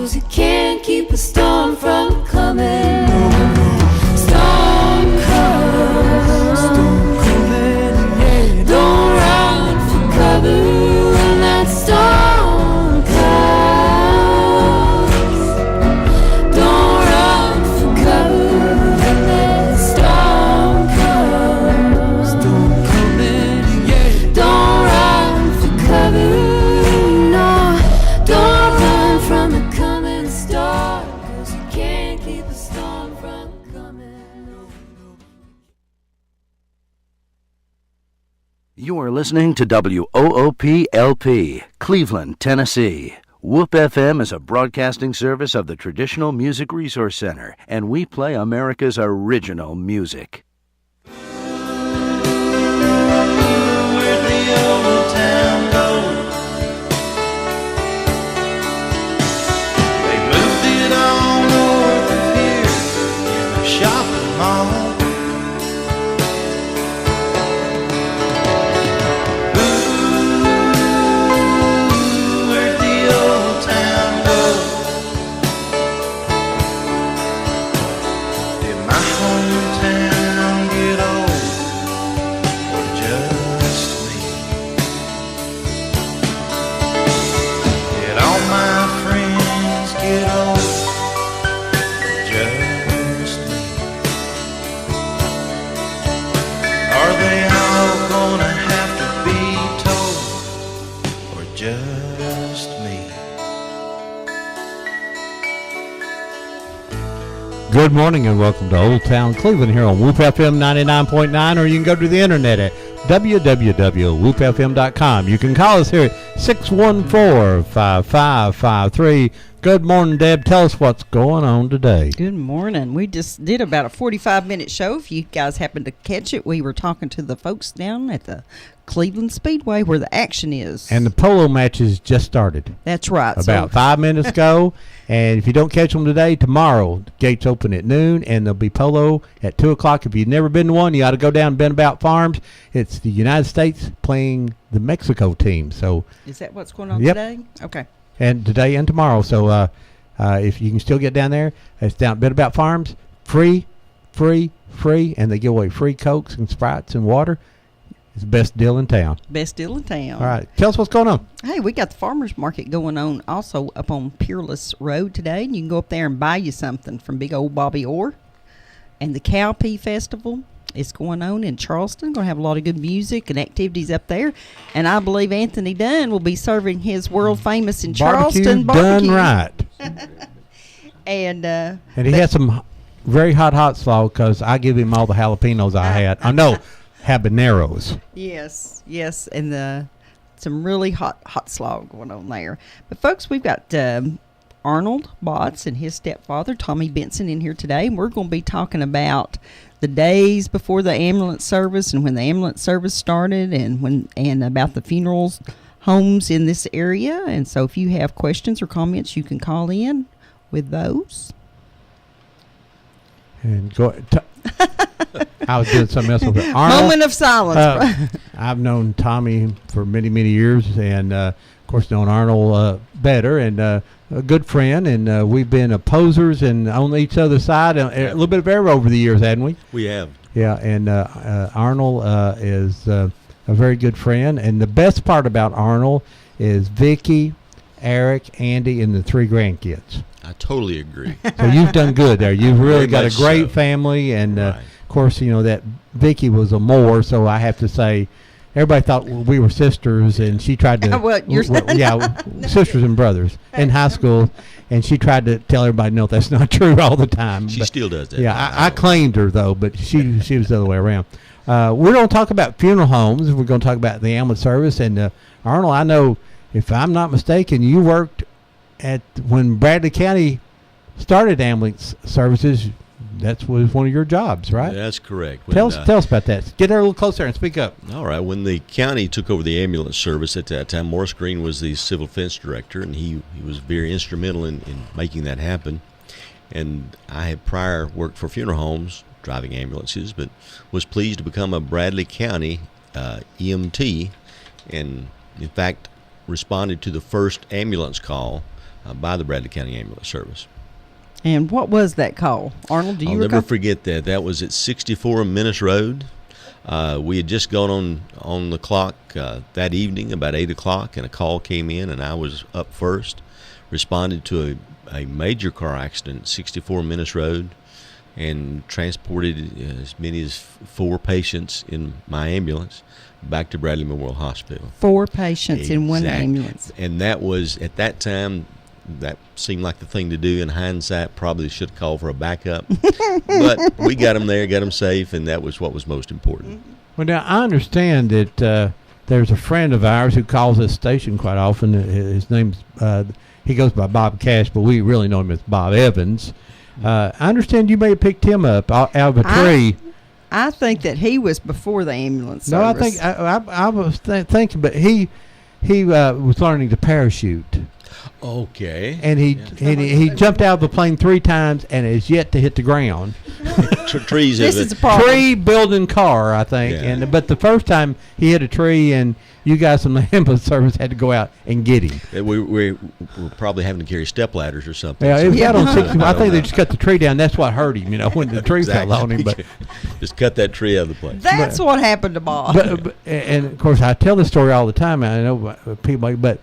'cause you can't keep a storm from coming. Storm coming, yeah. Don't run for cover when that storm comes. Don't run for cover when that storm comes. Storm coming, yeah. Don't run for cover. You are listening to WOOP-LP, Cleveland, Tennessee. WOOP FM is a broadcasting service of the Traditional Music Resource Center, and we play America's original music. Where'd the old town go? They moved it all north of here in the shopping mall. Good morning and welcome to Old Town Cleveland here on WOOP FM 99.9, or you can go to the internet at www.woopfm.com. You can call us here at 614-5553. Good morning, Deb. Tell us what's going on today. Good morning. We just did about a 45-minute show. If you guys happened to catch it, we were talking to the folks down at the Cleveland Speedway where the action is. And the polo matches just started. That's right. About 5 minutes ago. And if you don't catch them today, tomorrow, the gates open at noon, and there'll be polo at 2 o'clock. If you've never been to one, you ought to go down to Benabout Farms. It's the United States playing the Mexico team. So is that what's going on today? Okay. And today and tomorrow. So if you can still get down there, it's down at Benabout Farms. Free. And they give away free Cokes and Sprites and water. It's the best deal in town. Best deal in town. All right. Tell us what's going on. Hey, we got the farmers market going on also up on Peerless Road today. And you can go up there and buy you something from big old Bobby Orr. And the Cowpea Festival is going on in Charleston. Going to have a lot of good music and activities up there. And I believe Anthony Dunn will be serving his world famous in Charleston barbecue. Done right. And he had some very hot slaw because I give him all the jalapenos I had. I know. Habaneros. Yes, and some really hot slaw going on there. But folks, we've got Arnold Botts and his stepfather Tommy Benson in here today, and we're going to be talking about the days before the ambulance service and when the ambulance service started, and about the funerals homes in this area. And so, if you have questions or comments, you can call in with those. And go. I was doing something else with it. Arnold, moment of silence. I've known Tommy for many years, and of course known Arnold better, and a good friend, and we've been opposers and on each other's side, a little bit of error over the years, hadn't we? We have. Yeah, and Arnold is a very good friend, and the best part about Arnold is Vicky, Eric, Andy, and the 3 grandkids. I totally agree. So you've done good there. You've really got a great so. family, and Right. of course, you know that Vicky was a Moore, so I have to say, everybody thought we were sisters, and she tried to. What, you're sisters and brothers in high school, and she tried to tell everybody, no, that's not true all the time. She still does that. Yeah, I claimed her though, but she was the other way around. We're going to talk about funeral homes. We're going to talk about the ambulance service, and Arnold, I know, if I'm not mistaken, you worked when Bradley County started ambulance services. That was one of your jobs, right? That's correct. Tell us about that. Get there a little closer and speak up. All right. When the county took over the ambulance service at that time, Morris Green was the civil defense director, and he was very instrumental in making that happen. And I had prior worked for funeral homes, driving ambulances, but was pleased to become a Bradley County EMT, and in fact responded to the first ambulance call by the Bradley County Ambulance Service. And what was that call, Arnold? Do you I'll recall? never forget that. That was at 64 Menace Road. We had just gone on the clock that evening about 8 o'clock, and a call came in, and I was up first. Responded to a major car accident at 64 Menace Road, and transported as many as 4 patients in my ambulance back to Bradley Memorial Hospital. 4 patients in one Exact- ambulance. And that was, at that time, that seemed like the thing to do. In hindsight, probably should have called for a backup. But we got them there, got them safe, and that was what was most important. Well, now I understand that there's a friend of ours who calls this station quite often. His name's he goes by Bob Cash, but we really know him as Bob Evans. I understand you may have picked him up out of a tree. I think that he was before the ambulance No, I service. think I was thinking, but he was learning to parachute, Okay. and he jumped out of the plane 3 times and is yet to hit the ground. Trees This have is a problem. Tree, building, car, I think. Yeah. But the first time he hit a tree, and you guys from the ambulance service had to go out and get him. we're probably having to carry step ladders or something. Yeah, it was out on So- 60. I think they just cut the tree down. That's what hurt him, when the tree fell on him. But just cut that tree out of the place. That's what happened to Bob. and of course, I tell this story all the time. I know people, but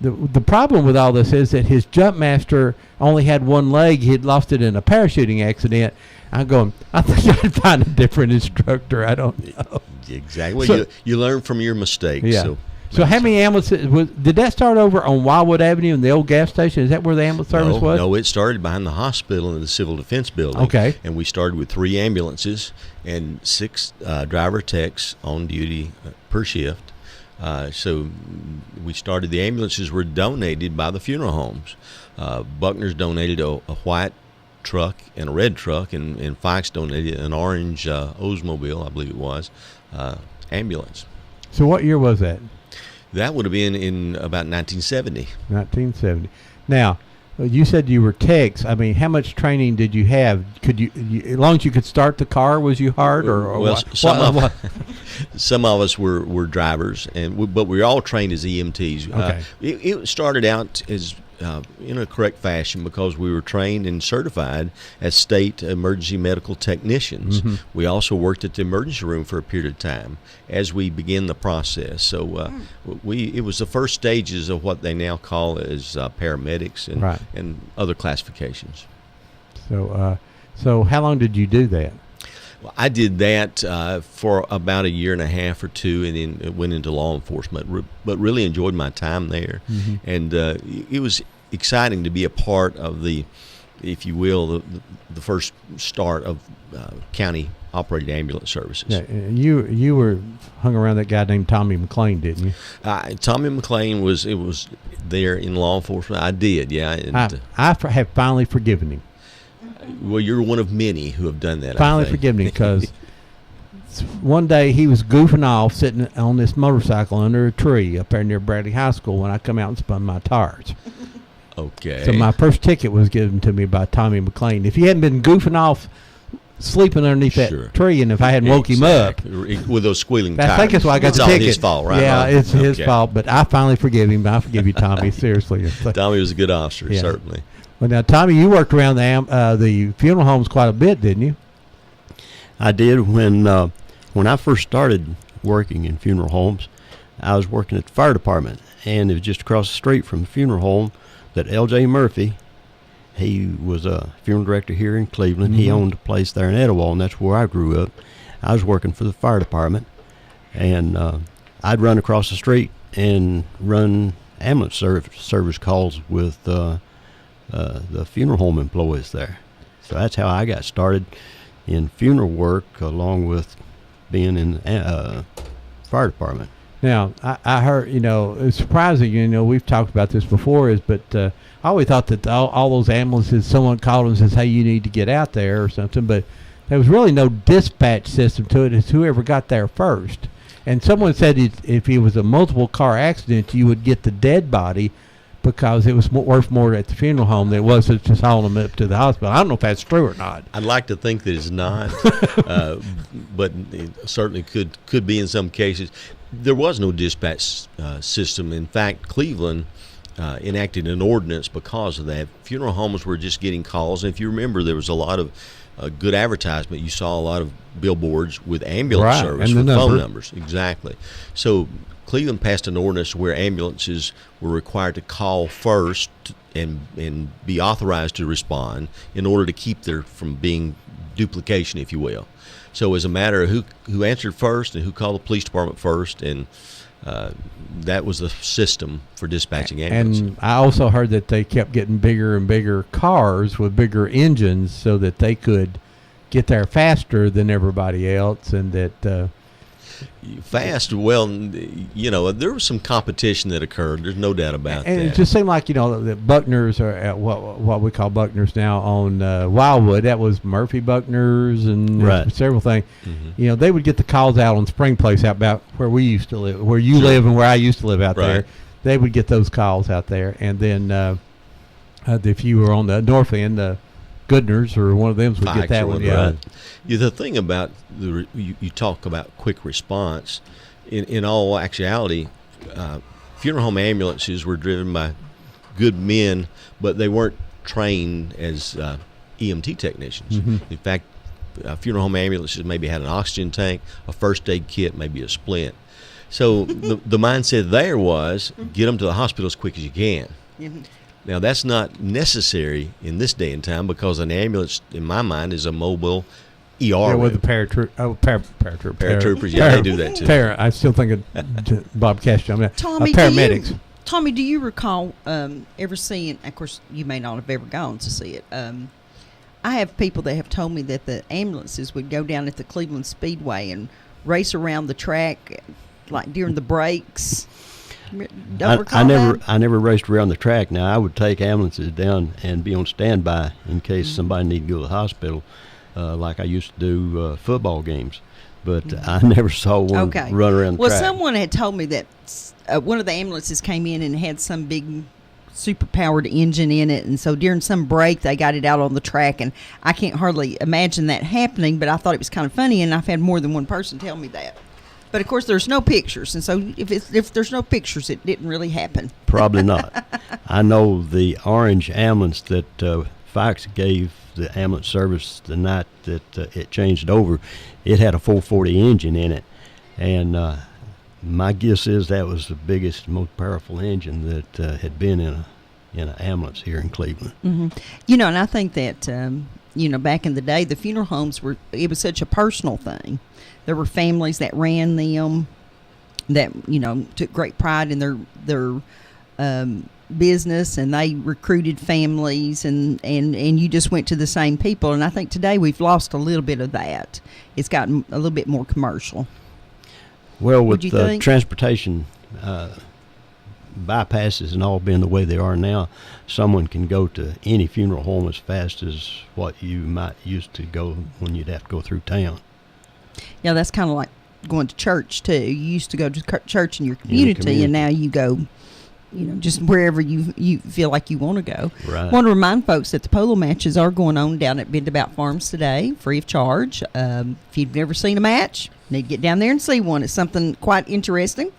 the problem with all this is that his jump master only had one leg. He had lost it in a parachuting accident. I'm going, I think I'd find a different instructor. I don't know. Exactly. So- Well, you learn from your mistakes. Yeah. So how many ambulances did that start over on Wildwood Avenue in the old gas station? Is that where the ambulance service was? No, it started behind the hospital in the Civil Defense Building. Okay. And we started with 3 ambulances and 6 driver techs on duty per shift. So we started, the ambulances were donated by the funeral homes. Buckner's donated a white truck and a red truck, and Fikes donated an orange Oldsmobile, I believe it was, ambulance. So what year was that? That would have been in about 1970. 1970. Now, you said you were techs. I mean, how much training did you have? Could you as long as you could start the car, was you hard or Well, what? some of us were drivers, but we were all trained as EMTs. Okay. It started out as in a correct fashion because we were trained and certified as state emergency medical technicians. Mm-hmm. We also worked at the emergency room for a period of time as we began the process. So it was the first stages of what they now call as paramedics and Right. and other classifications. So how long did you do that? Well, I did that for about a year and a half or 2, and then went into law enforcement. But really enjoyed my time there, and it was exciting to be a part of the, if you will, the first start of county operated ambulance services. Yeah, you were hung around that guy named Tommy McLean, didn't you? Tommy McLean was there in law enforcement. I did, yeah. And, I have finally forgiven him. well, you're one of many who have done that. Finally I think. forgiven him because one day he was goofing off sitting on this motorcycle under a tree up there near Bradley High School when I come out and spun my tires. Okay. So my first ticket was given to me by Tommy McLean. If he hadn't been goofing off sleeping underneath Sure. that tree, and if I hadn't woke him up, with those squealing tires. I think that's why I got it's the all ticket. his fault, right? Yeah, it's his Okay. fault. But I finally forgive him. I forgive you, Tommy. Seriously. Tommy was a good officer, Yeah. certainly. Well, now, Tommy, you worked around the funeral homes quite a bit, didn't you? I did when I first started working in funeral homes. I was working at the fire department, and it was just across the street from the funeral home that L.J. Murphy. He was a funeral director here in Cleveland. He Mhm. owned a place there in Etowah, and that's where I grew up. I was working for the fire department, and I'd run across the street and run ambulance service calls with the funeral home employees there. So that's how I got started in funeral work, along with being in fire department. Now, I heard, it's surprising, we've talked about this before, but I always thought that all those ambulances, someone called and says, hey, you need to get out there or something, but there was really no dispatch system to it. It's whoever got there first. And someone said if it was a multiple car accident, you would get the dead body because it was worth more at the funeral home than it was just hauling them up to the hospital. I don't know if that's true or not. I'd like to think that it's not, but it certainly could be in some cases. There was no dispatch system. In fact, Cleveland enacted an ordinance because of that. Funeral homes were just getting calls, and if you remember, there was a lot of good advertisement. You saw a lot of billboards with ambulance Right, service and the with phone number. numbers. Exactly. So Cleveland passed an ordinance where ambulances were required to call first and be authorized to respond in order to keep there from being duplication, if you will. So as a matter of who answered first and who called the police department first, and that was the system for dispatching ambulances. And I also heard that they kept getting bigger and bigger cars with bigger engines so that they could get there faster than everybody else, and that Fast, well, there was some competition that occurred. There's no doubt about and that. it just seemed like the Buckners are at what we call Buckners now on Wildwood. That was Murphy Buckners and Right. several things. Mm-hmm. They would get the calls out on Spring Place out about where we used to live, where you Sure. live and where I used to live out Right. there. They would get those calls out there, and then if you were on the north end, the Goodners or one of them would get Pikes that or one. whatever. Yeah. Right. Yeah, the thing about you talk about quick response. In all actuality, funeral home ambulances were driven by good men, but they weren't trained as EMT technicians. Mhm. In fact, funeral home ambulances maybe had an oxygen tank, a first aid kit, maybe a splint. So the mindset there was get them to the hospital as quick as you can. Now, that's not necessary in this day and time because an ambulance, in my mind, is a mobile ER. Yeah, with room. the paratroopers. Paratroopers, yeah, they do that too. I still think of Bob Cash. I mean, Tommy, paramedics. Tommy, do you recall ever seeing? Of course, you may not have ever gone to see it. I have people that have told me that the ambulances would go down at the Cleveland Speedway and race around the track, like during the breaks. Don't recall that? I never raced around the track. Now I would take ambulances down and be on standby in case somebody needed to go to the hospital, like I used to do football games. But I never saw one Okay. run around the Well, track. someone had told me that one of the ambulances came in and had some big super-powered engine in it, and so during some break they got it out on the track, and I can't hardly imagine that happening, but I thought it was kind of funny, and I've had more than one person tell me that. But of course, there's no pictures, and so if there's no pictures, it didn't really happen. Probably not. I know the orange ambulance that Fox gave the ambulance service the night that it changed over, it had a 440 engine in it, and my guess is that was the biggest, most powerful engine that had been in an ambulance here in Cleveland. And I think that back in the day, the funeral homes it was such a personal thing. There were families that ran them that took great pride in their business, and they recruited families, and you just went to the same people. And I think today we've lost a little bit of that. It's gotten a little bit more commercial. Well, Would with you think? transportation bypasses and all being the way they are now, someone can go to any funeral home as fast as what you might used to go when you'd have to go through town. Yeah, that's kind of like going to church too. You used to go to church in your community, and now you go, just wherever you feel like you want to go. Right. I want to remind folks that the polo matches are going on down at Bendabout Farms today, free of charge. If you've never seen a match, you need to get down there and see one. It's something quite interesting.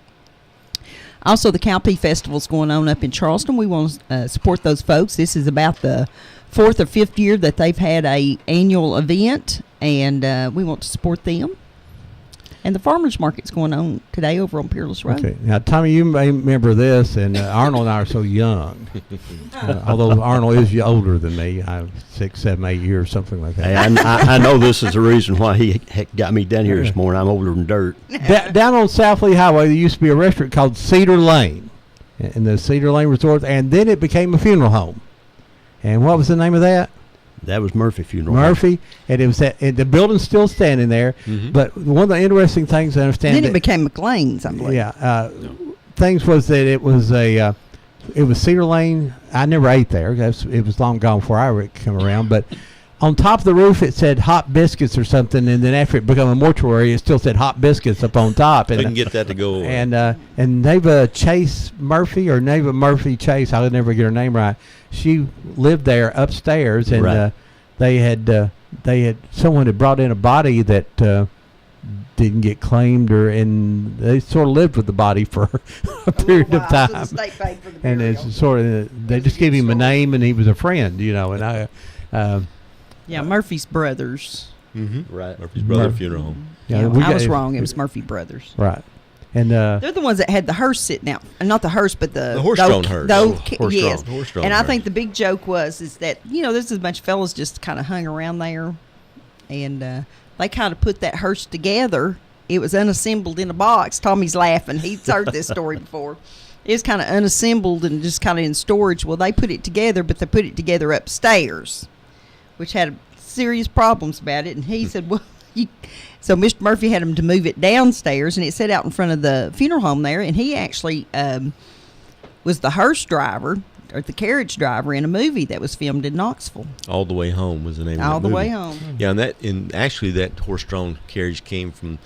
Also, the Cowpea Festival's going on up in Charleston. We want to support those folks. This is about the 4th or 5th year that they've had a annual event, and we want to support them. And the farmers market's going on today over on Peerless Road. Okay. Now, Tommy, you may remember this, and Arnold and I are so young. Although Arnold is older than me, I'm 6, 7, 8 years, something like Hey, that. I know this is the reason why he got me down here this morning. I'm older than dirt. Down on South Lee Highway, there used to be a restaurant called Cedar Lane, in the Cedar Lane Resort, and then it became a funeral home. And what was the name of that? That was Murphy Funeral Home. Murphy, and it was and the building's still standing there. Mhm. But one of the interesting things I understand, Then it that- became McLean's, I believe. yeah, things was that it was it was Cedar Lane. I never ate there. It was long gone before I would come around. But on top of the roof, it said Hot Biscuits or something, and then after it became a mortuary, it still said Hot Biscuits up on top. They And can get that to go away. and Neva Chase Murphy or Neva Murphy Chase, I'll never get her name right. She lived there upstairs, and Right. they had someone had brought in a body that didn't get claimed, and they sort of lived with the body for a period of Wow, so the time. state paid for the And burial. it's sort of they was a just good gave him a story. name, and he was a friend, and Yeah, Murphy's Brothers. Mm-hmm. Right. Murphy's Brother Murphy. Funeral Home. Yeah, we I was got- wrong. It was Murphy Brothers. right, and They're the ones that had the hearse sitting out, not the hearse, but the horse-drawn hearse. Yes, Horse-drawn and I hearse. think the big joke is that there's a bunch of fellas just kind of hung around there, and they kind of put that hearse together. It was unassembled in a box. Tommy's laughing. He's heard this story before. It was kind of unassembled and just kind of in storage. Well, they put it together, but they put it together upstairs, which had serious problems about it. And he said, well, so Mr. Murphy had him to move it downstairs, and it sat out in front of the funeral home there. And he actually was the hearse driver or the carriage driver in a movie that was filmed in Knoxville. All the Way Home was the name All of the that way movie. home. Yeah, and actually that horse-drawn carriage came from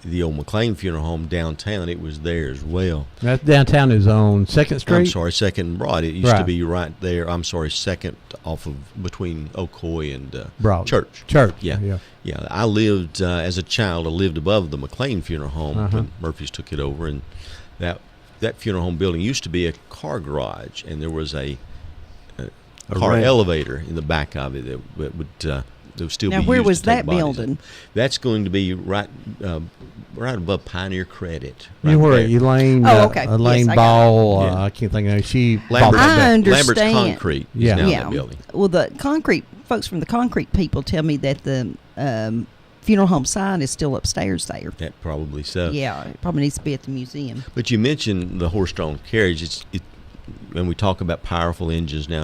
the old McLean Funeral Home downtown. It was there as well. that downtown is on 2nd Street. I'm sorry, Second and Broad. It used to Right. be right there. I'm sorry, Second off of between Ocoee and Broad. Church. Church. Yeah. I lived as a child. I lived above the McLean Funeral Home Uh-huh. when Murphy's took it over, and that funeral home building used to be a car garage, and there was a car ramp. elevator in the back of it that would still Now, be where used was to take that bodies building? up. That's going to be right above Pioneer Credit. You right were there. Elaine. Oh, okay. Elaine Yes, I got it. Ball. Yeah. I can't think of it. She bought Lambert, that back. understand. Lambert's Concrete is Yeah. now Yeah. that building. Well, the concrete folks from the concrete people tell me that the funeral home sign is still upstairs there. That probably so. Yeah, it probably needs to be at the museum. But you mentioned the horse-drawn carriage. When we talk about powerful engines now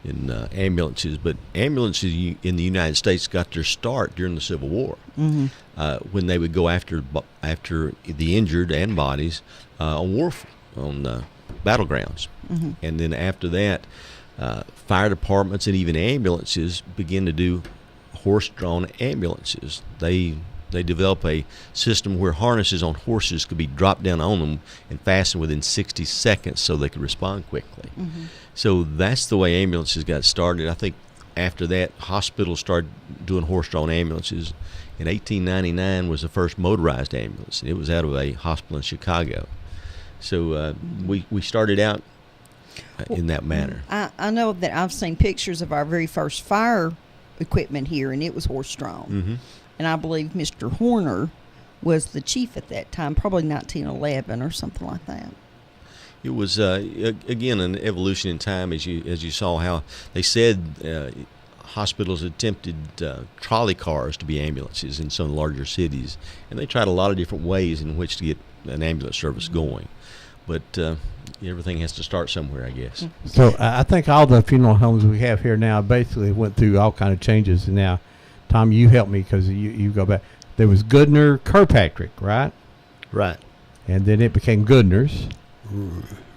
in ambulances, but ambulances in the United States got their start during the Civil War, when they would go after the injured and bodies on battlegrounds, and then after that, fire departments and even ambulances begin to do horse-drawn ambulances. They develop a system where harnesses on horses could be dropped down on them and fastened within 60 seconds so they could respond quickly. So that's the way ambulances got started. I think after that, hospitals started doing horse-drawn ambulances. In 1899 was the first motorized ambulance, and it was out of a hospital in Chicago. So we started out in that manner. I know that I've seen pictures of our very first fire equipment here, and it was horse-drawn. Mm-hmm. And I believe Mr. Horner was the chief at that time, probably 1911 or something like that. It was again an evolution in time, as you saw how they said hospitals attempted trolley cars to be ambulances in some larger cities, and they tried a lot of different ways in which to get an ambulance service going. But everything has to start somewhere, I guess. So I think all the funeral homes we have here now basically went through all kind of changes. And now, Tom, you help me because you go back. There was Goodner Kirkpatrick, right? Right. And then it became Goodner's.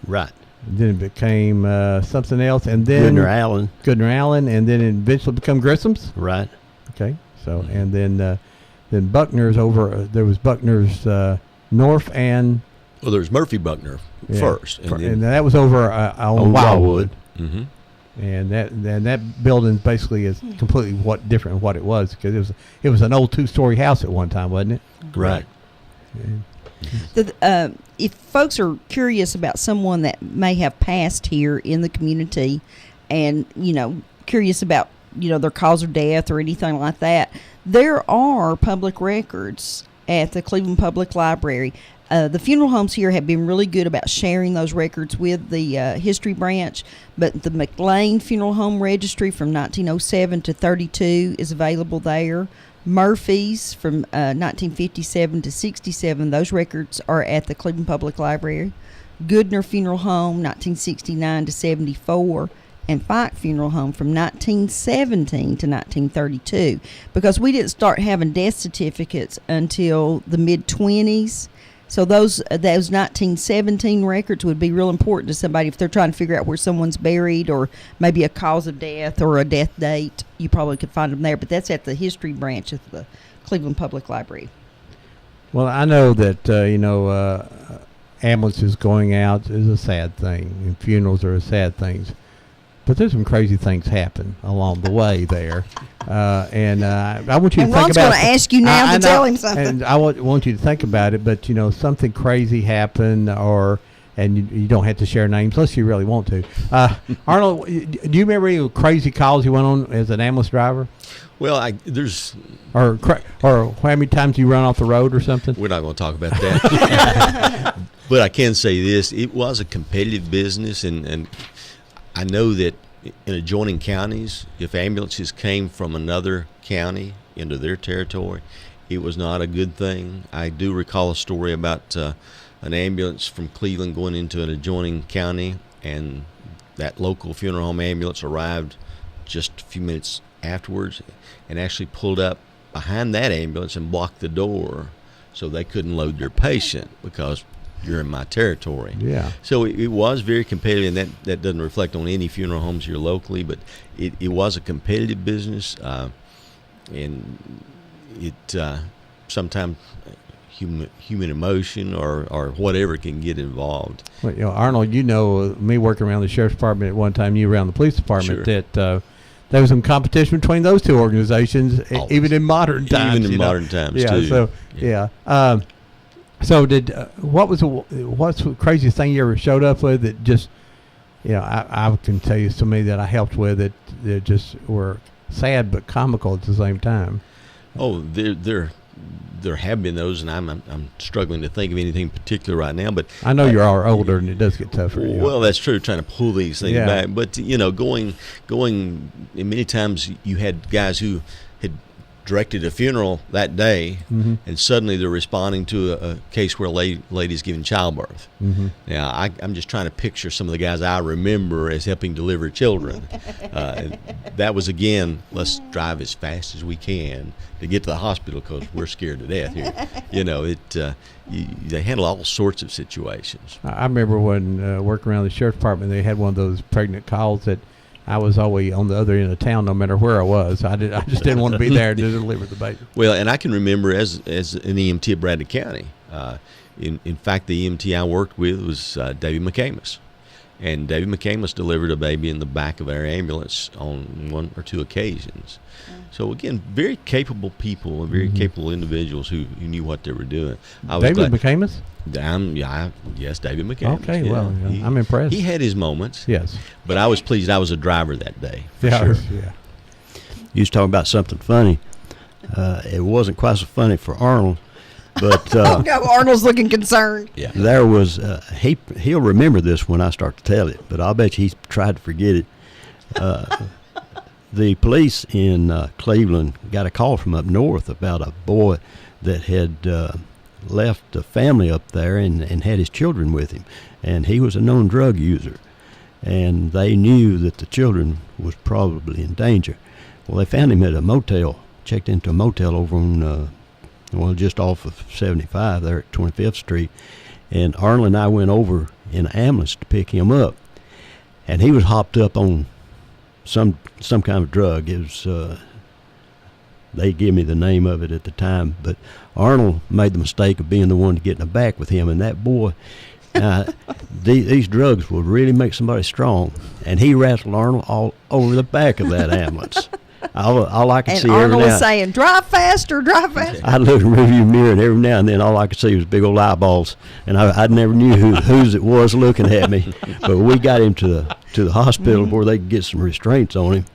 Right. And then it became something else. And then Goodner Allen. Goodner Allen. And then it eventually became Grissom's. Right. Okay. So, and then Buckner's over. There was Buckner's North and Well, there's Murphy Buckner yeah, first, and that was over on Wildwood. Mm-hmm. And that building basically is completely different than what it was, because it was an old 2-story house at one time, wasn't it? Right. If folks are curious about someone that may have passed here in the community, and curious about their cause of death or anything like that, there are public records at the Cleveland Public Library. The funeral homes here have been really good about sharing those records with the history branch, but the McLean Funeral Home Registry from 1907 to 32 is available there. Murphy's from 1957 to 67, those records are at the Cleveland Public Library. Goodner Funeral Home, 1969 to 74, and Fike Funeral Home from 1917 to 1932. Because we didn't start having death certificates until the mid-20s. So those 1917 records would be real important to somebody if they're trying to figure out where someone's buried, or maybe a cause of death or a death date. You probably could find them there, but that's at the history branch of the Cleveland Public Library. Well, I know that ambulances going out is a sad thing, and funerals are sad things. but there's some crazy things happen along the way there, and I want you to And think Ron's about. going to ask you now to know, tell him something. and I want you to think about it. But something crazy happened, and you don't have to share names unless you really want to. Arnold, do you remember any crazy calls you went on as an ambulance driver, Well, there's or how many times you run off the road or something? we're not going to talk about that. But I can say this: it was a competitive business, and I know that in adjoining counties, if ambulances came from another county into their territory, it was not a good thing. I do recall a story about an ambulance from Cleveland going into an adjoining county, and that local funeral home ambulance arrived just a few minutes afterwards and actually pulled up behind that ambulance and blocked the door so they couldn't load their patient because you're in my territory. Yeah. So it was very competitive, and that doesn't reflect on any funeral homes here locally, but it was a competitive business, and it sometimes human emotion or whatever can get involved. Well, Arnold, me working around the sheriff's department at one time, you around the police department, Sure. that there was some competition between those two organizations, Always. even in modern times. Even in modern times, yeah, too. So Yeah. yeah. So what's the craziest thing you ever showed up with that just, I can tell you so many that I helped with that just were sad but comical at the same time. Oh, there have been those, and I'm struggling to think of anything particular right now. But I know you're all older and it does get tougher. well, that's true. Trying to pull these things Yeah. back, but going, and many times you had guys who had directed a funeral that day, Mhm. and suddenly they're responding to a case where a lady's giving childbirth. Mhm. Now, I'm just trying to picture some of the guys I remember as helping deliver children. And that was, again, let's drive as fast as we can to get to the hospital because we're scared to death here. They handle all sorts of situations. I remember when working around the sheriff's department, they had one of those pregnant calls that I was always on the other end of town, no matter where I was. I just didn't want to be there to deliver the baby. Well, and I can remember as an EMT at Bradley County. In fact, the EMT I worked with was David McCamus. And David McCamus delivered a baby in the back of our ambulance on one or two occasions. So, again, very capable people and very capable individuals who knew what they were doing. I was David glad. McCamus? Yes, David McCamus. Okay, yeah. well, I'm impressed. He had his moments. Yes. But I was pleased I was a driver that day. For Yeah. sure. Yeah. You was talking about something funny. It wasn't quite so funny for Arnold, but No, Arnold's looking concerned. Yeah. there was he'll remember this when I start to tell it, but I'll bet you he's tried to forget it. The police in Cleveland got a call from up north about a boy that had left a family up there and had his children with him, and he was a known drug user, and they knew that the children was probably in danger. Well, they found him at a motel, checked into a motel over on just off of 75 there at 25th Street, and Arnold and I went over in an ambulance to pick him up, and he was hopped up on some kind of drug. It was they give me the name of it at the time, but Arnold made the mistake of being the one to get in the back with him, and that boy, these drugs will really make somebody strong, and he rattled Arnold all over the back of that ambulance. All I could And see every Arnold now. was saying, drive faster, drive faster. I'd look in the rearview mirror, and every now and then all I could see was big old eyeballs, and I never knew whose it was looking at me. But we got him to the hospital where they could get some restraints on him.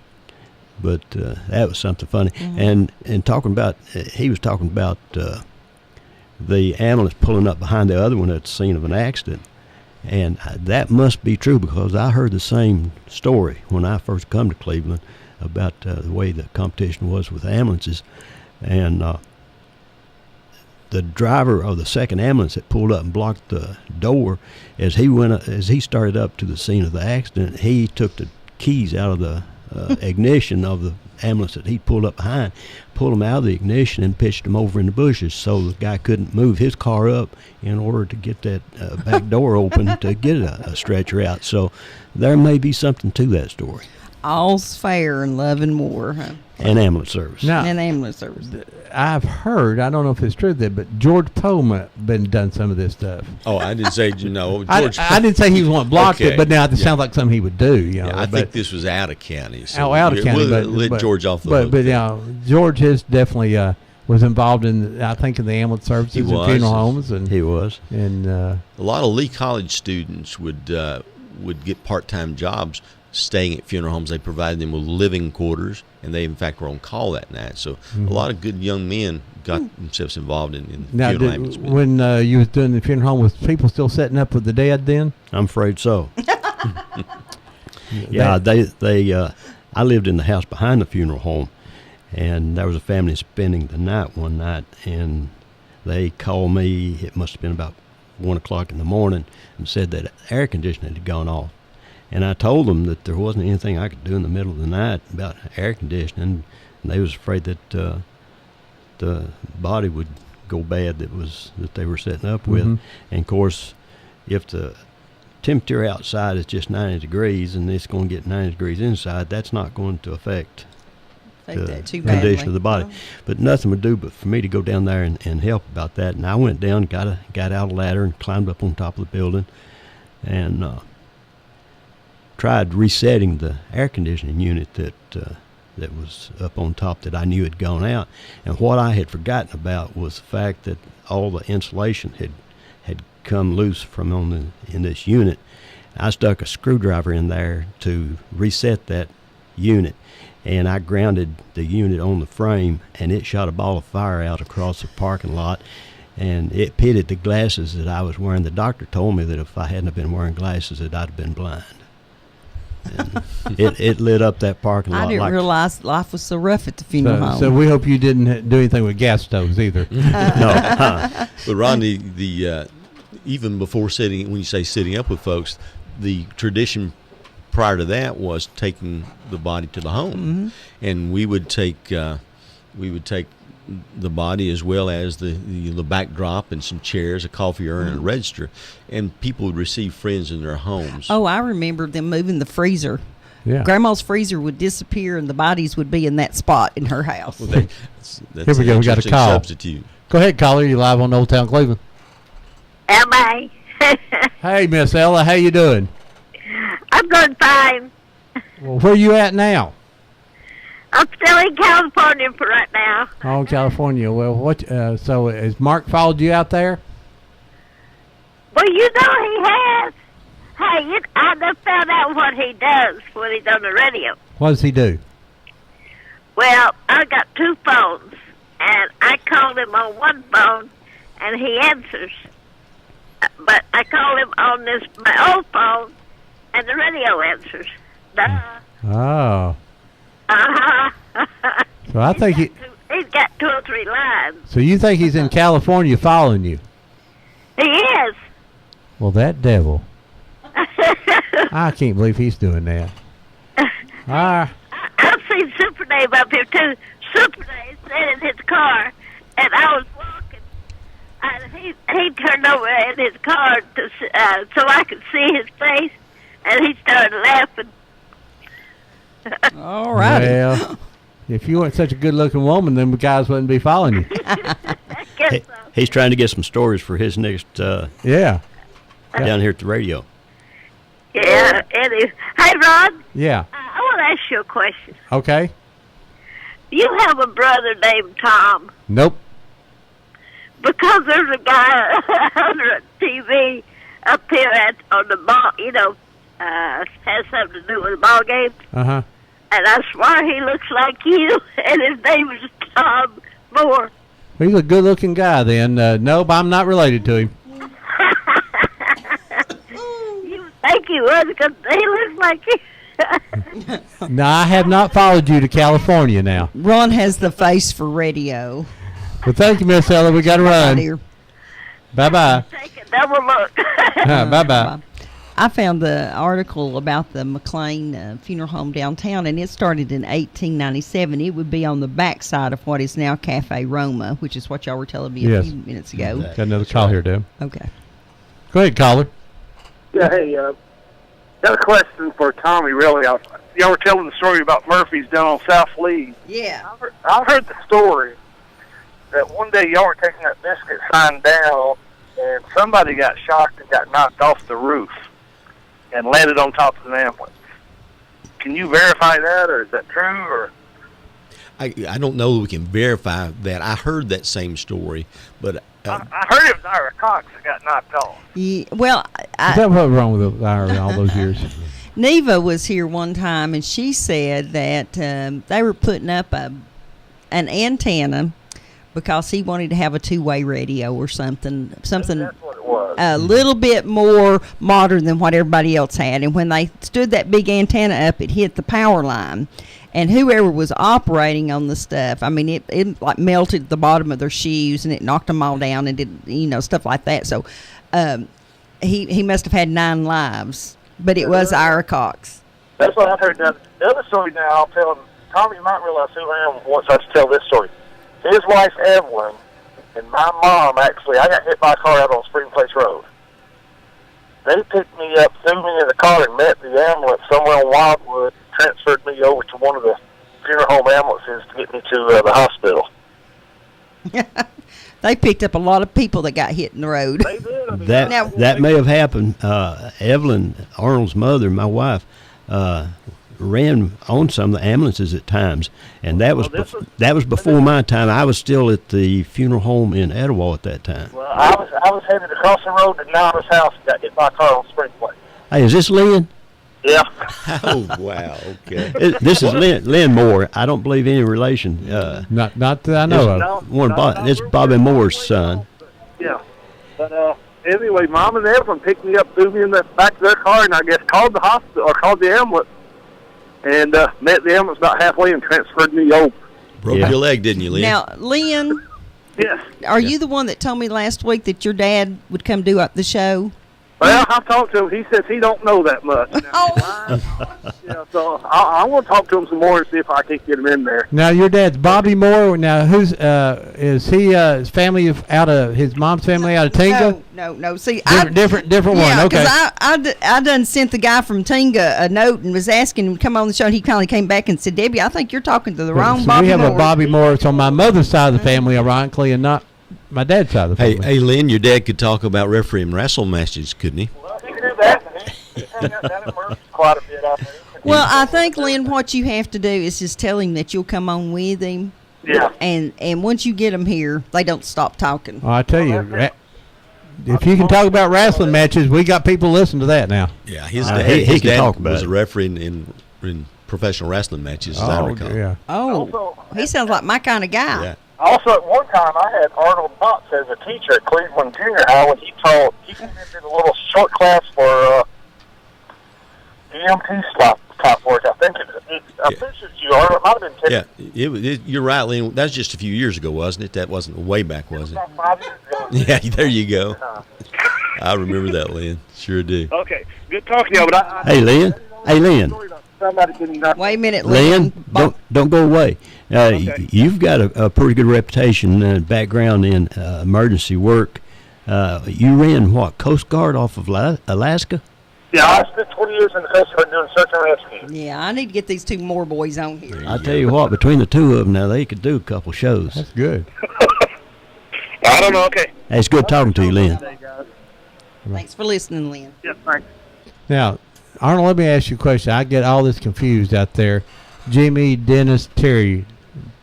But that was something funny. And talking about, he was talking about the ambulance pulling up behind the other one at the scene of an accident, and that must be true because I heard the same story when I first come to Cleveland about the way the competition was with ambulances, and the driver of the second ambulance that pulled up and blocked the door, as he started up to the scene of the accident, he took the keys out of the ignition of the ambulance that he pulled up behind, pulled them out of the ignition and pitched them over in the bushes so the guy couldn't move his car up in order to get that back door open to get a stretcher out. So there may be something to that story. All's fair in love and war, huh? and ambulance service. Now, And ambulance service. I've heard, I don't know if it's true, but George Poe been done some of this stuff. Oh, I didn't say, George. I didn't say he was one that blocked Okay. it, but now it Yeah. sounds like something he would do. You know, Yeah, I but, think this was out of county. So out of county, we'll but let George off the but, hook. But George has definitely was involved in, I think, in the ambulance services He and was. funeral homes, and He was. A lot of Lee College students would get part-time jobs staying at funeral homes. They provided them with living quarters, and they in fact were on call that night. So a lot of good young men got themselves involved in now funeral ambulance business. when you was doing the funeral home, was people still setting up with the dead then? I'm afraid so. Yeah, they I lived in the house behind the funeral home, and there was a family spending the night one night, and they called me. It must have been about 1 o'clock in the morning, and said that air conditioning had gone off. And I told them that there wasn't anything I could do in the middle of the night about air conditioning, and they was afraid that the body would go bad that they were setting up with. Mhm. And of course, if the temperature outside is just 90 degrees and it's going to get 90 degrees inside, that's not going to affect Take the that too condition badly. of the body. But nothing would do but for me to go down there and help about that. And I went down, got out a ladder and climbed up on top of the building, and tried resetting the air conditioning unit that was up on top that I knew had gone out. And what I had forgotten about was the fact that all the insulation had come loose from in this unit. I stuck a screwdriver in there to reset that unit, and I grounded the unit on the frame, and it shot a ball of fire out across the parking lot, and it pitted the glasses that I was wearing. The doctor told me that if I hadn't have been wearing glasses, that I'd have been blind. And it lit up that parking lot. I didn't like realize life was so rough at the funeral home. So we hope you didn't do anything with gas stoves either. no. But Rodney, even before when you say sitting up with folks, the tradition prior to that was taking the body to the home, and we would take the body as well as the backdrop and some chairs, a coffee urn, and a register, and people would receive friends in their homes. Oh, I remember them moving the freezer. Yeah. Grandma's freezer would disappear, and the bodies would be in that spot in her house. Well, that's Here we go. an We got a interesting call. substitute. Go ahead, caller. You live on Old Town Cleveland. Am I? Hey, Miss Ella, how you doing? I'm doing fine. Well, where you at now? I'm still in California for right now. Oh, California. Well, what? So has Mark followed you out there? Well, you know he has. Hey, I just found out what he does when he's on the radio. What does he do? Well, I got two phones, and I called him on one phone, and he answers. But I call him on my old phone, and the radio answers. Duh. Oh, Uh-huh. so I think He's got 2 or 3 lines. So you think he's in California following you? He is. Well, that devil. I can't believe he's doing that. Ah, I've seen Super Dave up here too. Super Dave sat in his car, and I was walking, and he turned over in his car so I could see his face, and he started laughing. All right. well, if you weren't such a good-looking woman, then the guys wouldn't be following you. Guess so. He's trying to get some stories for his next Yeah, down here at the radio. Yeah. Anyway, hey Ron, yeah. I want to ask you a question. Okay. You have a brother named Tom, Nope. because there's a guy on TV up here on the ball. Has something to do with the ball game. Uh-huh. And I swear he looks like you, and his name is Tom Moore. He's a good-looking guy then. Nope, I'm not related to him. You think he was, because he looks like you. No, I have not followed you to California now. Ron has the face for radio. Well, thank you, Miss Ella. We got to Right run. here. Bye-bye. Take a double look. Bye-bye. I found the article about the McLean Funeral Home downtown, and it started in 1897. It would be on the backside of what is now Cafe Roma, which is what y'all were telling me Yes. a few minutes ago. Got another call here, Deb. Okay. Go ahead, caller. Yeah, hey, Got a question for Tommy, really. Y'all were telling the story about Murphy's down on South Lee. Yeah. I heard the story that one day y'all were taking that biscuit sign down, and somebody got shocked and got knocked off the roof and landed on top of an ambulance. Can you verify that, or is that true? Or I don't know that we can verify that. I heard that same story, but I heard it was Ira Cox that got knocked off. Yeah, well, Is that what was wrong with Ira all those years? Neva was here one time, and she said that they were putting up an antenna because he wanted to have a two-way radio or something That's what it was. a little bit more modern than what everybody else had. And when they stood that big antenna up, it hit the power line. And whoever was operating on the stuff, I mean, it like melted the bottom of their shoes, and it knocked them all down and did, stuff like that. So he must have had 9 lives. But it was Ira Cox. That's what I've heard. Now, the other story now, I'll tell him. Tommy, you might realize who I am once I tell this story. His wife, Evelyn, and my mom, actually, I got hit by a car out on Spring Place Road. They picked me up, threw me in the car, and met the ambulance somewhere in Wildwood, transferred me over to one of the funeral home ambulances to get me to the hospital. They picked up a lot of people that got hit in the road. They did. I mean, That may have happened. Evelyn, Arnold's mother, my wife, ran on some of the ambulances at times, and that was that was before my time. I was still at the funeral home in Etowah at that time. Well, I was headed across the road to Nana's house and got hit by a car on Spring Place. Hey, is this Lynn? Yeah. oh wow, okay. This is Lynn Moore. I don't believe any relation. Not that I know of. It's Bobby Moore's son. Yeah. But anyway, Mom and Evelyn picked me up, threw me in the back of their car, and I guess called the hospital or called the ambulance, and met the ambulance about halfway and transferred me over. Broke your leg, didn't you, Lynn? Now, Lynn, Yes. are you the one that told me last week that your dad would come do up the show? Well, I talked to him. He says he don't know that much. Yeah, so I want to talk to him some more and see if I can get him in there. Now your dad's Bobby Moore. Now who's is he? His family out of his mom's family out of Tinga. No. See, Different one. yeah, Okay. because I done sent the guy from Tinga a note and was asking him to come on the show, and he finally came back and said, "Debbie, I think you're talking to the wrong So Bobby we have Moore." a Bobby Moore. It's on my mother's side of the family, ironically, and not my dad's side of the family. Hey, Lynn, your dad could talk about refereeing wrestle matches, couldn't he? Well, he can do that. And he's hung out down at Murphy's quite a bit out there. Well, I think, Lynn, what you have to do is just tell him that you'll come on with him. Yeah. And once you get them here, they don't stop talking. Oh, I tell you, if you can talk about wrestling matches, we got people listening to that now. Yeah, his he can dad talk about was it. a referee in professional wrestling matches, as I recall. yeah. Oh, he sounds like my kind of guy. Yeah. Also, at one time, I had Arnold Potts as a teacher at Cleveland Junior High when he came into the little short class for EMT type work. I think I think it's you, Arnold. It might have been 10. Yeah, you're right, Lynn. That was just a few years ago, wasn't it? That wasn't way back, was it? About 5 years ago. Yeah, there you go. I remember that, Lynn. Sure do. Okay, good talking to you. But Hey, Lynn. Hey, Lynn. Somebody getting knocked. Wait a minute, Lynn, Lynn. don't go away. Okay. You've got a pretty good reputation and background in emergency work. You ran Coast Guard off of Alaska? Yeah, I spent 20 years in the Coast Guard doing search and rescue. Yeah, I need to get these 2 more boys on here. I tell you what, between the two of them, now they could do a couple shows. That's good. I don't know. Okay. Hey, it's good talking to you, Lynn. Thanks for listening, Lynn. Yes, thanks. Now, Arnold, let me ask you a question. I get all this confused out there. Jimmy, Dennis, Terry.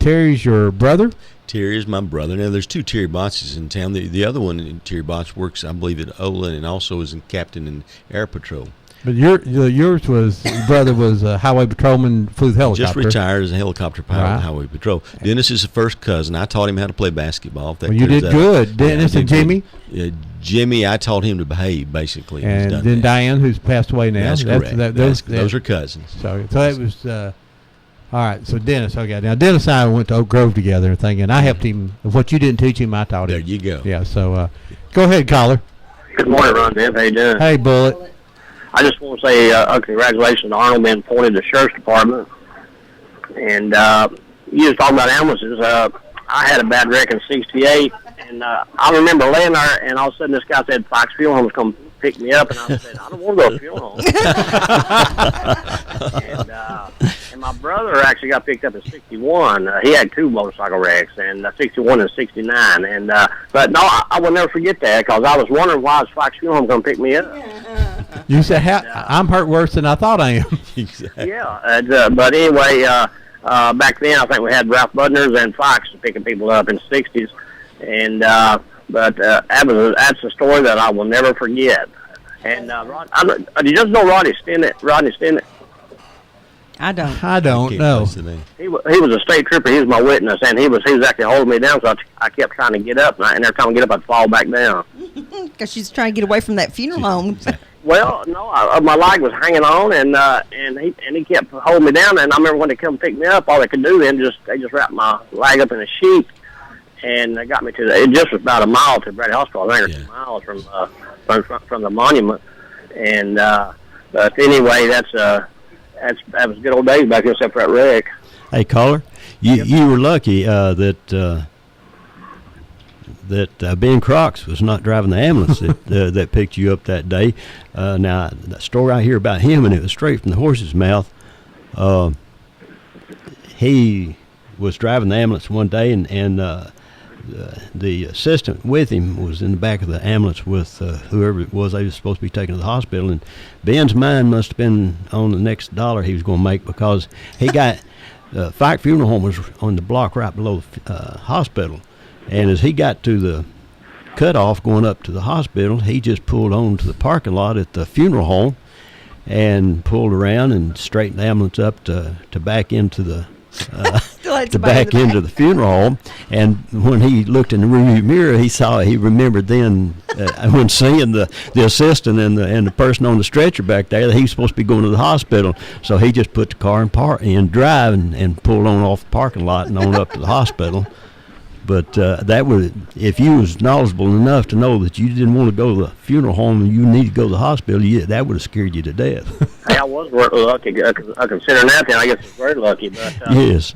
Terry's your brother? Terry is my brother. Now, there's 2 Terry Botches in town. The other one, Terry Botch, works, I believe, at Olin and also is a captain in Air Patrol. But yours was, your brother was a highway patrolman, flew the helicopter. Just retired as a helicopter pilot Right. in Highway Patrol. Dennis is a first cousin. I taught him how to play basketball. If that Well, you clears did that up. good. Dennis I and did Jimmy? good. Jimmy, I taught him to behave, basically. He's And done then that. Diane, who's passed away now. That's correct. Those are cousins. So that was, all right, so Dennis, okay. Now, Dennis and I went to Oak Grove together and thing, and I helped him. What you didn't teach him, I taught him. There you go. Yeah, so go ahead, caller. Good morning, Ron Deb. How you doing? Hey, Bullet. I just want to say congratulations to Arnold being appointed to the Sheriff's Department. And you was talking about ambulances. I had a bad wreck in '68, and I remember laying there, and all of a sudden this guy said Fox Fuel Home was going to pick me up, and I said, I don't want to go to a funeral home. And my brother actually got picked up in '61. He had 2 motorcycle wrecks, and '61 and '69. And but no, I will never forget that because I was wondering why was Fox Funeral Home going to pick me up. You said, I'm hurt worse than I thought I am. Exactly. Yeah, but anyway, back then I think we had Ralph Budner's and Fox picking people up in the '60s, and that's a story that I will never forget. And do you just know Rodney Stinnett? Rodney Stinnett. I don't. I don't know. He was a state trooper. He was my witness, and he was actually holding me down. So I kept trying to get up, and every time I get up, I'd fall back down. Because she's trying to get away from that funeral home. Well, no, my leg was hanging on, and he kept holding me down. And I remember when they come pick me up, all they could do then they just wrapped my leg up in a sheet, and they got me to it just was about a mile to Bradley Hospital. I think 2 miles from the monument. And but anyway, that was good old days back there, except for that wreck. Hey, caller, you were lucky that Ben Crocs was not driving the ambulance that picked you up that day. Now, the story I hear about him, and it was straight from the horse's mouth. He was driving the ambulance one day, and the assistant with him was in the back of the ambulance with whoever it was they were supposed to be taken to the hospital. And Ben's mind must have been on the next dollar he was going to make because he got Fike Funeral Home was on the block right below the hospital. And as he got to the cutoff going up to the hospital, he just pulled on to the parking lot at the funeral home and pulled around and straightened the ambulance up to back into the into the funeral home. And when he looked in the rearview mirror, he remembered then when seeing the assistant and the person on the stretcher back there that he was supposed to be going to the hospital. So he just put the car in drive and pulled on off the parking lot and on up to the hospital. But that would, if you was knowledgeable enough to know that you didn't want to go to the funeral home and you need to go to the hospital, that would have scared you to death. Hey, I was lucky. I consider that then. I guess I was very lucky. But yes.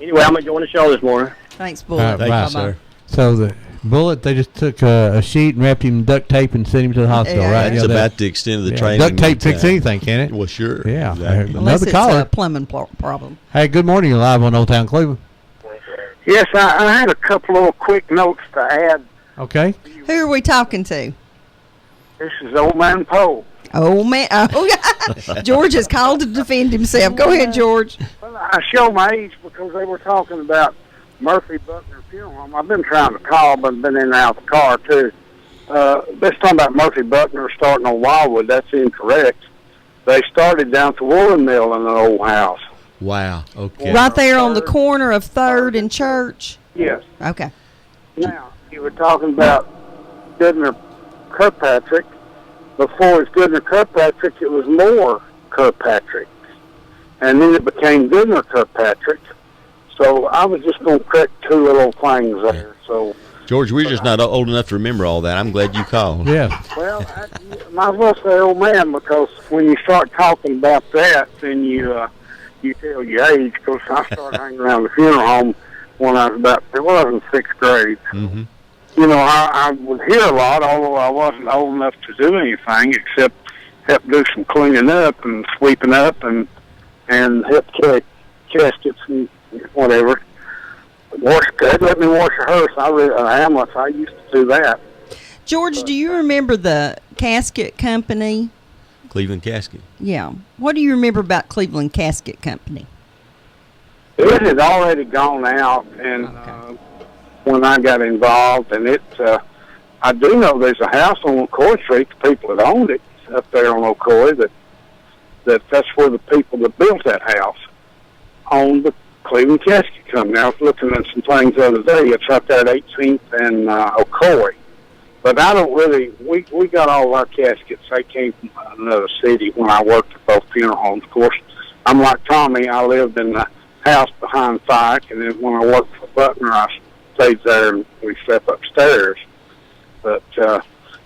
Anyway, I'm enjoying the show this morning. Thanks, Bullet. Thank you, sir. So the Bullet, they just took a sheet and wrapped him in duct tape and sent him to the hospital, right? That's about the extent of the training. Duct tape fix anything, can it? Well, sure. Yeah. Exactly. Unless Another caller. it's a plumbing problem. Hey, good morning. You're live on Old Town Cleveland. Yes, I had a couple little quick notes to add. Okay. Who are we talking to? This is Old Man Poe. Oh, man. Oh, George has called to defend himself. Go ahead, George. Well, I show my age because they were talking about Murphy Buckner Funeral Home. I've been trying to call, but been in and out of the car, too. Let's talk about Murphy Buckner starting on Wildwood. That's incorrect. They started down at the woolen mill in an old house. Wow. Okay. Right there on the corner of 3rd and Church? Yes. Okay. Now, you were talking about Goodner Kirkpatrick. Before it was Goodner Kirkpatrick, it was Moore Kirkpatrick. And then it became Goodner Kirkpatrick. So I was just going to correct 2 little things there. So, George, we're just not old enough to remember all that. I'm glad you called. Yeah. well, might as well say old man because when you start talking about that, then you tell your age because I started hanging around the funeral home when I was in 6th grade. Mm-hmm. You know, I would hear a lot, although I wasn't old enough to do anything except help do some cleaning up and sweeping up and help carry caskets and whatever. Let me wash a hearse. Ambulance. I used to do that. George, do you remember the casket company? Cleveland Casket. Yeah. What do you remember about Cleveland Casket Company? It had already gone out, and when I got involved, and I do know there's a house on Ocoee Street. The people that owned it up there on Ocoee, that's where the people that built that house owned the Cleveland Casket Company. I was looking at some things the other day. It's up there at 18th and Ocoee. But I don't really, we got all our caskets. They came from another city when I worked at both funeral homes. Of course, I'm like Tommy. I lived in the house behind Fike, and then when I worked for Buckner, I stayed there and we slept upstairs. But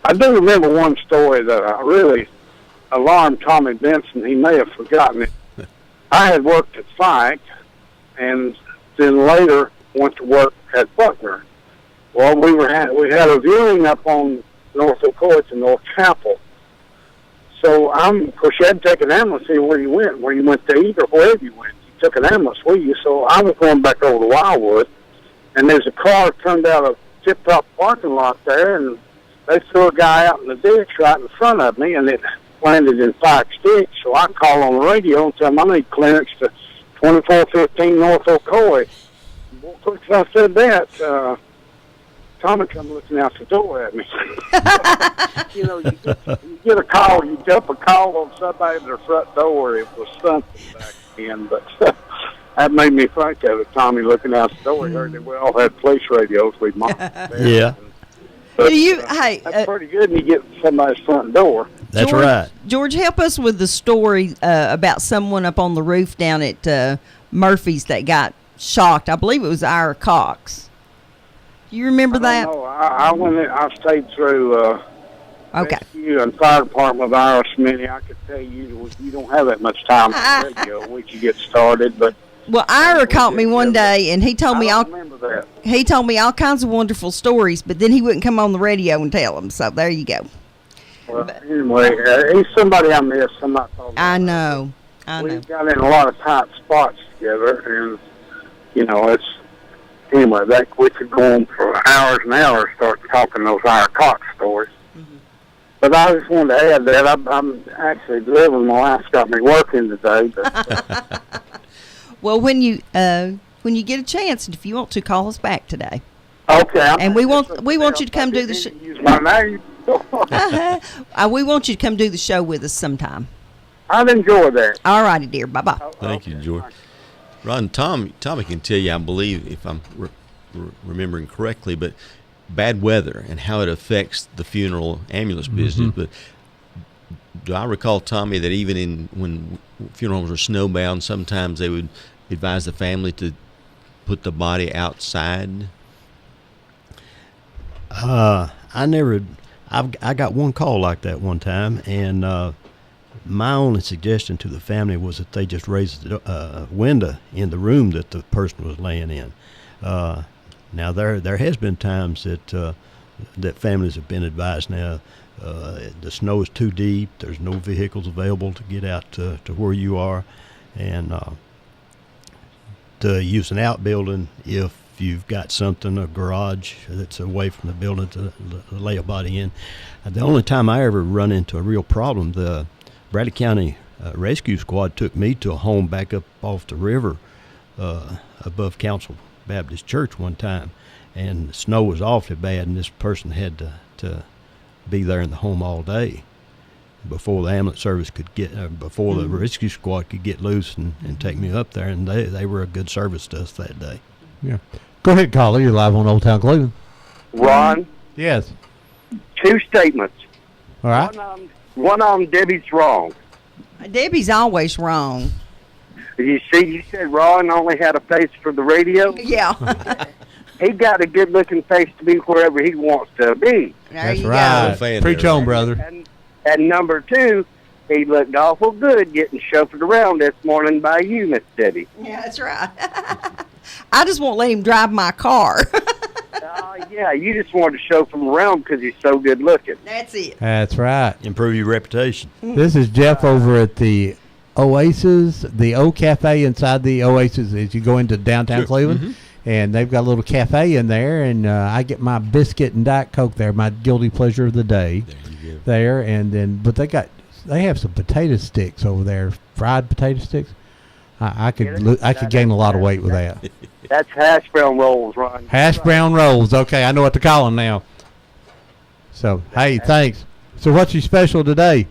I do remember one story that I really alarmed Tommy Benson. He may have forgotten it. I had worked at Fike, and then later went to work at Buckner. Well, we had a viewing up on North Ocoee to North Chapel, So of course, you had to take an ambulance to see where you went to eat or wherever you went. You took an ambulance with you. So I was going back over to Wildwood, and there's a car turned out of Tip-Top parking lot there, and they threw a guy out in the ditch right in front of me, and it landed in 5 sticks. So I called on the radio and told them I need clearance to 2415 North Ocoee. Well, quick as I said that, Tommy come looking out the door at me. You know, you get a call, you jump a call on somebody at their front door. It was something back then, but that made me think of it. Tommy looking out the door, he heard that we all had police radios. We mocked Yeah. But, Hey, that's pretty good when you get to somebody's front door. That's George, right. George, help us with the story about someone up on the roof down at Murphy's that got shocked. I believe it was Ira Cox. Do you remember that? No, I went in, I stayed through Okay. rescue and fire department with Ira Smitty. I could tell you don't have that much time on the radio once you get started, but Well, Ira caught me one day, and he told me I all don't remember that. he told me all kinds of wonderful stories, but then he wouldn't come on the radio and tell them. So there you go. Well, anyway, he's somebody I miss. Somebody told me. I know. We got in a lot of tight spots together, and you know, it's anyway. That we could go on for hours and hours, start talking those Ira Cox stories. Mm-hmm. But I just wanted to add that I'm actually delivering. My wife's got me working today. But, Well, when you get a chance, and if you want to, call us back today. okay. And we want you to come do the show. Use my name. We want you to come do the show with us sometime. I'd enjoy that. All righty, dear. Bye bye. Thank you, George. Ron, Tommy can tell you, I believe, if I'm remembering correctly, but bad weather and how it affects the funeral ambulance business. But do I recall, Tommy, that even when funeral homes were snowbound, sometimes they would advise the family to put the body outside? I got one call like that one time, and my only suggestion to the family was that they just raise the window in the room that the person was laying in. Now there has been times that that families have been advised now the snow is too deep, there's no vehicles available to get out to where you are, and to use an outbuilding if you've got something, a garage that's away from the building to lay a body in. The only time I ever run into a real problem, the Bradley County Rescue Squad took me to a home back up off the river above Council Baptist Church one time, and the snow was awfully bad, and this person had to be there in the home all day before the ambulance service could get, before the rescue squad could get loose and take me up there, and they were a good service to us that day. Yeah. Go ahead, caller. You're live on Old Town Cleveland. Ron, Yes. 2 statements. All right. One of them, Debbie's wrong. Debbie's always wrong. You see, you said Ron only had a face for the radio. Yeah. He got a good-looking face to be wherever he wants to be. There That's you right. Fan Preach there, on, right? brother. And number 2, he looked awful good getting chauffeured around this morning by you, Miss Debbie. go. Yeah, that's right. I just won't let him drive my car. Yeah, you just wanted to chauffeur him around because he's so good-looking. That's it. That's right. Improve your reputation. This is Jeff over at the Oasis, the O Cafe inside the Oasis as you go into downtown Cleveland. And they've got a little cafe in there, and I get my biscuit and Diet Coke there, my guilty pleasure of the day. There you go. There, and then, but they have some potato sticks over there, fried potato sticks. I could gain a lot of weight with that. That's hash brown rolls, Ron. Hash brown rolls. Okay, I know what to call them now. So, hey, thanks. So, what's your special today?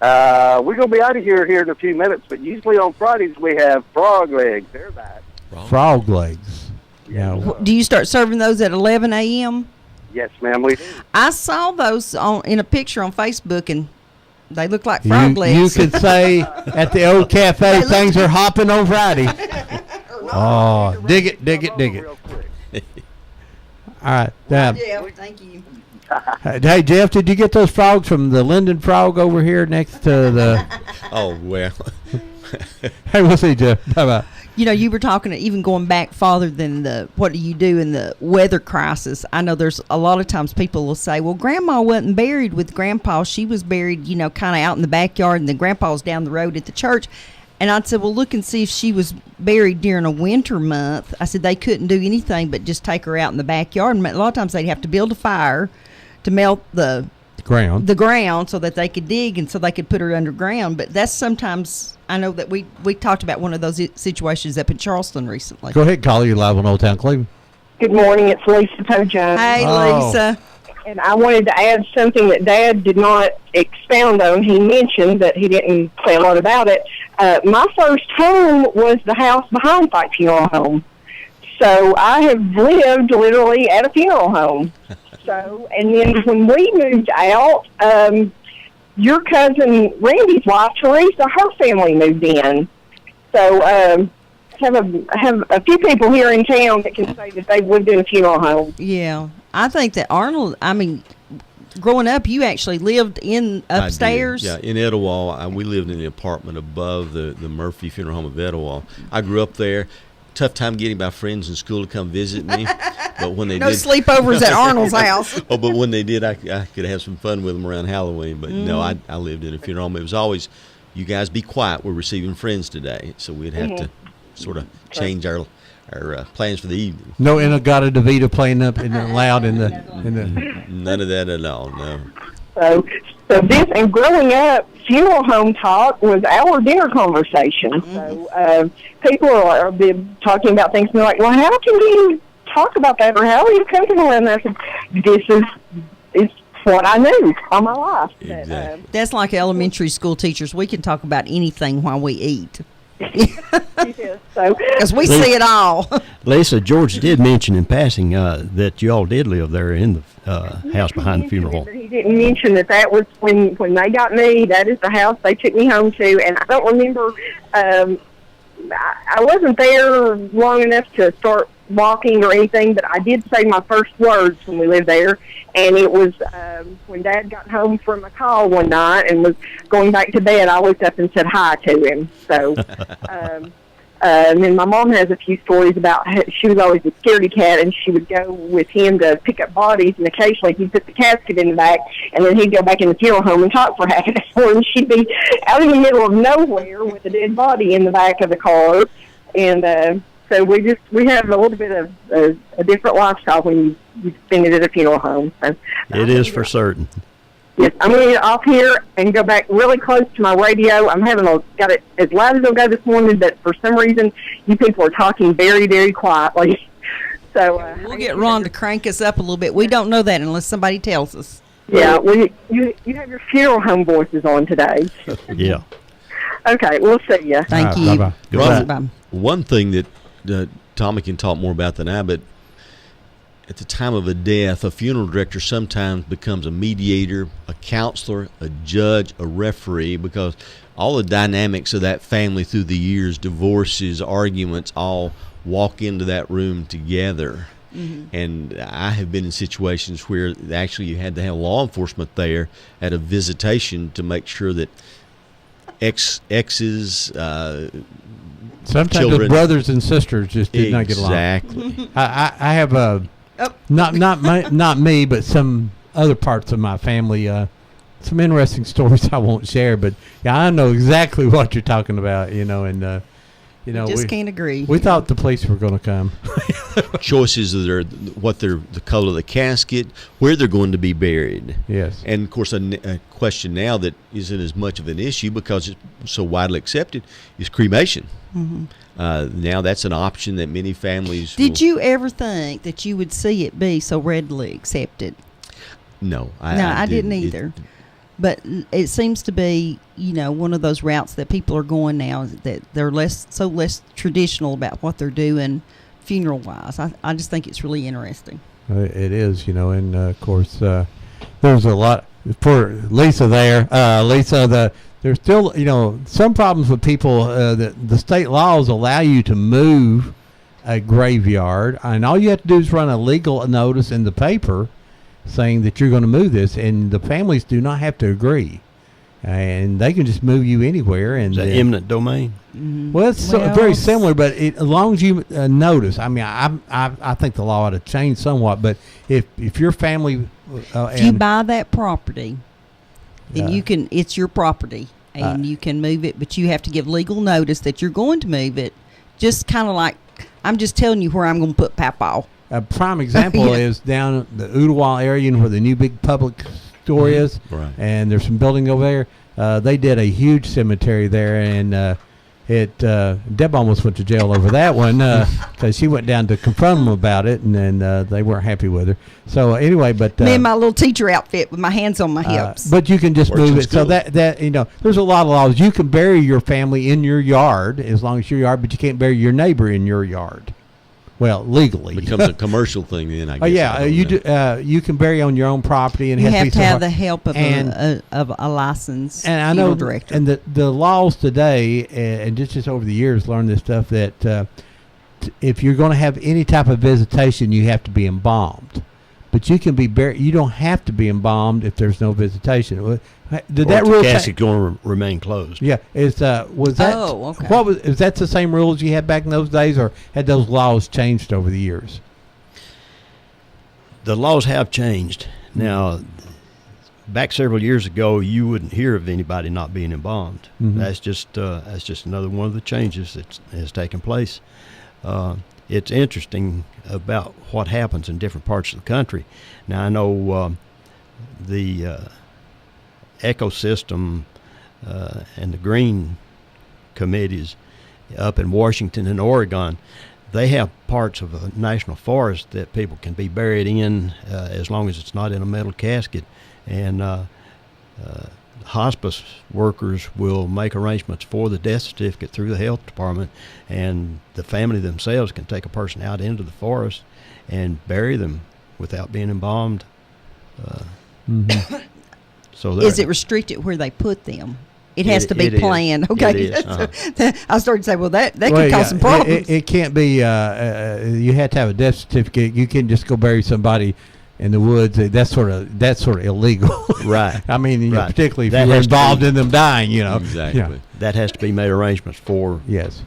We're going to be out of here in a few minutes, but usually on Fridays we have frog legs. They're that. Frog legs. Yeah. Do you start serving those at 11 a.m.? Yes, ma'am, we do. I saw those in a picture on Facebook, and they look like frog You legs. could say at the old cafe, things are hopping on Friday. Oh, dig it, dig it, dig it. Real quick. All right. Yeah, thank you. Hey, Jeff, did you get those frogs from the Linden Frog over here next to the... Oh, well. Hey, we'll see, Jeff. Bye-bye. You know, you were talking even going back farther than the what do you do in the weather crisis. I know there's a lot of times people will say, well, Grandma wasn't buried with Grandpa. She was buried, you know, kind of out in the backyard, and then Grandpa's down the road at the church. And I'd say, well, look and see if she was buried during a winter month. I said they couldn't do anything but just take her out in the backyard. And a lot of times they'd have to build a fire to melt the ground so that they could dig and so they could put her underground. But that's sometimes, I know that we talked about one of those situations up in Charleston recently. Go ahead, call you live on Old Town Cleveland. Good morning, it's Lisa Tojo. Hey, Lisa. And I wanted to add something that Dad did not expound on. He mentioned that he didn't say a lot about it. My first home was the house behind Fight Funeral Home. So I have lived literally at a funeral home. So, and then when we moved out, your cousin Randy's wife, Teresa, her family moved in. So have a few people here in town that can say that they've lived in a funeral home. Yeah. I think that Arnold, I mean, growing up, you actually lived in upstairs. Yeah, in Etowah. We lived in the apartment above the Murphy Funeral Home of Etowah. I grew up there. Tough time getting my friends in school to come visit me. But when they no did, sleepovers at Arnold's house. Oh, but when they did, I could have some fun with them around Halloween. But no, I lived in a funeral home. It was always, you guys be quiet. We're receiving friends today. So we'd have to sort of change our plans for the evening. No Inagata DeVita playing up in the loud in the None of that at all. No. So this, and growing up, funeral home talk was our dinner conversation. So people are talking about things, and they're like, well, how can you talk about that, or how are you comfortable? And I said, this is what I knew all my life. Exactly. That's like elementary school teachers. We can talk about anything while we eat. Because we see it all. Lisa, George did mention in passing that you all did live there in the house behind the funeral home. He didn't mention that was when they got me. That is the house they took me home to, and I don't remember. I wasn't there long enough to start walking or anything, but I did say my first words when we lived there, and it was when Dad got home from a call one night and was going back to bed. I looked up and said hi to him. So, and then my mom has a few stories about how she was always a scaredy cat, and she would go with him to pick up bodies, and occasionally he'd put the casket in the back, and then he'd go back in the funeral home and talk for half an hour, and she'd be out in the middle of nowhere with a dead body in the back of the car, and so we have a little bit of a different lifestyle when you spend it at a funeral home. So it is for certain. Yes, I'm going to get off here and go back really close to my radio. I'm got it as loud as it'll go this morning, but for some reason, you people are talking very, very quietly. So we'll get Ron to crank us up a little bit. We don't know that unless somebody tells us. Yeah, well, you have your funeral home voices on today. Yeah. Okay, we'll see you. Thank you. Bye-bye. Ron, one thing that Tommy can talk more about than I, but at the time of a death, a funeral director sometimes becomes a mediator, a counselor, a judge, a referee, because all the dynamics of that family through the years, divorces, arguments, all walk into that room together. Mm-hmm. And I have been in situations where actually you had to have law enforcement there at a visitation to make sure that exes, sometimes children, the brothers and sisters just did not get along. Exactly. I have not me, but some other parts of my family. Some interesting stories I won't share, but yeah, I know exactly what you're talking about. And we can't agree. We thought the police were going to come. Choices of the color of the casket, where they're going to be buried. Yes. And of course, a question now that isn't as much of an issue because it's so widely accepted is cremation. Mm-hmm. Now that's an option that many families. Did you ever think that you would see it be so readily accepted? No, I didn't either. But it seems to be, one of those routes that people are going now, that they're less traditional about what they're doing funeral-wise. I just think it's really interesting. It is, and of course, there's a lot for Lisa there. There's still, some problems with people. The state laws allow you to move a graveyard, and all you have to do is run a legal notice in the paper saying that you're going to move this, and the families do not have to agree. and they can just move you anywhere. And Is that eminent domain? well, it's very similar, but as long as you notice, I mean, I think the law ought to change somewhat. But if your family, if you buy that property, then you can. It's your property, and you can move it, but you have to give legal notice that you're going to move it. Just kind of like I'm just telling you where I'm going to put Papaw. A prime example is down the Ooltewah area where the new big public store is, Right. and there's some building over there. They did a huge cemetery there, and Deb almost went to jail over that one because she went down to confront them about it, and then they weren't happy with her. So anyway, but Me in my little teacher outfit with my hands on my hips. but you can just Works move in it. So school. that there's a lot of laws. You can bury your family in your yard as long as your yard, but you can't bury your neighbor in your yard. Well, legally. Becomes a commercial thing then, I guess. Oh yeah, you do. You can bury on your own property, and it you has have to to be have the help of a licensed And I funeral know, director. and the laws today, and just over the years, learned this stuff that if you're going to have any type of visitation, you have to be embalmed. But you can be buried. You don't have to be embalmed if there's no visitation. Did that rule? Casket going to remain closed? Yeah, was that? Oh, okay. Is that the same rules you had back in those days, or had those laws changed over the years? The laws have changed. Now, back several years ago, you wouldn't hear of anybody not being embalmed. Mhm. That's just another one of the changes that has taken place. It's interesting about what happens in different parts of the country. Now, I know the ecosystem and the green committees up in Washington and Oregon, they have parts of a national forest that people can be buried in as long as it's not in a metal casket. And hospice workers will make arrangements for the death certificate through the health department, and the family themselves can take a person out into the forest and bury them without being embalmed. So Is it restricted where they put them? It has to be it is. planned. Okay. It is, I started to say, well, that Well, could cause yeah, some problems. It can't be. You have to have a death certificate. You can't just go bury somebody in the woods. That's sort of illegal. Right. I mean, you know, Right. particularly if That you're has to involved be- in them dying. You know. Exactly. Yeah. That has to be made arrangements for. Yes.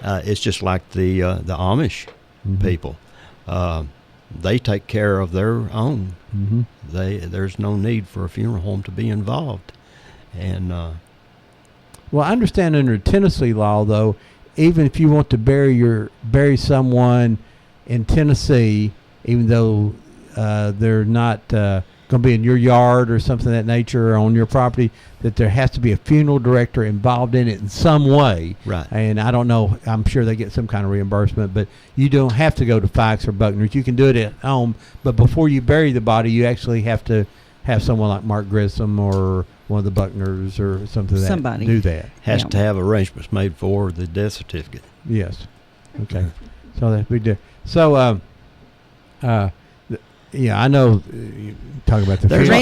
It's just like the Amish Mhm. people. They take care of their own. Mm-hmm. There's no need for a funeral home to be involved, and Well, I understand under Tennessee law, though, even if you want to bury someone in Tennessee, even though they're not going to be in your yard or something of that nature or on your property, that there has to be a funeral director involved in it in some way. Right. And I don't know, I'm sure they get some kind of reimbursement, but you don't have to go to Fikes or Buckner's. You can do it at home, but before you bury the body, you actually have to have someone like Mark Grissom or one of the Buckners or something that Somebody. do that. has Yeah. to have arrangements made for the death certificate. Yes. Okay. So that's big deal. So, yeah, I know. You talk about the There's funeral.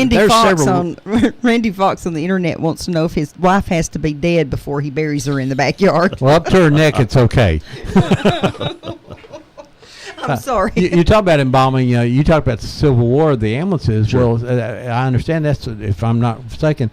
Randy Fox on the internet wants to know if his wife has to be dead before he buries her in the backyard. Well, up to her neck, it's okay. I'm sorry. You talk about embalming. You talk about the Civil War, the ambulances. Sure. Well, I understand that's, if I'm not mistaken,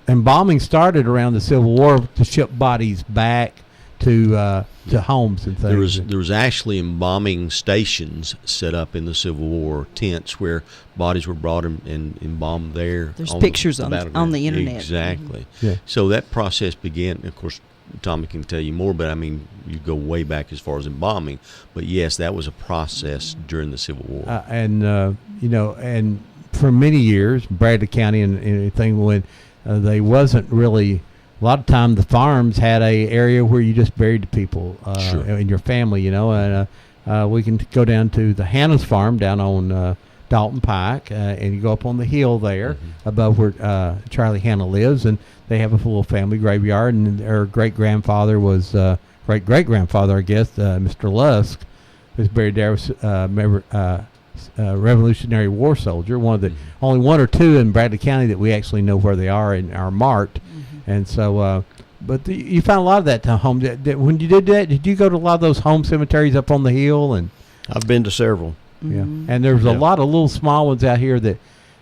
embalming started around the Civil War to ship bodies back to homes and things. There was actually embalming stations set up in the Civil War, tents where bodies were brought and embalmed there. There's on pictures on battleground. the internet. Exactly. Yeah. So that process began. Of course, Tommy can tell you more, but I mean, you go way back as far as embalming. But yes, that was a process during the Civil War. And for many years, Bradley County and anything, when they wasn't really. A lot of time, the farms had a area where you just buried the people Sure. in your family, and we can go down to the Hannah's farm down on Dalton Pike, and you go up on the hill there above where Charlie Hannah lives, and they have a little family graveyard, and her great-grandfather was great-great-grandfather, I guess, Mr. Lusk, who's buried there, was Revolutionary War soldier, one of the only one or two in Bradley County that we actually know where they are and are marked. And so, you found a lot of that to home. When you did that, did you go to a lot of those home cemeteries up on the hill? And I've been to several. yeah, and there's a Yeah. lot of little small ones out here that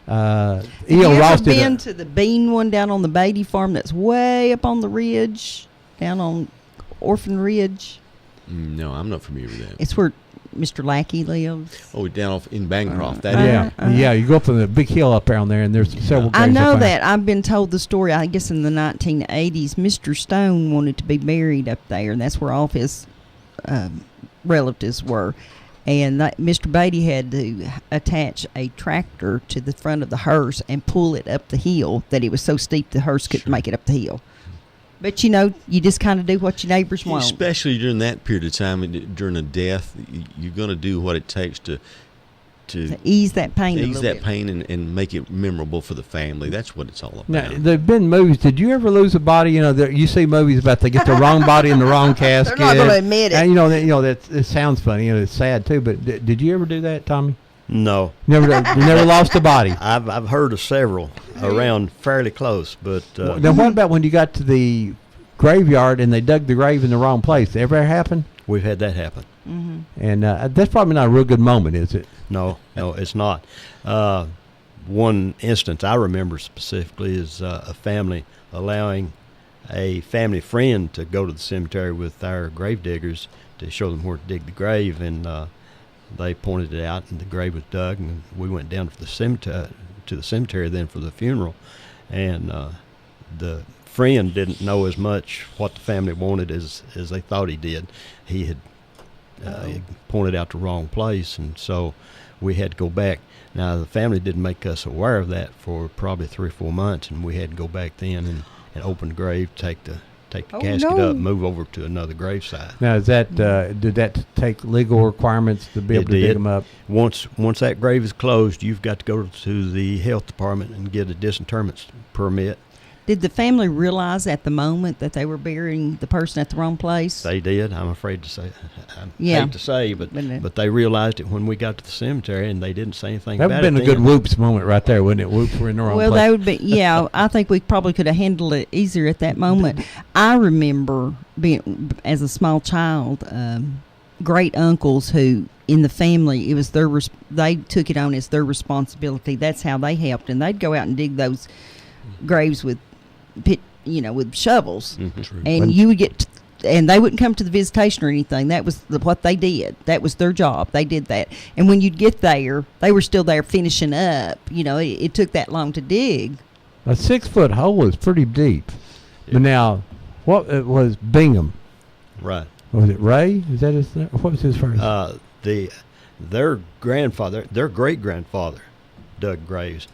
Have E.O. you Ross ever did been to the bean one down on the Beatty farm that's way up on the ridge, down on Orphan Ridge? No, I'm not familiar with that. It's where Mr. Lackey lives. Oh, down off in Bancroft. That yeah, area. yeah. You go up on the big hill up down there, and there's several. I graves know found. that. I've been told the story, I guess, in the 1980s. Mr. Stone wanted to be buried up there, and that's where all of his relatives were. And Mr. Beatty had to attach a tractor to the front of the hearse and pull it up the hill, that it was so steep the hearse couldn't make it up the hill. But, you just kind of do what your neighbors want. Especially during that period of time, during a death, you're going to do what it takes to ease that pain ease that pain and make it memorable for the family. That's what it's all about. Now, there've been movies. Did you ever lose a body? You see movies about they get the wrong body in the wrong casket. They're not going to admit it. And that it sounds funny. It's sad too. But did you ever do that, Tommy? No. You never lost a body. I've heard of several around fairly close, but Now, what about when you got to the graveyard and they dug the grave in the wrong place? Ever happen? we've had that happen. Mm-hmm. And that's probably not a real good moment, is it? No, it's not. One instance I remember specifically is a family allowing a family friend to go to the cemetery with our grave diggers to show them where to dig the grave, and they pointed it out, and the grave was dug, and we went down to the cemetery then for the funeral, and the friend didn't know as much what the family wanted as they thought he did. He had pointed out the wrong place, and so we had to go back. Now, the family didn't make us aware of that for probably 3 or 4 months, and we had to go back then and open the grave, take the casket up, move over to another gravesite. Now, is that did that take legal requirements to be able to dig them up? Once that grave is closed, you've got to go to the health department and get a disinterment permit. Did the family realize at the moment that they were burying the person at the wrong place? They did. I'm afraid to say. I Yeah. hate to say, but they realized it when we got to the cemetery, and they didn't say anything That about would it. have been a good whoops moment right there, wouldn't it? Whoops, we're in the wrong Well, place. that would be, yeah, I think we probably could have handled it easier at that moment. I remember being, as a small child, great uncles who, in the family, it was they took it on as their responsibility. That's how they helped, and they'd go out and dig those graves with with shovels, and you would get, and they wouldn't come to the visitation or anything. That was what they did. That was their job. They did that. And when you'd get there, they were still there finishing up. It took that long to dig. A 6-foot hole is pretty deep. Yeah. But now, what was Bingham? Right. Was it Ray? Is that his? What was his first? Their grandfather, their great grandfather, dug graves.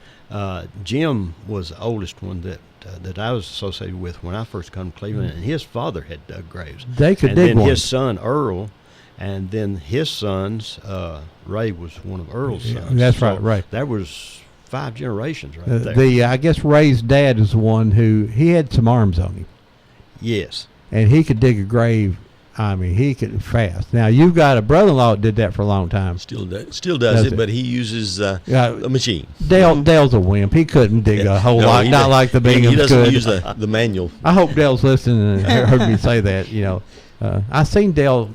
Jim was the oldest one that I was associated with when I first come to Cleveland, and his father had dug graves. They could and dig then one. his son Earl, and then his sons. Ray was one of Earl's sons. That's So right, right. That was 5 generations right there. I guess Ray's dad is the one who he had some arms on him, Yes. and he could dig a grave. I mean, he could fast. Now you've got a brother-in-law that did that for a long time. Still does it, but he uses a machine. Dale's a wimp. He couldn't dig a whole lot, he not does- like the he Binghams doesn't could. use the manual. I hope Dale's listening and heard me say that. I seen Dale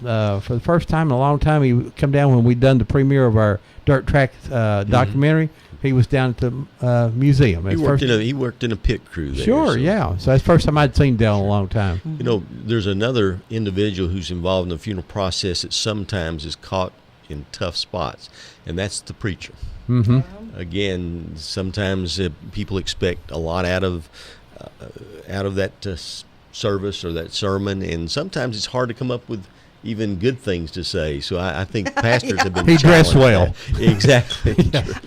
for the first time in a long time. He come down when we done the premiere of our Dirt Track documentary. He was down at the museum. He worked in a pit crew there. Sure, so. yeah. So that's the first time I'd seen Dale in a long time. There's another individual who's involved in the funeral process that sometimes is caught in tough spots, and that's the preacher. Mm-hmm. Again, sometimes people expect a lot out of that service or that sermon, and sometimes it's hard to come up with even good things to say. So I think pastors have been He dressed challenged. well. Exactly.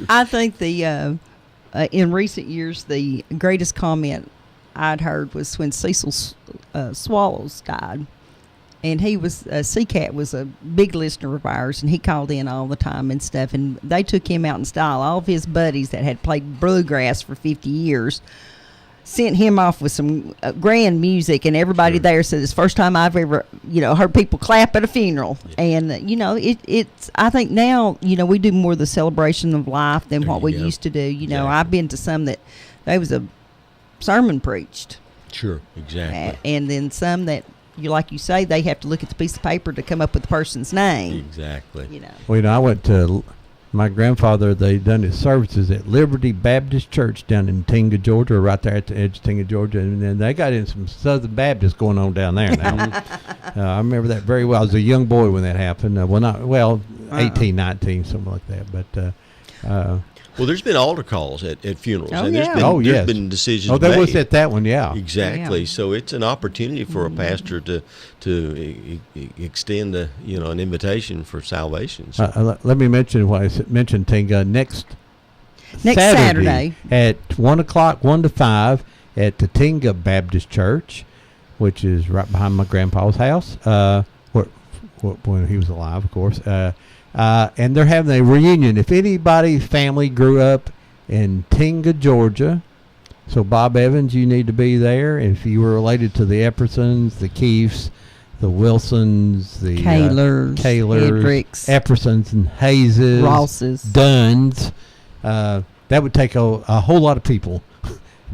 I think in recent years, the greatest comment I'd heard was when Cecil Swallows died. And he was, CCAT was a big listener of ours, and he called in all the time and stuff. And they took him out in style. All of his buddies that had played bluegrass for 50 years sent him off with some grand music, and everybody there said it's the first time I've ever, heard people clap at a funeral. Yeah. And, it's, I think now, we do more of the celebration of life than what we used to do. Exactly. I've been to some that there was a sermon preached. Sure, exactly. And then some that, like you say, they have to look at the piece of paper to come up with the person's name. Exactly. Well, I went to my grandfather, they done his services at Liberty Baptist Church down in Tinga, Georgia, right there at the edge of Tinga, Georgia. And then they got in some Southern Baptists going on down there now. I remember that very well. I was a young boy when that happened. 18, 19, something like that. But well, there's been altar calls at funerals. Oh, and yeah. There's been decisions Oh, there made. was at that one, yeah. Exactly. Yeah. So it's an opportunity for a pastor to extend an invitation for salvation. So. Let me mention what I mentioned, Tinga. Next Saturday at 1 o'clock, 1 to 5 at the Tinga Baptist Church, which is right behind my grandpa's house, when he was alive, of course. And they're having a reunion. If anybody's family grew up in Tinga, Georgia, so Bob Evans, you need to be there. If you were related to the Eppersons, the Keefs, the Wilsons, the Kaylors, Hendricks, Eppersons and Hayeses, Rosses, Dunns, that would take a whole lot of people.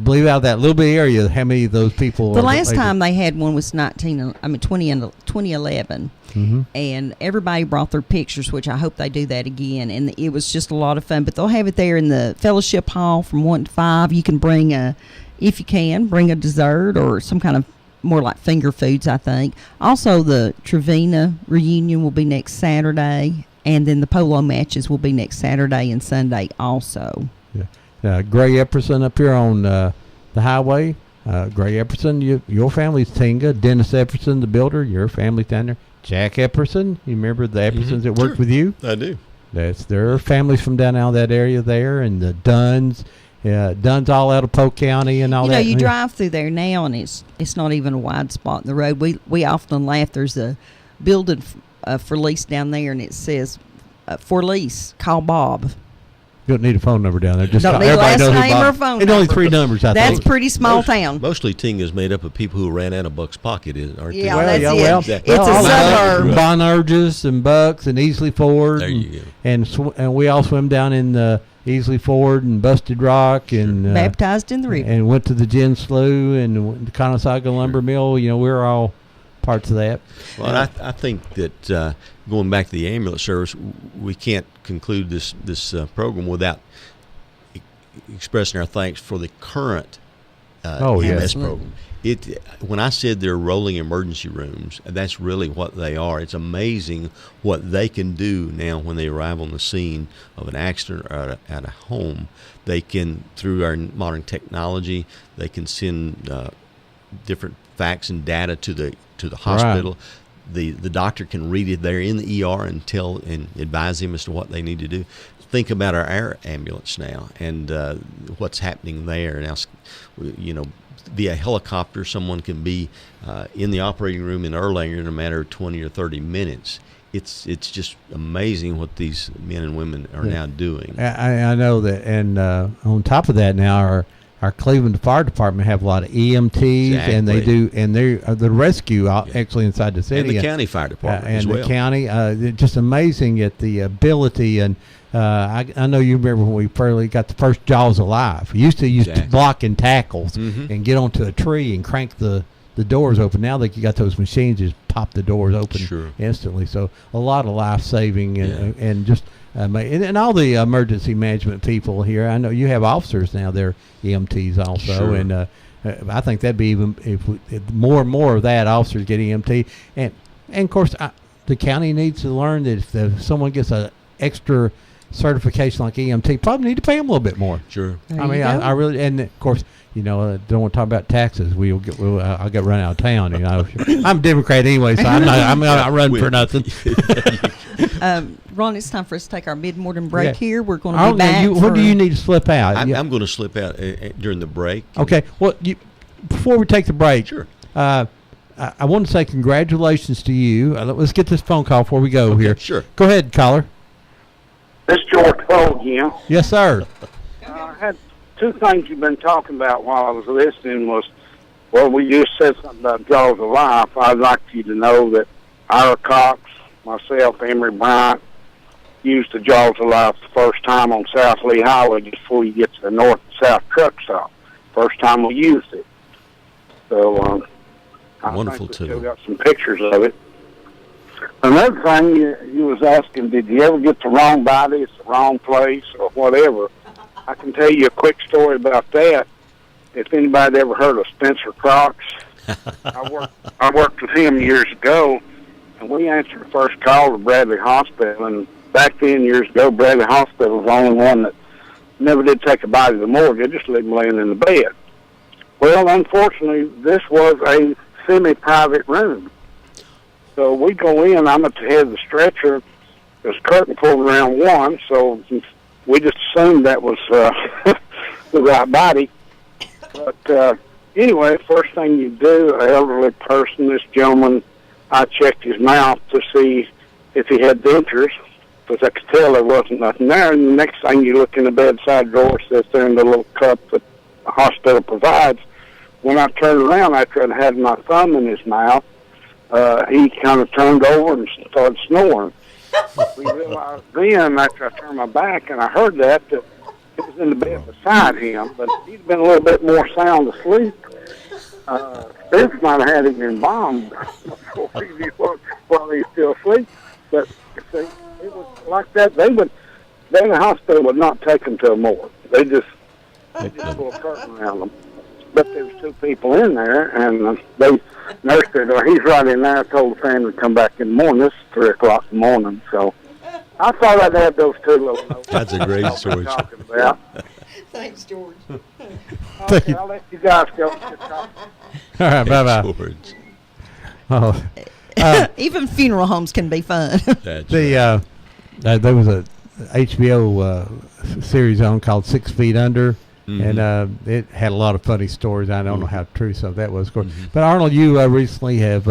Believe out of that little bit area, how many of those people? The last time they had one was 2011. Mm-hmm. And everybody brought their pictures, which I hope they do that again. And it was just a lot of fun. But they'll have it there in the fellowship hall from 1 to 5. You can bring if you can, bring a dessert or some kind of more like finger foods, I think. Also, the Trevina reunion will be next Saturday. And then the polo matches will be next Saturday and Sunday also. Yeah. Gray Epperson up here on the highway. Gray Epperson, your family's Tinga. Dennis Epperson, the builder, your family's down there. Jack Epperson, you remember the Eppersons that worked with you? I do. That's their families from down out of that area there, and the Dunns. Dunns all out of Polk County and all that. You drive through there now, and it's not even a wide spot in the road. We often laugh. There's a building for lease down there, and it says for lease. Call Bob. You don't need a phone number down there. Just don't need everybody last knows name or phone It's number. only 3 numbers, I think. That's pretty small town. Mostly Tinga is made up of people who ran out of Buck's Pocket, aren't Yeah, they? that's it. It's a all suburb. Bon Urges and Bucks and Easley Ford. There you go. And we all swim down in Easley Ford and Busted Rock and baptized in the river. And went to the Gin Slough and the Conesaga Lumber Mill. We're all parts of that. Well, I think that going back to the ambulance service, we can't conclude this program without expressing our thanks for the current EMS program. When I said they're rolling emergency rooms, that's really what they are. It's amazing what they can do now when they arrive on the scene of an accident or at a home. They can, through our modern technology, they can send different facts and data to the hospital. Right. The doctor can read it there in the ER and advise him as to what they need to do. Think about our air ambulance now and what's happening there. Now, via helicopter, someone can be in the operating room in Erlanger in a matter of 20 or 30 minutes. It's just amazing what these men and women are now doing. I know that, and on top of that, now our Cleveland Fire Department have a lot of EMTs, and they do, and they the rescue actually inside the city, and the county fire department and as well. The county. Just amazing at the ability, and I know you remember when we first got the first Jaws Alive. We used to use blocking tackles and get onto a tree and crank the doors open. Now that you got those machines, just pop the doors open instantly. So a lot of life saving and just. And all the emergency management people here, I know you have officers now. They're EMTs also, and I think that'd be even if more and more of that officers get EMT, and of course the county needs to learn that if someone gets an extra certification like EMT, probably need to pay them a little bit more. Sure. I really, and of course, don't want to talk about taxes. I'll get run out of town. I'm a Democrat anyway, so I'm not running for nothing. Ron, it's time for us to take our mid-morning break here. We're going to be back. When do you need to slip out? I'm going to slip out during the break. Okay. Well, before we take the break, I want to say congratulations to you. Let's get this phone call before we go here. Sure. Go ahead, caller. This is George Cole again. Yes, sir. I had 2 things you've been talking about while I was listening we just said something about Jaws of Life. I'd like you to know that Ira Cox, myself, Emery Bryant, used the Jaws of Life the first time on South Lee Highway just before you get to the north and south truck stop. First time we used it. So, wonderful I think we too. still got some pictures of it. Another thing you was asking, did you ever get the wrong body, the wrong place, or whatever? I can tell you a quick story about that. If anybody ever heard of Spencer Crocs, I worked with him years ago, and we answered the first call to Bradley Hospital. And back then, years ago, Bradley Hospital was the only one that never did take a body to the morgue. They just leave them laying in the bed. Well, unfortunately, this was a semi-private room. So we go in, I'm at the head of the stretcher. There's a curtain pulled around one, so we just assumed that was the right body. But anyway, first thing you do, an elderly person, this gentleman, I checked his mouth to see if he had dentures, because I could tell there wasn't nothing there. And the next thing you look in the bedside drawer, it says there in the little cup that the hospital provides. When I turned around after I'd had my thumb in his mouth, he kind of turned over and started snoring. We realized then, after I turned my back and I heard that it was in the bed beside him, but he'd been a little bit more sound asleep. Spence might have had him embalmed before he was, while he was still asleep. But see, it was like that. The hospital would not take him to a morgue. They just pull a curtain around them. But there was two people in there, and they nursed it. He's right in there. I told the family to come back in the morning. This is 3 o'clock in the morning, so I thought I'd have those two little notes. That's a great story. Thanks, George. Okay, I'll let you guys go. All right, bye-bye. George. Oh, Even funeral homes can be fun. That's there was a HBO series on called 6 Feet Under. Mm-hmm. And it had a lot of funny stories. I don't know how true some of that was. But Arnold, you recently have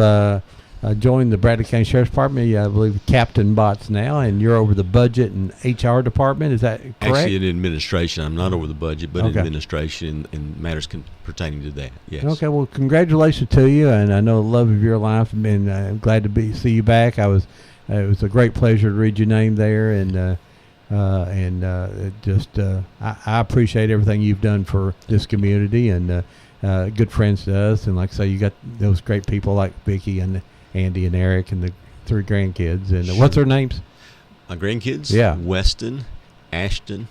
joined the Bradley County Sheriff's Department. I believe Captain Bots now, and you're over the budget and HR department. Is that correct? Actually, in administration. I'm not over the budget, but Okay. in administration and matters pertaining to that. Yes. Okay. Well, congratulations to you, and I know the love of your life. And I'm glad to see you back. It was a great pleasure to read your name there, and I appreciate everything you've done for this community, and good friends to us. And like I say, you got those great people like Vicki and Andy and Eric and the 3 grandkids. And what's their names? My grandkids? Yeah. Weston, Ashton,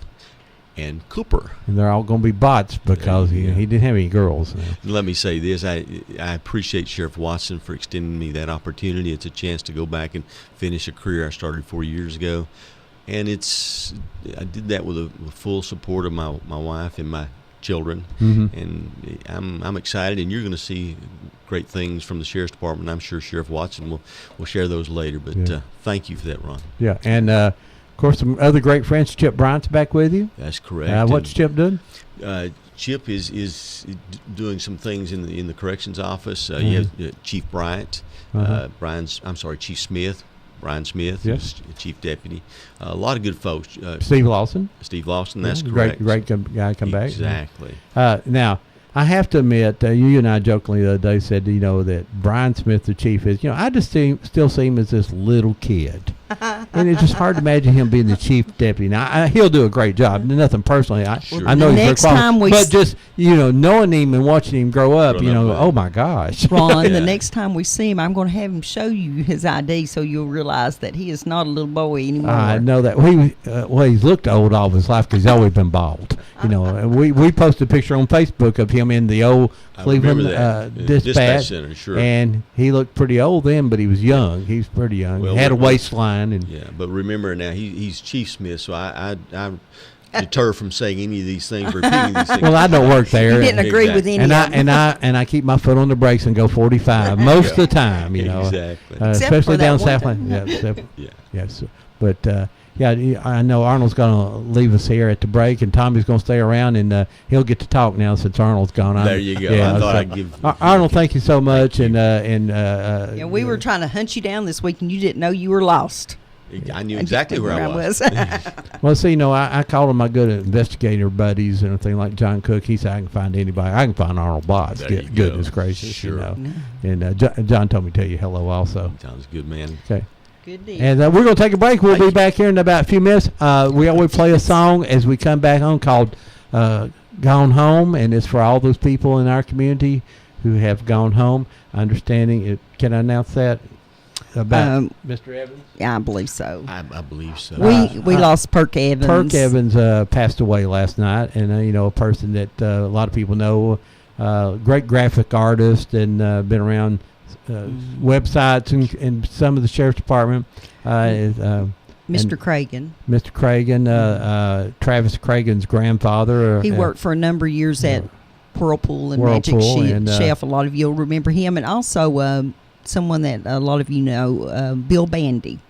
and Cooper. And they're all going to be bots because he didn't have any girls. Let me say this. I appreciate Sheriff Watson for extending me that opportunity. It's a chance to go back and finish a career I started 4 years ago. And I did that with full support of my wife and my children, and I'm excited. And you're going to see great things from the Sheriff's Department. I'm sure Sheriff Watson will share those later. But thank you for that, Ron. Yeah, and of course some other great friends. Chip Bryant's back with you. That's correct. What's Chip doing? Chip is doing some things in the corrections office. You have Chief Bryant, Chief Smith. Brian Smith, yes. Chief Deputy. A lot of good folks. Steve Lawson. Steve Lawson, that's correct. Great guy come back. Exactly. Now, I have to admit, you and I jokingly the other day said, that Brian Smith, the chief, is, I just still see him as this little kid. And it's just hard to imagine him being the chief deputy. Now, he'll do a great job. Nothing personally. I know he's very qualified. But just, knowing him and watching him grow up, oh, my gosh. Ron, the next time we see him, I'm going to have him show you his ID so you'll realize that he is not a little boy anymore. I know that. He's looked old all of his life because he's always been bald. And we posted a picture on Facebook of him in the old Cleveland dispatch center, sure. And he looked pretty old then, but he was young. He's pretty young. Well, he had a waistline. But remember now, he's Chief Smith, so I deter from saying any of these things, repeating these things. Well, I don't work there. You didn't agree with any and I keep my foot on the brakes and go 45 most of the time. Exactly. Especially down Southland. Yes. But. I know Arnold's going to leave us here at the break, and Tommy's going to stay around, and he'll get to talk now since Arnold's gone. There you go. I thought I'd give Arnold. Thank you so much, we were trying to hunt you down this week, and you didn't know you were lost. I knew exactly where I was. Well, see, I called on my good investigator buddies and everything like John Cook. He said I can find anybody. I can find Arnold Botts. Goodness gracious, sure. And John told me to tell you hello also. Sounds good, man. Okay. Good deal. And we're going to take a break. We'll be back here in about a few minutes. We always play a song as we come back home called Gone Home, and it's for all those people in our community who have gone home. Understanding it. Can I announce that? about Mr. Evans? Yeah, I believe so. I believe so. We lost Perk Evans. Perk Evans passed away last night, and a person that a lot of people know, great graphic artist, and been around websites and some of the sheriff's department. Mr. Cragen. Mr. Cragen, Travis Cragen's grandfather. He worked for a number of years at Whirlpool and Whirlpool Magic Chef. A lot of you will remember him, and also someone that a lot of you know, Bill Bandy.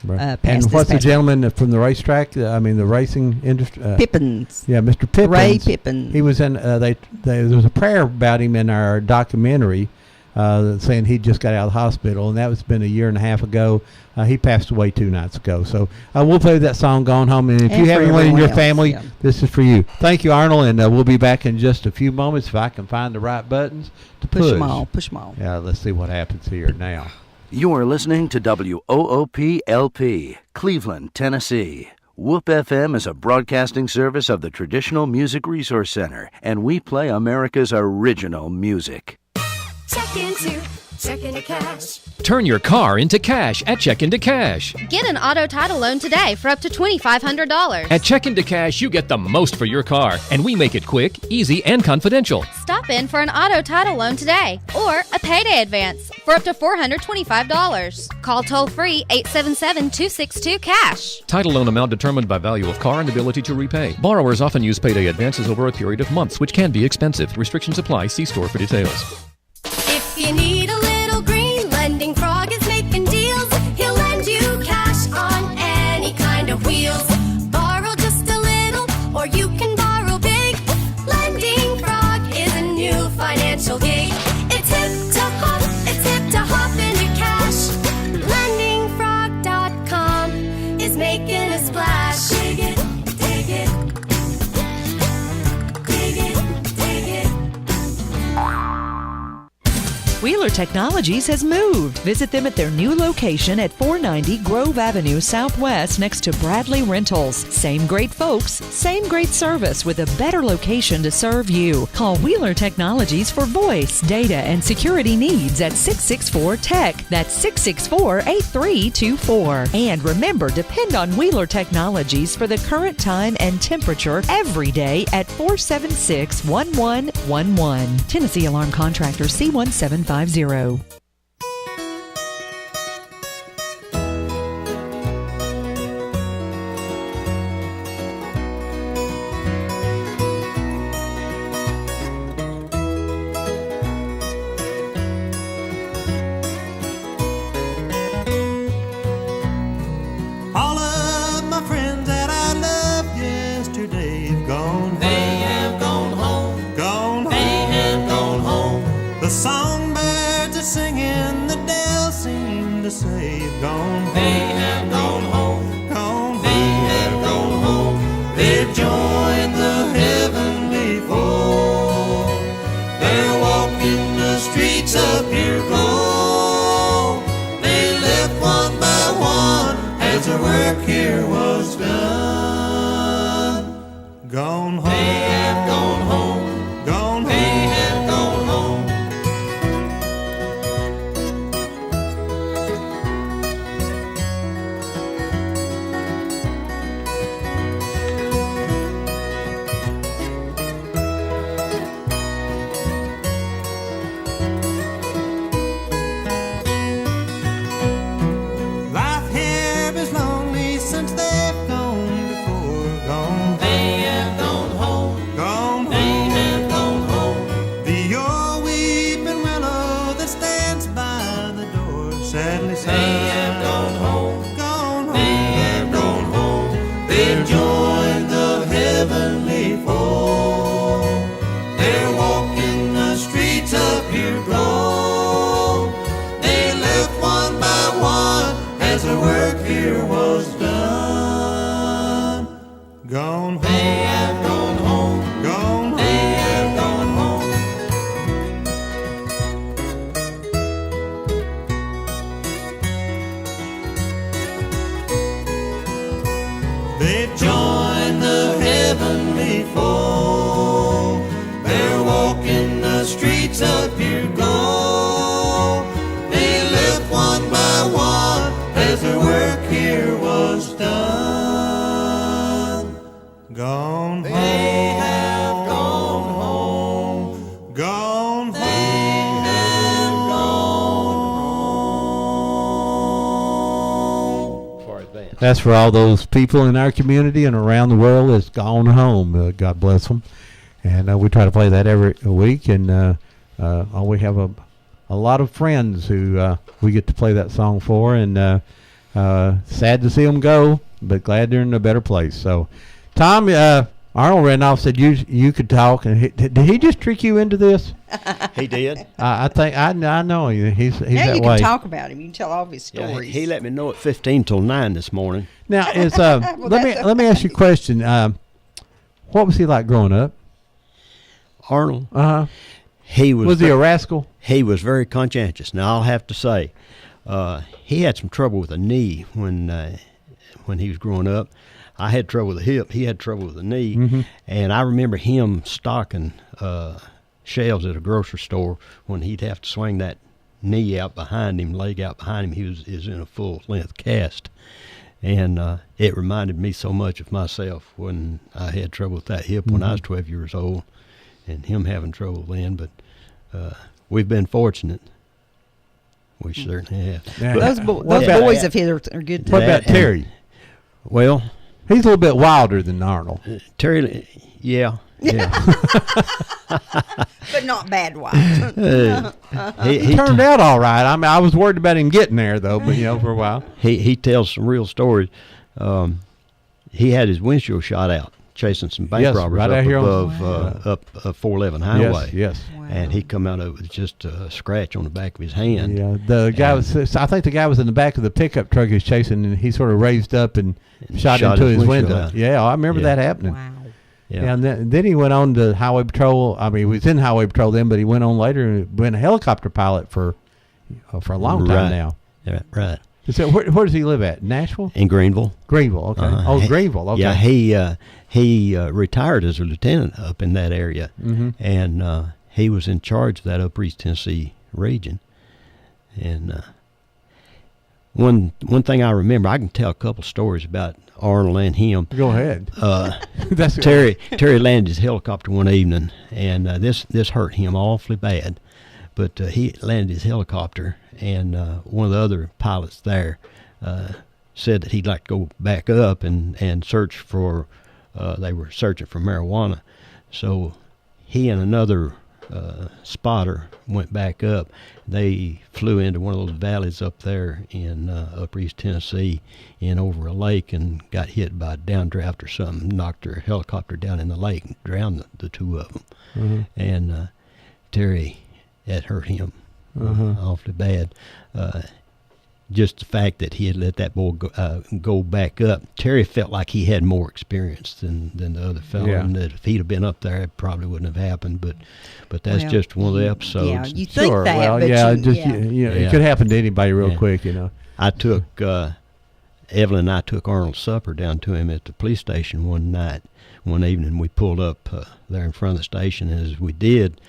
Right. And what's the gentleman from the racetrack? The racing industry. Pippins. Yeah, Mr. Pippins. Ray Pippins. He was in. There was a prayer about him in our documentary, saying he just got out of the hospital, and that was been a year and a half ago. He passed away 2 nights ago. So we'll play that song "Gone Home," and if you have anyone in your family, this is for you. Thank you, Arnold, and we'll be back in just a few moments if I can find the right buttons to push. Push them all. Yeah, let's see what happens here now. You are listening to WOOP-LP, Cleveland, Tennessee. WOOP FM is a broadcasting service of the Traditional Music Resource Center, and we play America's original music. Check into cash. Turn your car into cash at Check Into Cash. Get an auto title loan today for up to $2,500. At Check Into Cash, you get the most for your car, and we make it quick, easy, and confidential. Stop in for an auto title loan today or a payday advance for up to $425. Call toll-free 877-262-CASH. Title loan amount determined by value of car and ability to repay. Borrowers often use payday advances over a period of months, which can be expensive. Restrictions apply. See store for details. If you need a little green, Lending Frog is making deals. He'll lend you cash on any kind of wheels. Borrow just a little, or you can borrow big. Lending Frog is a new financial gig. It's hip to hop into cash. LendingFrog.com is making a splash. Dig it, dig it. Dig it, dig it. Wheeler Technologies has moved. Visit them at their new location at 490 Grove Avenue Southwest next to Bradley Rentals. Same great folks, same great service with a better location to serve you. Call Wheeler Technologies for voice, data, and security needs at 664-TECH. That's 664-8324. And remember, depend on Wheeler Technologies for the current time and temperature every day at 476-1111. Tennessee Alarm Contractor C1750. All of my friends that I loved yesterday have gone. They have gone home. Gone home. They have gone home. The songbirds are singing, the dells seem to say have gone. They have gone home. Gone. They have gone home. They've joined the heavenly fold. They're walking the streets of pure gold. They left one by one as their work here was done. Gone home. They have gone home. Gone home. They have gone home. Life here is lonely since they've gone before. Gone. They have gone home. Gone. They have gone home. The old weeping willow that stands by the door sadly sighs. They have gone home. Gone home. They have gone home. They've joined the heavenly fold. They're walking the streets of pure gold. They left one by one as the work here was done. Gone home. They have gone home. Gone home. They have gone home. gone That's for all those people in our community and around the world that's gone home. God bless them. And we try to play that every week. And we have a lot of friends who we get to play that song for. And sad to see them go, but glad they're in a better place. So, Tom, Arnold Randolph said you could talk. And did he just trick you into this? He did. I think I know he's now that you way. can talk about him. You can tell all of his Yeah, stories. he let me know at 15 till 9 this morning. Now, is let me ask you a question. What was he like growing up? Arnold. He was he a rascal? He was very conscientious. Now I'll have to say, he had some trouble with a knee when he was growing up. I had trouble with the hip. He had trouble with the knee, and I remember him stocking shelves at a grocery store when he'd have to swing that knee out behind him, leg out behind him. He was in a full length cast, and it reminded me so much of myself when I had trouble with that hip when I was 12 years old, and him having trouble then. But we've been fortunate. We certainly have. Yeah. Those boys of his are good. What about Terry? Well, he's a little bit wilder than Arnold. Terry, yeah. But not bad wild. He turned out all right. I mean, I was worried about him getting there though, but for a while. He tells some real stories. He had his windshield shot out chasing some bank robbers right up out here above up 411 highway. Yes. And he come out of it with just a scratch on the back of his hand. Yeah, the guy I think the guy was in the back of the pickup truck he was chasing, and he sort of raised up and shot into his window. out. Yeah, I remember that happening. Wow. Yeah. And then he went on to Highway Patrol. I mean, he was in Highway Patrol then, but he went on later and been a helicopter pilot for a long time now. Yeah, right. So where does he live at? Nashville? In Greenville. Greenville, okay. Greenville, okay. Yeah, he retired as a lieutenant up in that area, and he was in charge of that Upper East Tennessee region. And one thing I remember, I can tell a couple stories about Arnold and him. Go ahead. Terry landed his helicopter one evening, and this hurt him awfully bad. But he landed his helicopter, and one of the other pilots there said that he'd like to go back up and search for, they were searching for marijuana. So he and another spotter went back up. They flew into one of those valleys up there in Upper East Tennessee and over a lake and got hit by a downdraft or something, knocked their helicopter down in the lake and drowned the two of them. And Terry, that hurt him awfully bad. Just the fact that he had let that boy go back up. Terry felt like he had more experience than the other fellow, and that if he'd have been up there, it probably wouldn't have happened. But that's just one of the episodes. Yeah, you think that, well, but it could happen to anybody real quick, I took Evelyn and I took Arnold's supper down to him at the police station one evening. We pulled up there in front of the station, and as we did,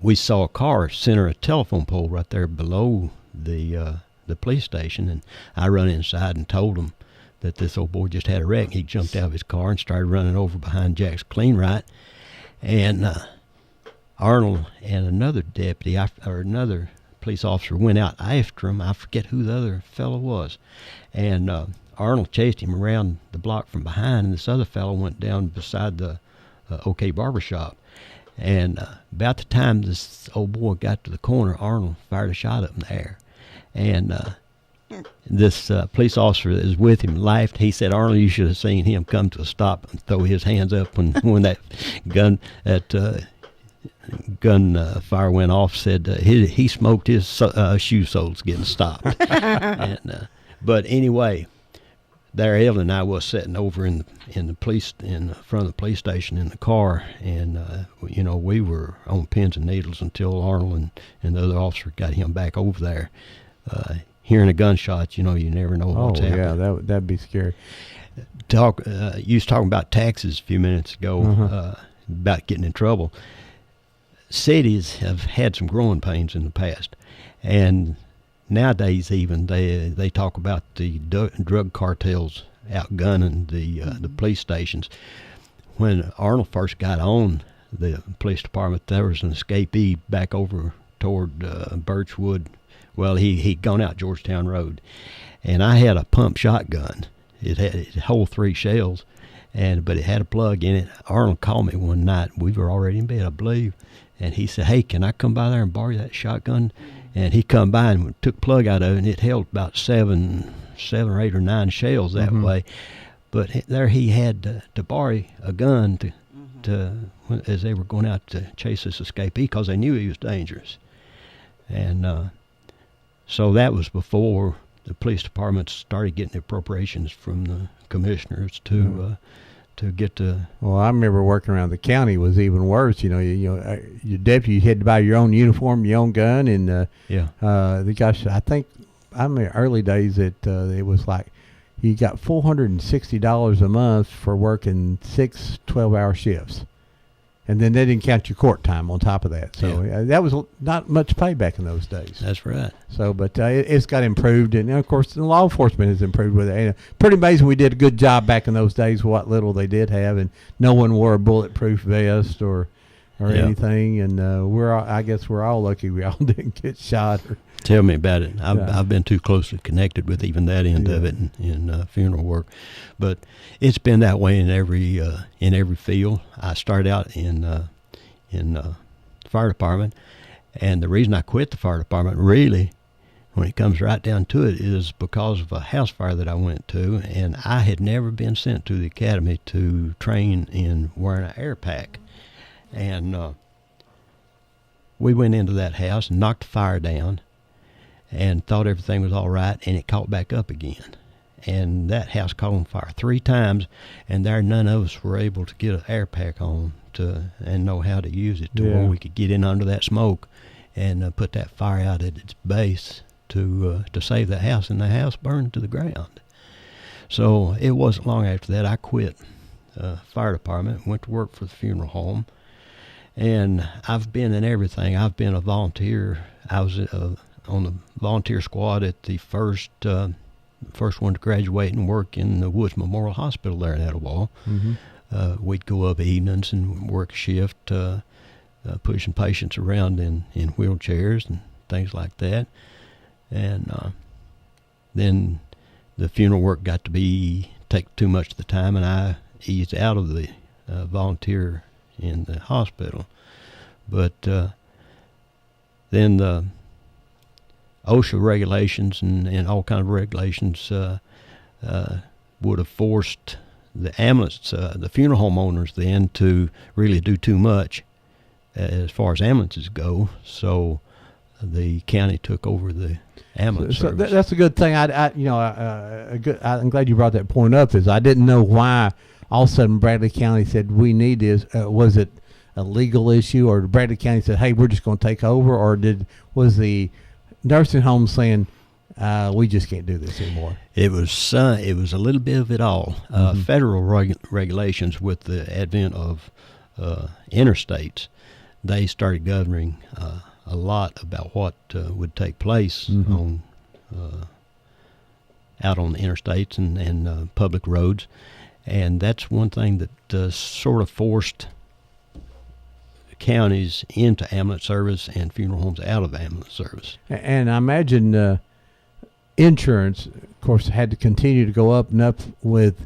we saw a car center a telephone pole right there below the police station, and I run inside and told him that this old boy just had a wreck. He jumped out of his car and started running over behind Jack's Cleanright, and Arnold and another deputy or another police officer went out after him. I forget who the other fellow was, and Arnold chased him around the block from behind, and this other fellow went down beside the OK Barbershop. And about the time this old boy got to the corner, Arnold fired a shot up in the air. And this police officer that was with him laughed. He said, "Arnold, you should have seen him come to a stop and throw his hands up when that gun fire went off." Said he smoked his shoe soles getting stopped. But anyway, there Evelyn and I was sitting over in front of the police station in the car, and we were on pins and needles until Arnold and the other officer got him back over there. Hearing a gunshot, you never know what's happening. Yeah, that'd be scary. You was talking about taxes a few minutes ago, about getting in trouble. Cities have had some growing pains in the past, and nowadays even they talk about the drug cartels outgunning the police stations. When Arnold first got on, the police department. There was an escapee back over toward Birchwood. Well, he'd gone out Georgetown Road, and I had a pump shotgun. It hold 3 shells, but it had a plug in it. Arnold called me one night. We were already in bed, I believe, and he said, "Hey, can I come by there and borrow that shotgun?" And he come by and took plug out of it, and it held about 7 or 8 or 9 shells that way. But there he had to borrow a gun to as they were going out to chase this escapee, because they knew he was dangerous. And so that was before the police department started getting the appropriations from the commissioners to get the. Well, I remember working around the county was even worse. Your deputy had to buy your own uniform, your own gun, and I think I mean early days it was like you got $460 a month for working 6 12-hour shifts. And then they didn't count your court time on top of that. So that was not much pay back in those days. That's right. So, but it's got improved. And, of course, the law enforcement has improved with it. And pretty amazing we did a good job back in those days, what little they did have. And no one wore a bulletproof vest or anything. And I guess we're all lucky we all didn't get shot. Tell me about it. I've been too closely connected with even that end of it in funeral work, but it's been that way in every field. I started out in the fire department, and the reason I quit the fire department, really, when it comes right down to it, is because of a house fire that I went to, and I had never been sent to the academy to train in wearing an air pack, and we went into that house and knocked the fire down and thought everything was all right, and it caught back up again. And that house caught on fire 3 times, and there none of us were able to get an air pack on and know how to use it to where we could get in under that smoke and put that fire out at its base to save the house, and the house burned to the ground. So it wasn't long after that I quit fire department, went to work for the funeral home, and I've been in everything. I've been a volunteer. I was on the volunteer squad at the first one to graduate and work in the Woods Memorial Hospital there in Etowah. We'd go up evenings and work a shift, pushing patients around in wheelchairs and things like that. And then the funeral work got to take too much of the time, and I eased out of the volunteer in the hospital. But then the OSHA regulations and all kinds of regulations would have forced the ambulance, the funeral home owners then to really do too much as far as ambulances go. So the county took over the ambulance service. That's a good thing. I'm glad you brought that point up. Is I didn't know why all of a sudden Bradley County said we need this. Was it a legal issue, or Bradley County said, "Hey, we're just going to take over," or was the nursing home saying we just can't do this anymore? It was a little bit of it all. Federal regulations with the advent of interstates, they started governing a lot about what would take place out on the interstates and public roads, and that's one thing that sort of forced counties into ambulance service and funeral homes out of ambulance service. And I imagine insurance, of course, had to continue to go up and up with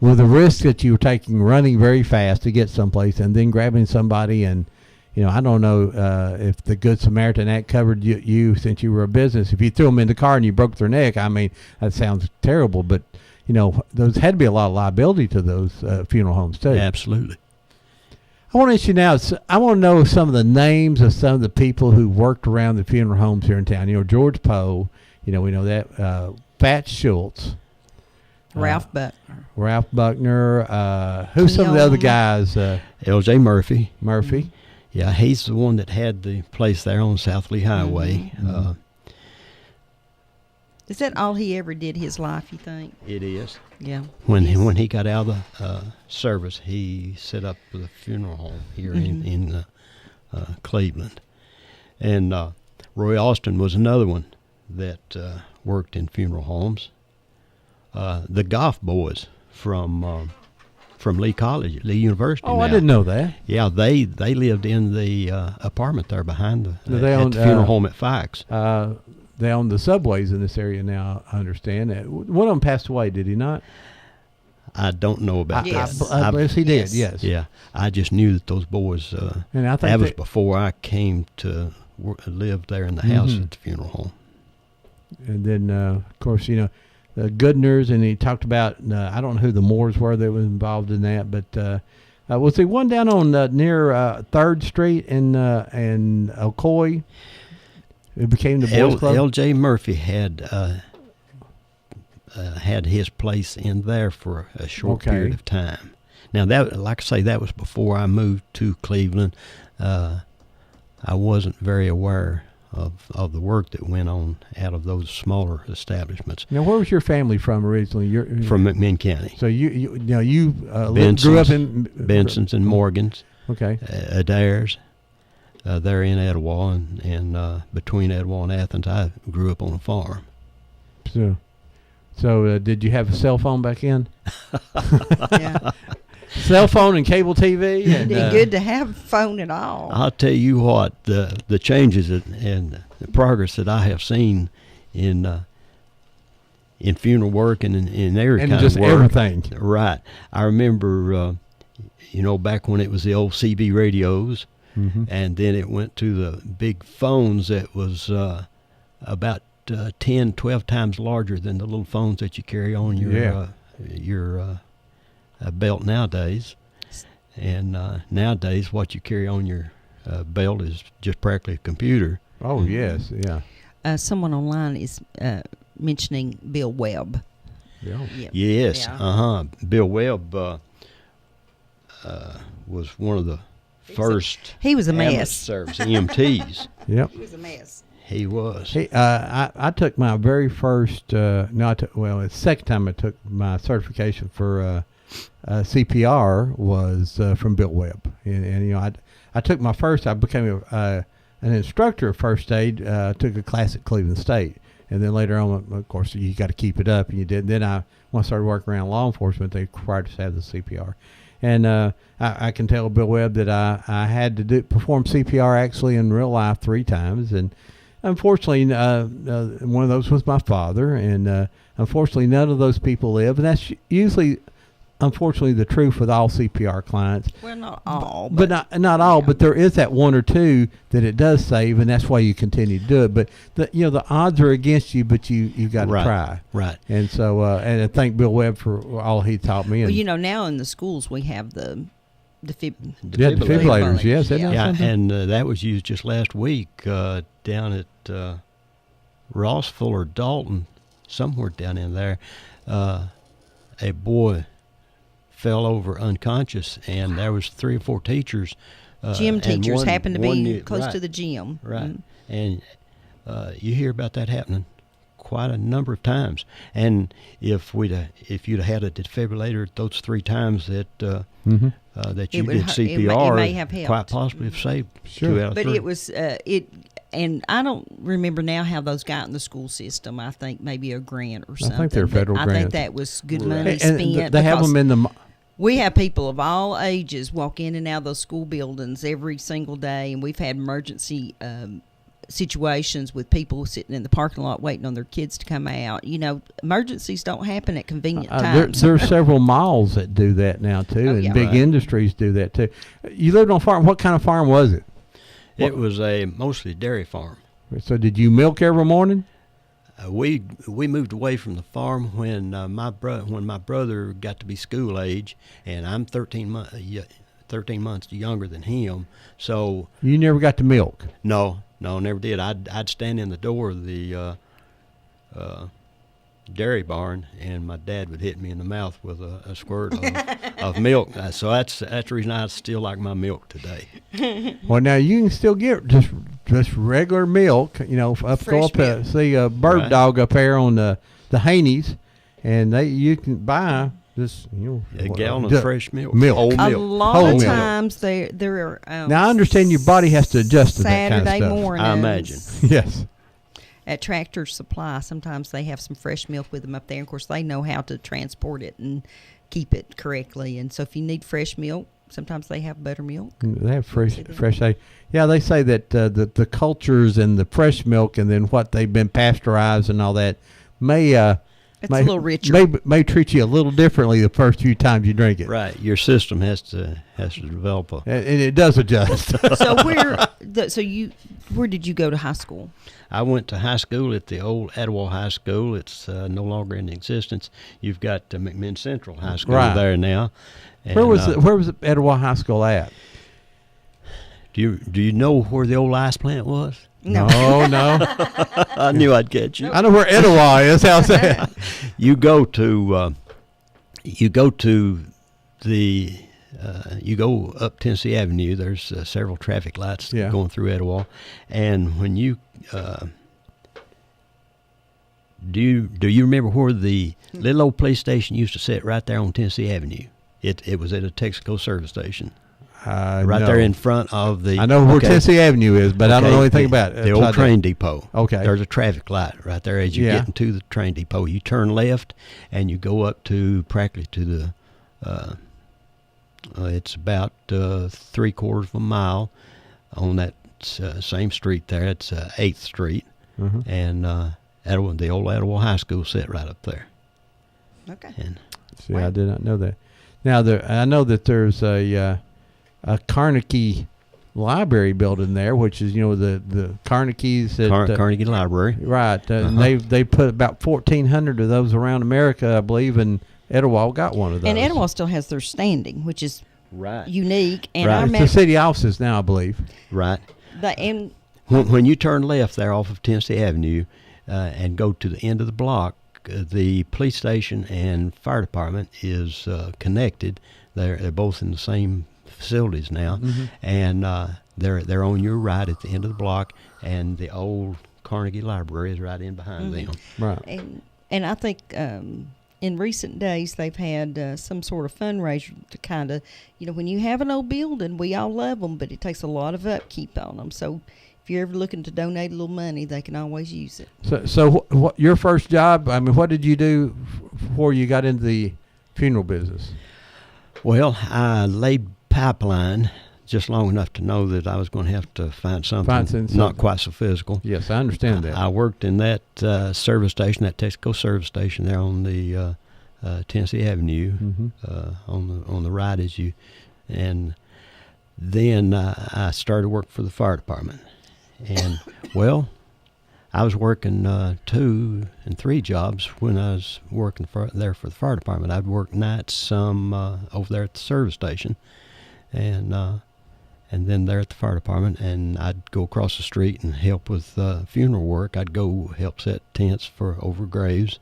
the risk that you were taking, running very fast to get someplace and then grabbing somebody. And I don't know if the Good Samaritan Act covered you since you were a business. If you threw them in the car and you broke their neck, I mean, that sounds terrible, but those had to be a lot of liability to those funeral homes too. Absolutely. I want to ask you now, I want to know some of the names of some of the people who worked around the funeral homes here in town. George Poe, we know that. Fats Schultz. Ralph Buckner. Who's some of the other guys? L.J. Murphy. Yeah, he's the one that had the place there on South Lee Highway. Is that all he ever did his life, you think? It is. Yeah. When he got out of the service, he set up the funeral home here in Cleveland. And Roy Austin was another one that worked in funeral homes. The Goff boys from from Lee College, Lee University. Oh, now. I didn't know that. Yeah, they lived in the apartment there behind Do they at own, the funeral home at Fikes. They own the subways in this area now, I understand. One of them passed away, did he not? I don't know about Yes. that. I believe he did, yes. Yeah, I just knew that those boys, And I think that was that- before I came to live there in the house Mhm. at the funeral home. And then, of course, the Goodners, and he talked about, I don't know who the Moores were that was involved in that, but was there one down on near 3rd Street in Ocoee? It became the Boys Club? L.J. Murphy had his place in there for a short Okay. period of time. Now, that, like I say, that was before I moved to Cleveland. I wasn't very aware of the work that went on out of those smaller establishments. Now, where was your family from originally? From McMinn County. So you Benson's, grew up in Benson's and Morgan's. Okay. Adair's. They're in Etowah, and between Etowah and Athens, I grew up on a farm. So did you have a cell phone back in? Yeah. Cell phone and cable TV. And, It'd be good to have a phone at all. I'll tell you what, the changes and the progress that I have seen in funeral work and in every And kind just of work. everything. Right. I remember, back when it was the old CB radios, Mhm. and then it went to the big phones that was about 10, 12 times larger than the little phones that you carry on your belt nowadays. And nowadays, what you carry on your belt is just practically a computer. Oh, yes, yeah. Someone online is mentioning Bill Webb. Yeah. Yes, Yeah. Bill Webb was one of the first. He was a ambulance mess. Service EMTs. Yep. He was a mess. He was. I took my very first, the second time I took my certification for CPR was from Bill Webb. And I took my first, I became an instructor of first aid, took a class at Cleveland State. And then later on, of course, you got to keep it up, and you did. And then when I started working around law enforcement, they required us to have the CPR. And I can tell Bill Webb that I had to perform CPR actually in real life 3 times. And unfortunately, one of those was my father. And unfortunately, none of those people live. And that's usually, unfortunately, the truth with all CPR clients. Well, not all. But not all. But there is that 1 or 2 that it does save, and that's why you continue to do it. But the odds are against you, but you got to try. Right. And so and I thank Bill Webb for all he taught me. And Well, now in the schools we have the defibrillators. Yes, isn't that Yeah, something? and that was used just last week down at Rossville or Dalton, somewhere down in there. A boy fell over unconscious, and there was 3 or 4 teachers. Gym and teachers one- happened to one be knew- close right, to the gym. Right, Mhm. and you hear about that happening quite a number of times. And if you'd had a defibrillator those 3 times that Mhm. that It you would did hu- it CPR, may have helped. quite possibly have saved Sure. 2 out of But 3. it was and I don't remember now how those got in the school system. I think maybe a grant or something. think they're But federal I think grants. that was good Right. money And spent. they have because them in the. We have people of all ages walk in and out of those school buildings every single day, and we've had emergency situations with people sitting in the parking lot waiting on their kids to come out. Emergencies don't happen at convenient times. There are several malls that do that now too, Oh, and yeah. big Right. industries do that too. You lived on a farm. What kind of farm was it? It was a mostly dairy farm. So did you milk every morning? We moved away from the farm when my brother got to be school age, and I'm 13 months younger than him. So You never got to milk. no, never did. I'd stand in the door of the dairy barn, and my dad would hit me in the mouth with a squirt of milk. So that's the reason I still like my milk today. Well, now you can still get just regular milk. Go Fresh up milk. see a bird Right. dog up there on the Haney's, and you can buy this A gallon of ju- fresh milk. Milk. Whole A milk. lot Whole of milk. times there are. Now I understand your body has to adjust to that kind of Saturday stuff. mornings. I imagine. Yes. At Tractor Supply, sometimes they have some fresh milk with them up there. Of course, they know how to transport it and keep it correctly. And so if you need fresh milk, sometimes they have buttermilk. They have fresh egg. Yeah, they say that the cultures and the fresh milk and then what they've been pasteurized and all that may It's a little richer. May treat you a little differently the first few times you drink it. Right, your system has to develop and it does adjust. So where did you go to high school? I went to high school at the old Etowah High School. It's no longer in existence. You've got McMinn Central High School there now. And, where was Etowah High School at? Do you know where the old ice plant was? No. No. I knew I'd catch you. I know where Etowah is. How's that? You go up Tennessee Avenue. There's several traffic lights going through Etowah, and when you do you remember where the little old police station used to sit right there on Tennessee Avenue? It was at a Texaco service station. Right there in front of the. I know where Tennessee Avenue is, but I don't know anything about it. The old train depot. Okay. There's a traffic light right there as you get into the train depot. You turn left, and you go up to practically to the. It's about 3/4 of a mile on that same street there. It's 8th Street, and the old Etowah High School set right up there. Okay. And I did not know that. Now I know that there's a Carnegie Library building there, which is the Carnegies at Carnegie Library, right? And they put about 1,400 of those around America, I believe, and Etowah got one of those. And Etowah still has their standing, which is right unique. And right. It's the city offices now, I believe. Right. And when you turn left there off of Tennessee Avenue and go to the end of the block, the police station and fire department is connected. They're both in the same facilities now, and they're on your right at the end of the block, and the old Carnegie Library is right in behind them. Right. And I think in recent days they've had some sort of fundraiser to kind of, when you have an old building, we all love them, but it takes a lot of upkeep on them. So if you're ever looking to donate a little money, they can always use it. So what your first job? I mean, what did you do before you got into the funeral business? Well, I laid pipeline just long enough to know that I was going to have to find something not quite so physical. Yes, I understand that. I worked in that service station, that Texaco service station there on the Tennessee Avenue, on the right as you, and then I started working for the fire department. And well, I was working 2 and 3 jobs when I was working there for the fire department. I'd work nights some over there at the service station, and then there at the fire department, and I'd go across the street and help with funeral work. I'd go help set tents over graves,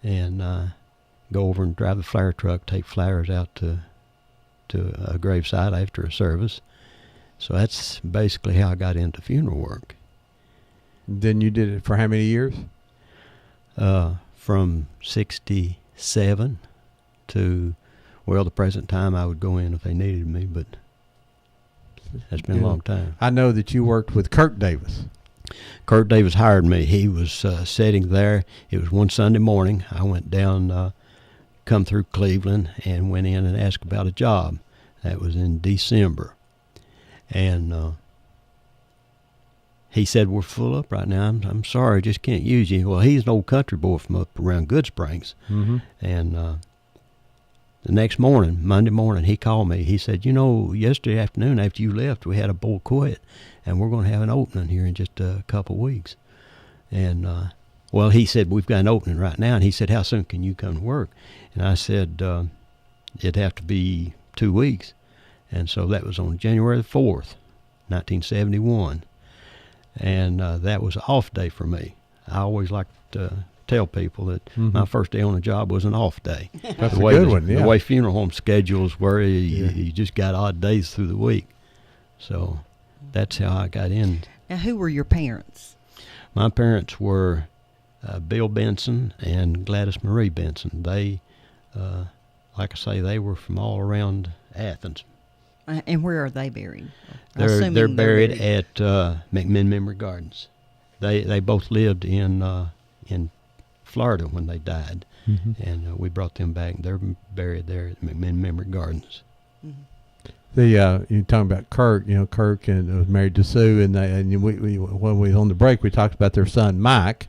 and go over and drive the flare truck, take flyers out to a gravesite after a service. So that's basically how I got into funeral work. Then you did it for how many years? From 1967 to, the present time. I would go in if they needed me, but that's been a long time. I know that you worked with Kirk Davis. Kirk Davis hired me. He was sitting there. It was one Sunday morning. I went down, come through Cleveland, and went in and asked about a job. That was in December. And he said, "We're full up right now. I'm sorry, just can't use you." Well, he's an old country boy from up around Good Springs. And the next morning, Monday morning, he called me. He said, yesterday afternoon after you left, we had a boy quit, and we're going to have an opening here in just a couple of weeks. And, he said, "We've got an opening right now." And he said, "How soon can you come to work?" And I said, it'd have to be 2 weeks. And so that was on January 4th, 1971. And that was an off day for me. I always like to tell people that my first day on the job was an off day. That's a good one, yeah. The way funeral home schedules were, you just got odd days through the week. So that's how I got in. Now, who were your parents? My parents were Bill Benson and Gladys Marie Benson. They, like I say, they were from all around Athens. And where are they buried? They're buried at McMinn Memory Gardens. They both lived in Florida when they died. and we brought them back. They're buried there at McMinn Memory Gardens. You're talking about Kirk. Kirk and was married to Sue, and we when we was on the break, we talked about their son Mike,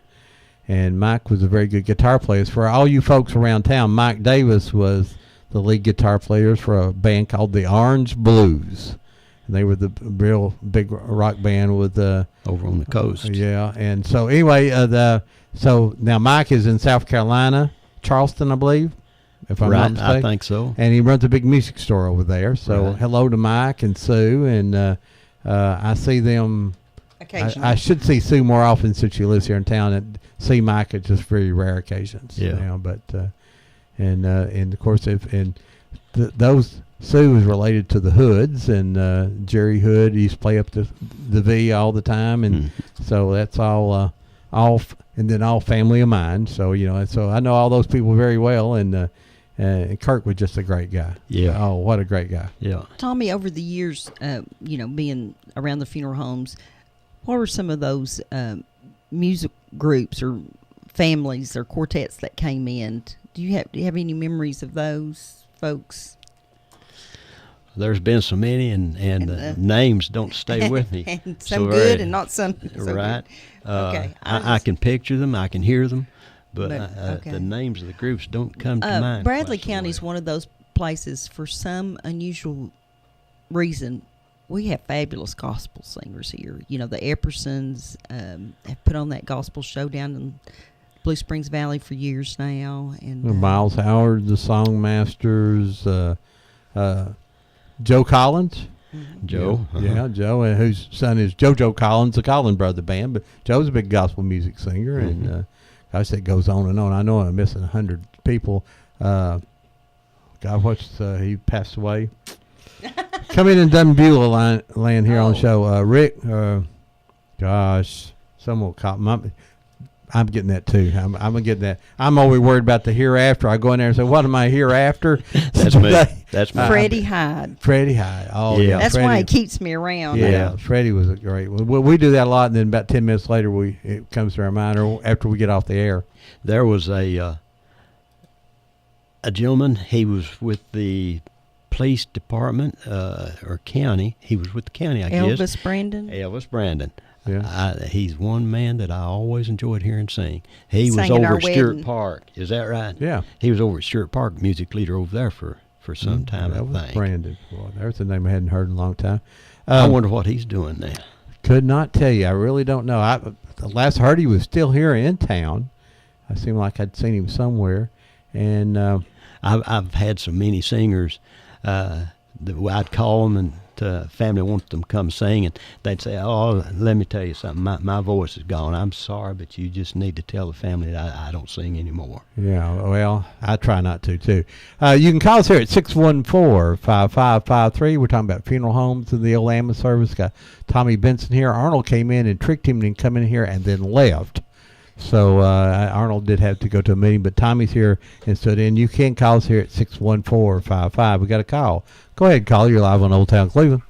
and Mike was a very good guitar player. For all you folks around town, Mike Davis was the lead guitar players for a band called the Orange Blues. And they were the real big rock band with over on the coast. Yeah, and so anyway, so now Mike is in South Carolina, Charleston, I believe, if I'm not mistaken. I think so. And he runs a big music store over there. So hello to Mike and Sue, and I see them. Occasionally. I should see Sue more often since she lives here in town, and see Mike at just very rare occasions. Yeah. But and of course those. Sue was related to the Hoods, and Jerry Hood used to play up the V all the time, and so that's all and then all family of mine. So so I know all those people very well, and Kirk was just a great guy. Yeah. Oh, what a great guy. Yeah. Tommy, over the years, being around the funeral homes, what were some of those music groups or families or quartets that came in? Do you have any memories of those folks? There's been so many, and names don't stay with me. And some good and not some. Right. Good. Okay. I can picture them. I can hear them, but the names of the groups don't come to mind. Bradley County is one of those places, for some unusual reason, we have fabulous gospel singers here. The Eppersons have put on that gospel show down in Blue Springs Valley for years now. And Miles Howard, the Songmasters, Joe Collins. Joe. Yeah, Joe, and whose son is JoJo Collins, the Collins Brother Band. But Joe's a big gospel music singer, and gosh, it goes on and on. I know I'm missing 100 people. God, he passed away. Come in and done Beulah land here on the show. Rick, gosh, someone caught my. I'm getting that too. I'm getting that. I'm always worried about the hereafter. I go in there and say, "What am I hereafter?" That's me. That's me. Freddie Hyde. Freddie Hyde. Oh yeah. That's Freddie. why he keeps me around. Yeah, Freddie was a great one. We do that a lot, and then about 10 minutes later, it comes to our mind, or after we get off the air. There was a gentleman. He was with the police department or county. He was with the county, I guess. Elvis Brandon. Elvis Brandon. Yeah. He's one man that I always enjoyed hearing sing. He was Sang at over our at Stewart wedding. Park. Is that right? Yeah. He was over at Stewart Park, music leader over there for some time, that I was think. Brandon. Well, there's a name I hadn't heard in a long time. I wonder what he's doing now. Could not tell you. I really don't know. The last I heard, he was still here in town. I seemed like I'd seen him somewhere. And I've had so many singers that I'd call them, and family wants them to come sing, and they'd say, "Oh, let me tell you something. My voice is gone. I'm sorry, but you just need to tell the family that I don't sing anymore." Yeah, well, I try not to, too. You can call us here at 614-5553. We're talking about funeral homes and the old ambulance service. Got Tommy Benson here. Arnold came in and tricked him and come in here and then left. So Arnold did have to go to a meeting, but Tommy's here and stood in. You can call us here at 614-55. We got a call. Go ahead, call. You're live on Old Town Cleveland.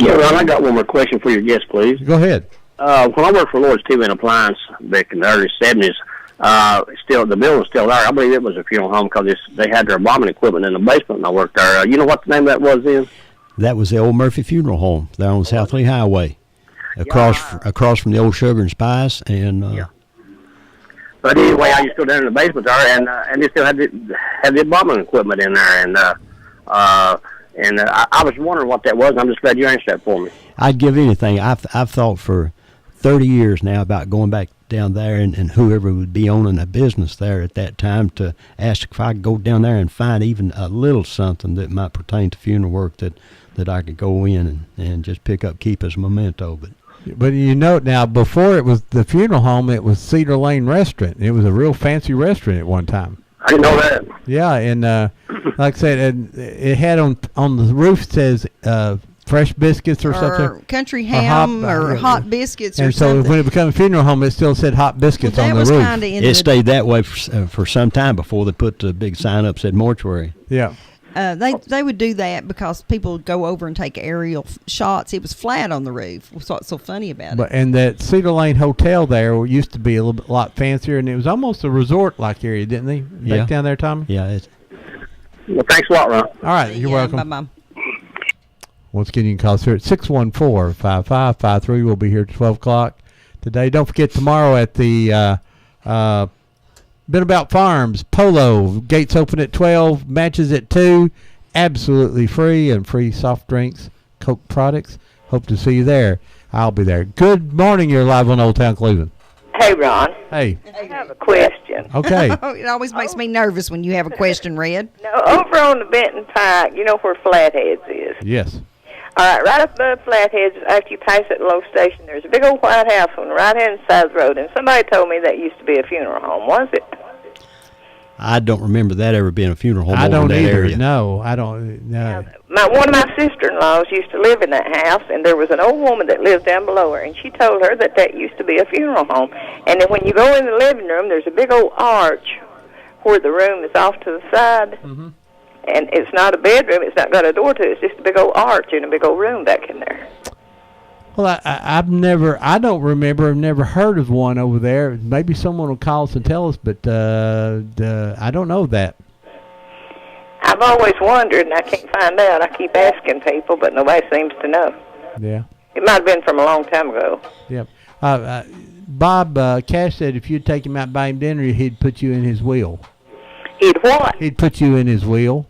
Yeah, Ron, I got one more question for your guest, please. Go ahead. When I worked for Lord's TV and Appliance back in the early 70s, still the building's still there. I believe it was a funeral home because they had their embalming equipment in the basement, and I worked there. You know what the name of that was then? That was the old Murphy Funeral Home there on South Lee Highway, across from the old Sugar and Spice, and. But anyway, I used to go down in the basement there, and they still had the embalming equipment in there, and I was wondering what that was. And I'm just glad you answered that for me. I'd give anything. I've thought for 30 years now about going back down there, and whoever would be owning a business there at that time to ask if I could go down there and find even a little something that might pertain to funeral work that I could go in and just keep as a memento. But now, before it was the funeral home, it was Cedar Lane Restaurant. It was a real fancy restaurant at one time. I didn't know that. Yeah, and like I said, and it had on the roof says fresh biscuits or something. Country ham or hot biscuits or and something. So when it became a funeral home, it still said hot biscuits on the roof. It stayed that way for some time before they put the big sign up said mortuary. Yeah. They would do that because people would go over and take aerial shots. It was flat on the roof. What's so funny about But it? and that Cedar Lane Hotel there used to be a lot fancier, and it was almost a resort-like area, didn't they? Yeah. Back down there, Tommy? Yeah. Well, thanks a lot, Ron. All right, you're welcome. Bye-bye. Once again, you can call us here at 614-5553. We'll be here at 12 o'clock today. Don't forget, tomorrow at the Been About Farms, Polo. Gates open at 12, matches at 2. Absolutely free, and free soft drinks, Coke products. Hope to see you there. I'll be there. Good morning. You're live on Old Town Cleveland. Hey, Ron. Hey. I have a question. Okay. It always makes me nervous when you have a question, Red. No, over on the Benton Pike, you know where Flatheads is? Yes. All right, right up above Flatheads, after you pass that low station, there's a big old white house on the right-hand side of the road, and somebody told me that used to be a funeral home. Was it? I don't remember that ever being a funeral home I over don't in that either. area. No, I don't. No. One of my sister-in-laws used to live in that house, and there was an old woman that lived down below her, and she told her that used to be a funeral home. And then when you go in the living room, there's a big old arch where the room is off to the side. Mm-hmm. And it's not a bedroom. It's not got a door to it. It's just a big old arch in a big old room back in there. Well, I've don't remember, I've never heard of one over there. Maybe someone will call us and tell us, but I don't know that. I've always wondered, and I can't find out. I keep asking people, but nobody seems to know. Yeah. It might have been from a long time ago. Yep. Bob Cash said if you'd take him out and buy him dinner, he'd put you in his wheel. He'd what? He'd put you in his wheel.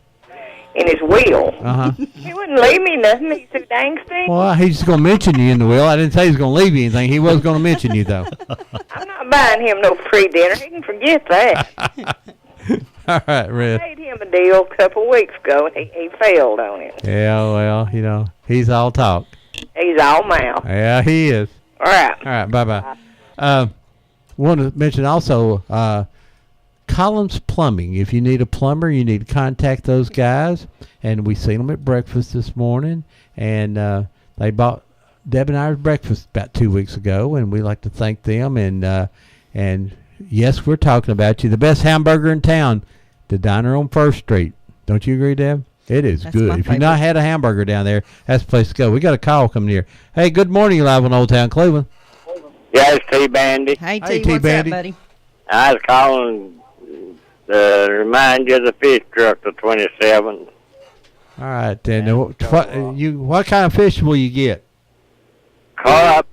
In his wheel? Uh-huh. He wouldn't leave me nothing. He's too dang stingy. Well, he's just going to mention you in the wheel. I didn't say he was going to leave you anything. He was going to mention you, though. I'm not buying him no free dinner. He can forget that. All right, I Red. made him a deal a couple of weeks ago, and he failed on it. Yeah, well, he's all talk. He's all mouth. Yeah, he is. All right. All right, bye-bye. Want to mention also Collins Plumbing. If you need a plumber, you need to contact those guys. And we seen them at breakfast this morning. And they bought Deb and I's breakfast about 2 weeks ago, and we like to thank them. And yes, we're talking about you. The best hamburger in town, the Diner on First Street. Don't you agree, Deb? It is That's good. my If you've not had a hamburger down there, that's the place to go. We got a call coming here. Hey, good morning. You're live on Old Town Cleveland. Yeah, it's T-Bandy. Hey, Hey, T, what's T-Bandy. up, buddy? I was calling to remind you of the fish truck, the 27th. All right, then. What kind of fish will you get? Carp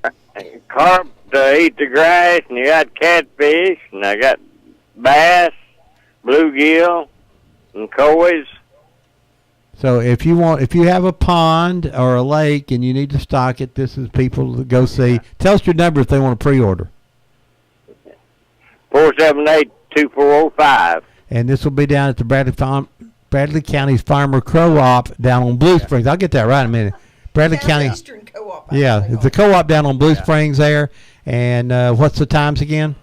to eat the grass, and you got catfish, and I got bass, bluegill, and koi's. So if you have a pond or a lake and you need to stock it, this is people to go see. Tell us your number if they want to pre-order. 478-2405. And this will be down at the Bradley County's Farmer Co-op down on Blue Springs. I'll get that right in a minute. Bradley County. Co-op. Yeah, it's the co-op down on Blue Springs there. And what's the times again?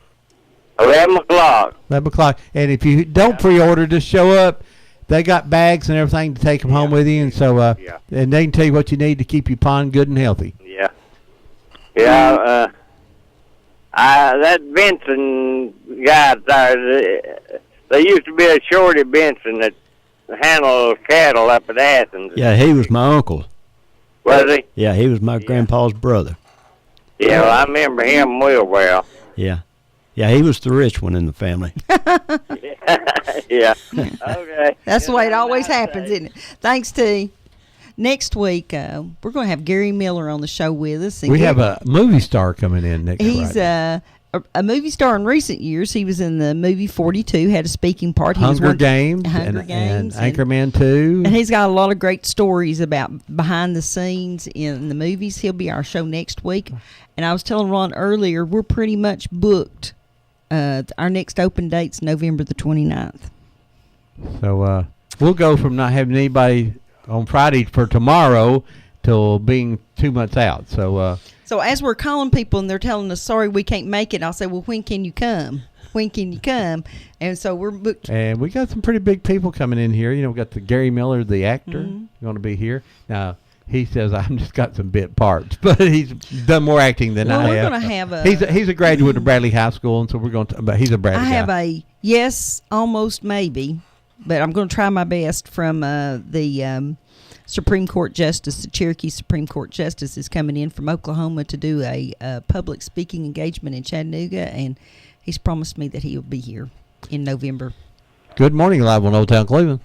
11 o'clock. 11 o'clock. And if you don't pre-order, just show up. They got bags and everything to take them home with you. And so and they can tell you what you need to keep your pond good and healthy. Yeah. Yeah, that Benson guy there, there used to be a Shorty Benson that handled cattle up at Athens. Yeah, he was my uncle. Was he? Yeah, he was my grandpa's brother. Yeah, well, I remember him real well. Yeah. Yeah, he was the rich one in the family. Yeah. Okay. That's the way it always happens, isn't it? Thanks, T. Next week, we're going to have Gary Miller on the show with us. And We have a movie star coming in next He's Friday. a movie star in recent years. He was in the movie 42, had a speaking part. He was Hunger Games Hunger and Games. Anchorman 2. And he's got a lot of great stories about behind the scenes in the movies. He'll be our show next week. And I was telling Ron earlier, we're pretty much booked. Our next open date's November the 29th. So we'll go from not having anybody on Friday for tomorrow till being 2 months out. So So as we're calling people and they're telling us, sorry, we can't make it, I'll say, well, when can you come? When can you come? And so we're booked. and we got some pretty big people coming in here. You know, we got the Gary Miller, the actor, going to be here. Now, he says I've just got some bit parts, but he's done more acting than Well, I we're have. gonna have a- he's a graduate of Bradley High School, and so we're going to. But he's a Bradley I have guy. a yes, almost maybe, but I'm going to try my best. From the Supreme Court Justice, the Cherokee Supreme Court Justice is coming in from Oklahoma to do a public speaking engagement in Chattanooga, and he's promised me that he will be here in November. Good morning, live on Old Town Cleveland.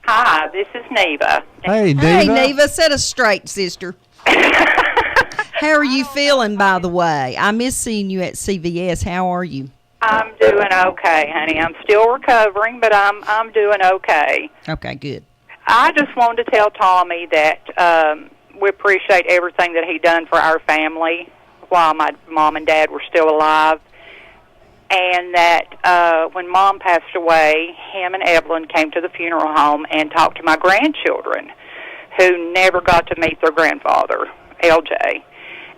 Hi, this is Neva. Hey, Neva. Hey, Neva, set us straight, sister. How are you feeling, by the way? I miss seeing you at CVS. How are you? I'm doing okay, honey. I'm still recovering, but I'm doing okay. Okay, good. I just wanted to tell Tommy that we appreciate everything that he done for our family while my mom and dad were still alive, and that when Mom passed away, him and Evelyn came to the funeral home and talked to my grandchildren who never got to meet their grandfather, LJ.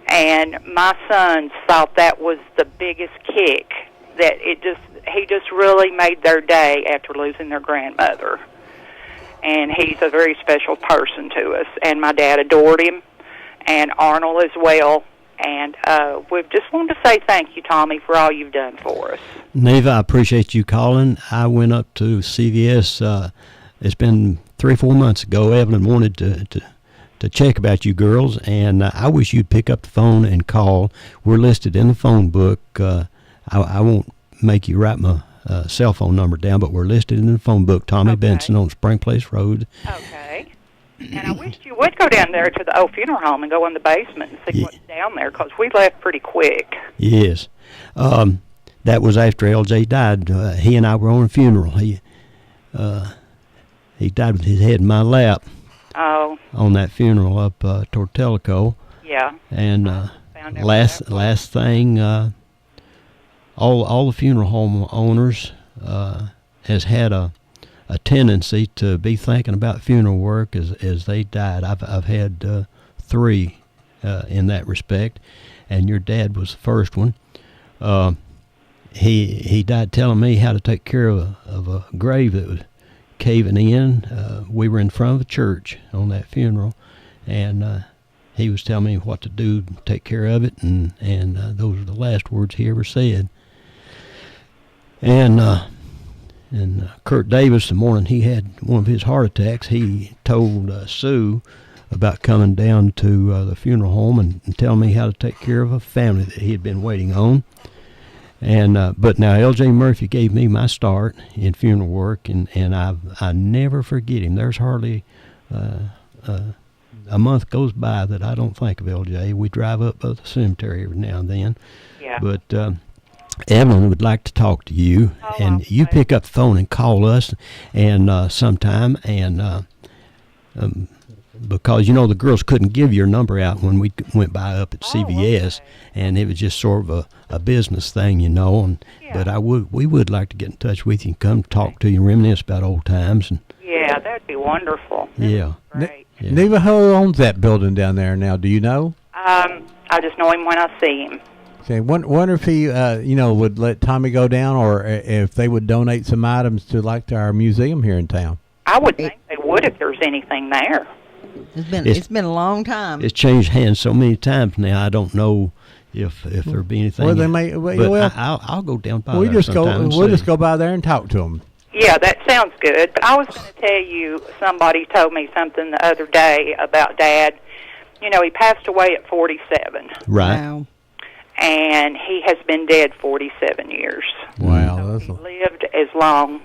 And my sons thought that was the biggest kick, that he just really made their day after losing their grandmother. And he's a very special person to us. And my dad adored him, and Arnold as well. And we just wanted to say thank you, Tommy, for all you've done for us. Neva, I appreciate you calling. I went up to CVS. It's been 3 or 4 months ago. Evelyn wanted to check about you girls, and I wish you'd pick up the phone and call. We're listed in the phone book. I won't make you write my cell phone number down, but we're listed in the phone book. Tommy Benson on Spring Place Road. Okay. And I wished you would go down there to the old funeral home and go in the basement and see what's down there, because we left pretty quick. Yes. That was after LJ died. He and I were on a funeral. He died with his head in my lap. Oh. On that funeral up toward Tellico. Yeah. And last thing, all the funeral home owners has had a tendency to be thinking about funeral work as they died. I've had 3 in that respect, and your dad was the first one. He died telling me how to take care of a grave that was caving in. We were in front of a church on that funeral, and he was telling me what to do to take care of it, and those were the last words he ever said. And Kurt Davis, the morning he had one of his heart attacks, he told Sue about coming down to the funeral home and telling me how to take care of a family that he had been waiting on. And but now L.J. Murphy gave me my start in funeral work, and I never forget him. There's hardly a month goes by that I don't think of L.J. We drive up by the cemetery every now and then. Yeah. But Evelyn would like to talk to you, and you pick up the phone and call us, and sometime, and because the girls couldn't give your number out when we went by up at CVS, and it was just sort of a business thing, and but we would like to get in touch with you and come talk to you, reminisce about old times, and yeah, that'd be wonderful. Yeah. Great. Neva, who owns that building down there now? Do you know? I just know him when I see him. Okay, wonder if he, would let Tommy go down, or if they would donate some items to our museum here in town. I would think they would if there's anything there. It's been a long time. It's changed hands so many times now. I don't know if there'd be anything. Well, they may. But I'll go down by there sometime and We'll see. just go by there and talk to them. Yeah, that sounds good. But I was going to tell you, somebody told me something the other day about Dad. He passed away at 47. Right. Wow. And he has been dead 47 years. Wow. So he lived as long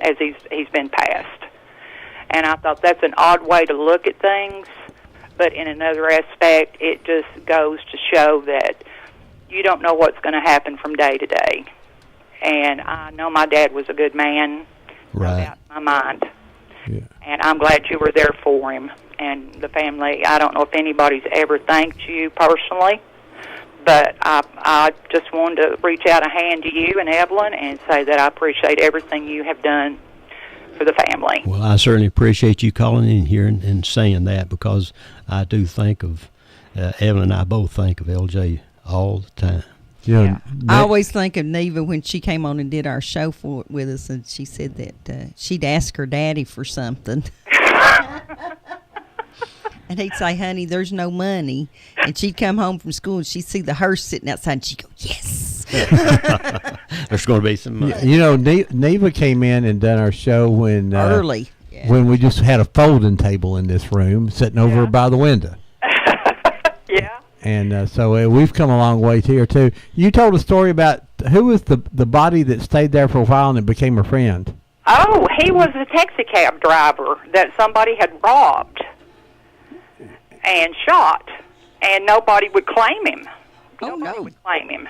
as he's been passed. And I thought that's an odd way to look at things, but in another aspect, it just goes to show that you don't know what's going to happen from day to day. And I know my dad was a good man, right. No doubt in my mind. Yeah. And I'm glad you were there for him and the family. I don't know if anybody's ever thanked you personally, but I just wanted to reach out a hand to you and Evelyn and say that I appreciate everything you have done for the family. Well, I certainly appreciate you calling in here and saying that, because I do think of Evelyn and I both think of LJ all the time. Yeah. I always think of Neva when she came on and did our show with us, and she said that she'd ask her daddy for something. And he'd say, honey, there's no money. And she'd come home from school and she'd see the hearse sitting outside and she'd go, yes. There's going to be some. You know, Neva came in and done our show when Early. when we just had a folding table in this room sitting over by the window. Yeah. And so we've come a long way here too. You told a story about who was the body that stayed there for a while and it became a friend. Oh, he was a taxi cab driver that somebody had robbed and shot, and nobody would claim him. Nobody would claim him.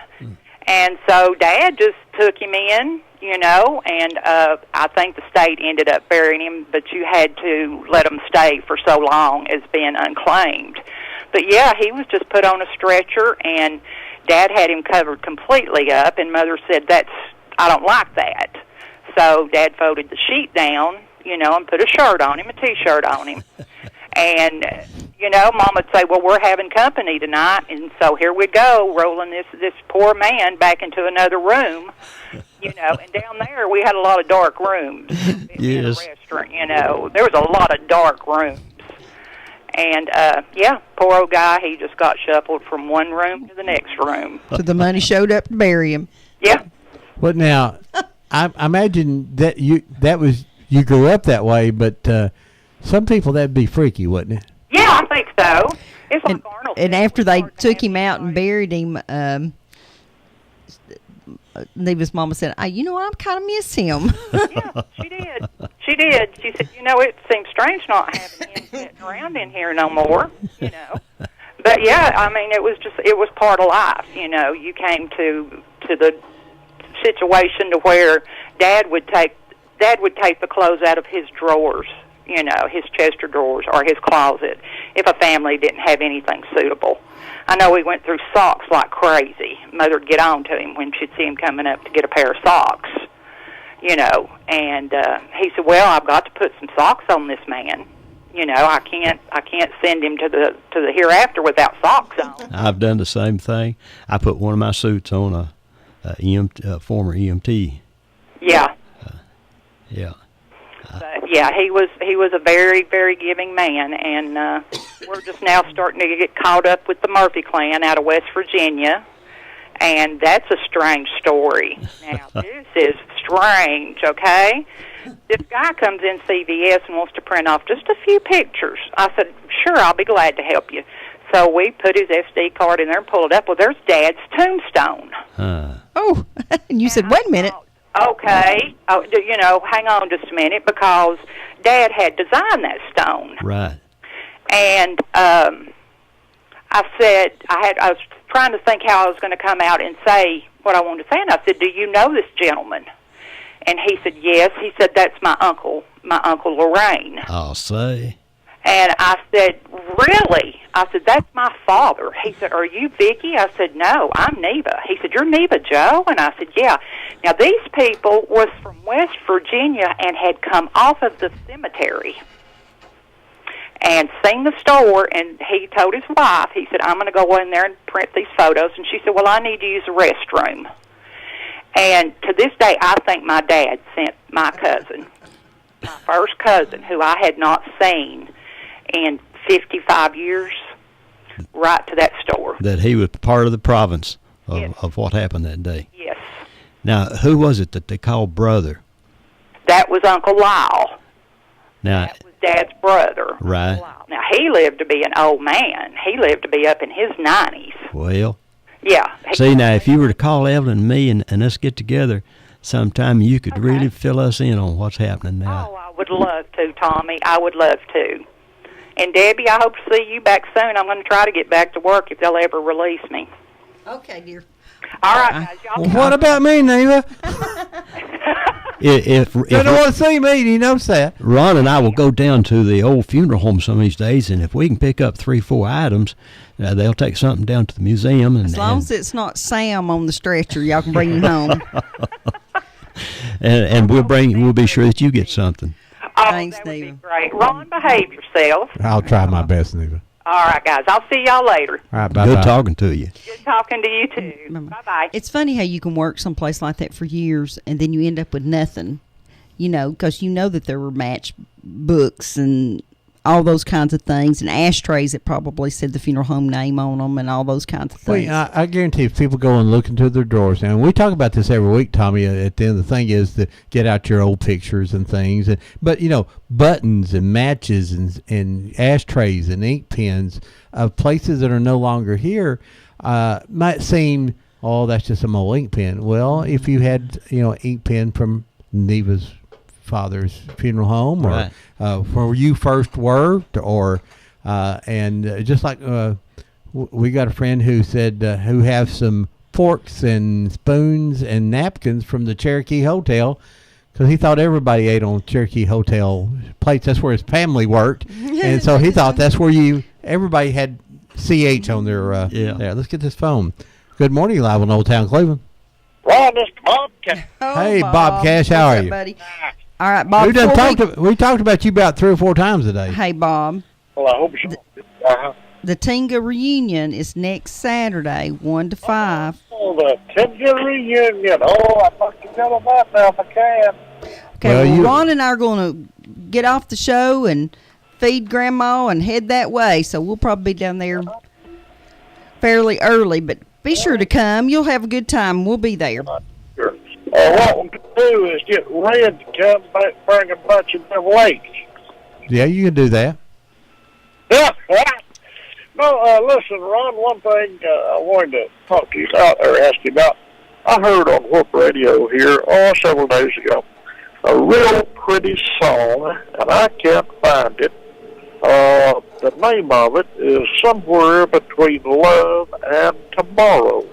And so Dad just took him in, you know, and I think the state ended up burying him, but you had to let him stay for so long as being unclaimed. But, yeah, he was just put on a stretcher, and Dad had him covered completely up, and Mother said, I don't like that. So Dad folded the sheet down, you know, and put a shirt on him, a T-shirt on him. And, you know, Mom would say, well, we're having company tonight. And so here we go, rolling this poor man back into another room, you know. And down there we had a lot of dark rooms in the restaurant, you know. There was a lot of dark rooms. And, yeah, poor old guy, he just got shuffled from one room to the next room. So the money showed up to bury him. Yeah. Well, now, I imagine that you grew up that way, but some people that'd be freaky, wouldn't it? Yeah, I think so. It's like Arnold. And after they took him out and buried him, Neva's mama said, you know, I kind of miss him. Yeah, she did. She did. She said, you know, it seems strange not having him sitting around in here no more, you know. But, yeah, I mean, it was part of life, you know. You came to the situation to where Dad would take the clothes out of his drawers, you know, his chest of drawers or his closet if a family didn't have anything suitable. I know he went through socks like crazy. Mother would get on to him when she'd see him coming up to get a pair of socks, you know. And he said, well, I've got to put some socks on this man. You know, I can't send him to the hereafter without socks on. I've done the same thing. I put one of my suits on a former EMT. Yeah. Yeah. But yeah, he was a very, very giving man, and we're just now starting to get caught up with the Murphy clan out of West Virginia, and that's a strange story. Now, this is strange, okay? This guy comes in CVS and wants to print off just a few pictures. I said, sure, I'll be glad to help you. So we put his SD card in there and pull it up. Well, there's Dad's tombstone. Oh, and you said, wait a minute. Okay, you know, hang on just a minute, because Dad had designed that stone. Right. And I was trying to think how I was going to come out and say what I wanted to say, and I said, do you know this gentleman? And he said, yes. He said, that's my uncle Lorraine. I'll say. And I said, really? I said, that's my father. He said, are you Vicky? I said, no, I'm Neva. He said, you're Neva Joe? And I said, yeah. Now, these people was from West Virginia and had come off of the cemetery and seen the store, and he told his wife, he said, I'm going to go in there and print these photos. And she said, well, I need to use the restroom. And to this day, I think my dad sent my cousin, my first cousin, who I had not seen in 55 years, right to that store. That he was part of the province of what happened that day. Yes. Now, who was it that they called brother? That was Uncle Lyle. Now, That was Dad's brother. right. Now, he lived to be an old man. He lived to be up in his 90s. Well, Yeah. see, now, if you were to call Evelyn and me and us get together sometime, you could really fill us in on what's happening now. Oh, I would love to, Tommy. I would love to. And, Debbie, I hope to see you back soon. I'm going to try to get back to work if they'll ever release me. Okay, dear. All right, guys. Y'all Well, what about me, Neva? If They don't want to see me. You know that. Ron and I will go down to the old funeral home some of these days, and if we can pick up 3-4 items, they'll take something down to the museum. And, As long as it's not Sam on the stretcher, y'all can bring him home. and we'll be sure that you get something. Oh, Thanks, that would be Neva. great. Ron, behave yourself. I'll try my best, Neva. All right, guys. I'll see y'all later. All right, bye. Good talking to you. Good talking to you, too. Bye-bye. It's funny how you can work someplace like that for years, and then you end up with nothing, you know, because you know that there were match books and all those kinds of things, and ashtrays that probably said the funeral home name on them, and all those kinds of things. Well, I guarantee if people go and look into their drawers now, and we talk about this every week, Tommy, at the end, the thing is to get out your old pictures and things. But, buttons and matches and ashtrays and ink pens of places that are no longer here might seem, oh, that's just some old ink pen. Well, if you had, ink pen from Neva's father's funeral home, or where you first worked, or and just like we got a friend who said who have some forks and spoons and napkins from the Cherokee Hotel, because he thought everybody ate on Cherokee Hotel plates. That's where his family worked, and so he thought that's where everybody had CH on their there. Let's get this phone. Good morning, live on Old Town Cleveland. Ron, this is Bob Cash. Hey, Bob Cash, how are you? Buddy? All right, Bob. We talked about you about 3 or 4 times today. Hey, Bob. Well, I hope so. The Tinga reunion is next Saturday, 1 to 5. Oh, the Tinga reunion. Oh, I'd like to go to that now if I can. Okay, Ron and I are going to get off the show and feed Grandma and head that way, so we'll probably be down there fairly early, but be sure to come. You'll have a good time. We'll be there. Sure. What we can do is get Red to come back, bring a bunch of them lakes. Yeah, you can do that. Yeah. No, listen, Ron, one thing I wanted to talk to you about, or ask you about. I heard on Whoop Radio here, several days ago, a real pretty song, and I can't find it. The name of it is Somewhere Between Love and Tomorrow.